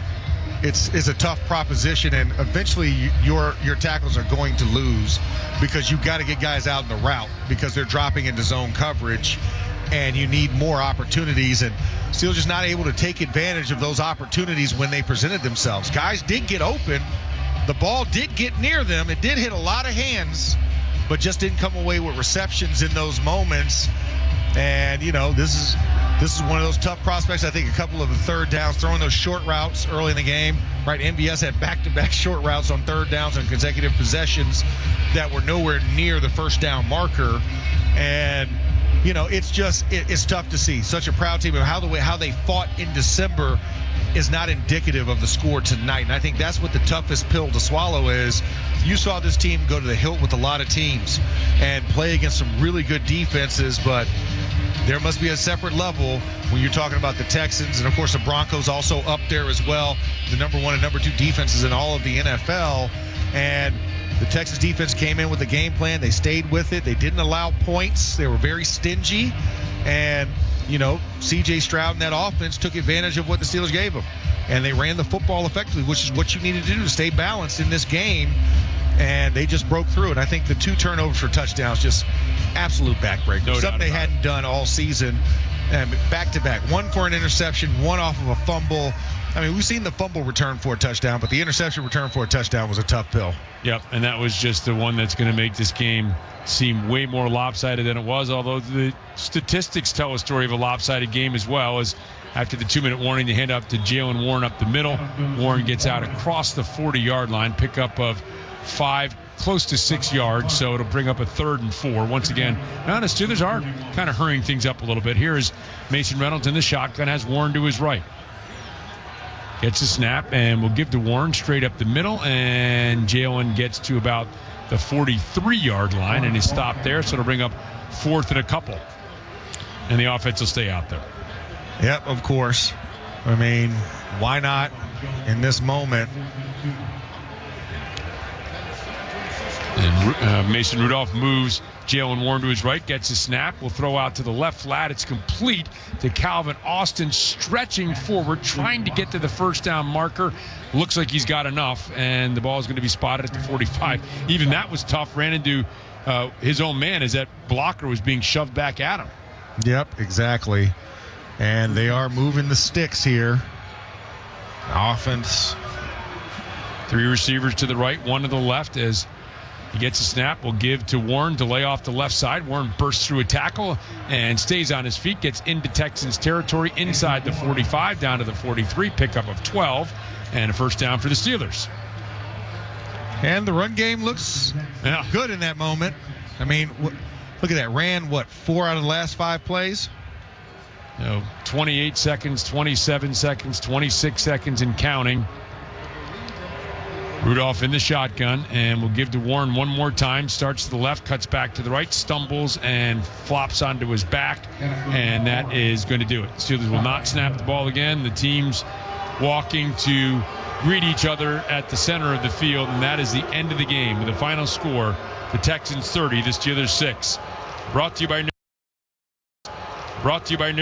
it's a tough proposition, and eventually your tackles are going to lose because you've got to get guys out in the route because they're dropping into zone coverage, and you need more opportunities, and Steelers just not able to take advantage of those opportunities when they presented themselves. Guys did get open. The ball did get near them. It did hit a lot of hands, but just didn't come away with receptions in those moments. And, this is one of those tough prospects. I think a couple of the third downs, throwing those short routes early in the game, right? MVS had back-to-back short routes on third downs on consecutive possessions that were nowhere near the first down marker. And, it's tough to see. Such a proud team. How they fought in December is not indicative of the score tonight. And I think that's what the toughest pill to swallow is. You saw this team go to the hilt with a lot of teams and play against some really good defenses, but there must be a separate level when you're talking about the Texans, and of course the Broncos also up there as well, the number 1 and number 2 defenses in all of the NFL. And the Texas defense came in with a game plan. They stayed with it. They didn't allow points. They were very stingy. And, C.J. Stroud and that offense took advantage of what the Steelers gave them. And they ran the football effectively, which is what you needed to do to stay balanced in this game. And they just broke through. And I think the 2 turnovers for touchdowns, just absolute backbreaker. No Something they hadn't done all season. And back-to-back. 1 for an interception, 1 off of a fumble. I mean, we've seen the fumble return for a touchdown, but the interception return for a touchdown was a tough pill. Yep, and that was just the one that's going to make this game seem way more lopsided than it was, although the statistics tell a story of a lopsided game as well. As after the 2-minute warning, they hand up to Jalen Warren up the middle. Warren gets out across the 40-yard line, pickup of 5, close to 6 yards, so it'll bring up a 3rd and 4. Once again, now the Steelers are kind of hurrying things up a little bit. Here is Mason Reynolds in the shotgun, has Warren to his right. Gets a snap, and we'll give to Warren straight up the middle, and Jalen gets to about the 43-yard line, and he's stopped there, so it'll bring up 4th and a couple. And the offense will stay out there. Yep, of course. I mean, why not in this moment? And Mason Rudolph moves Jalen Warren to his right, gets a snap, will throw out to the left flat. It's complete to Calvin Austin, stretching forward, trying to get to the first down marker. Looks like he's got enough, and the ball is going to be spotted at the 45. Even that was tough. Ran into his own man as that blocker was being shoved back at him. Yep, exactly. And they are moving the sticks here. Offense. 3 receivers to the right, 1 to the left as he gets a snap. Will give to Warren to lay off the left side. Warren bursts through a tackle and stays on his feet. Gets into Texans territory inside the 45, down to the 43. Pickup of 12 and a first down for the Steelers. And the run game looks good in that moment. I mean, look at that. Ran, 4 out of the last 5 plays? 28 seconds, 27 seconds, 26 seconds and counting. Rudolph in the shotgun, and will give to Warren one more time. Starts to the left, cuts back to the right, stumbles, and flops onto his back, and that is going to do it. The Steelers will not snap the ball again. The teams walking to greet each other at the center of the field, and that is the end of the game with the final score: the Texans 30, the Steelers 6. Brought to you by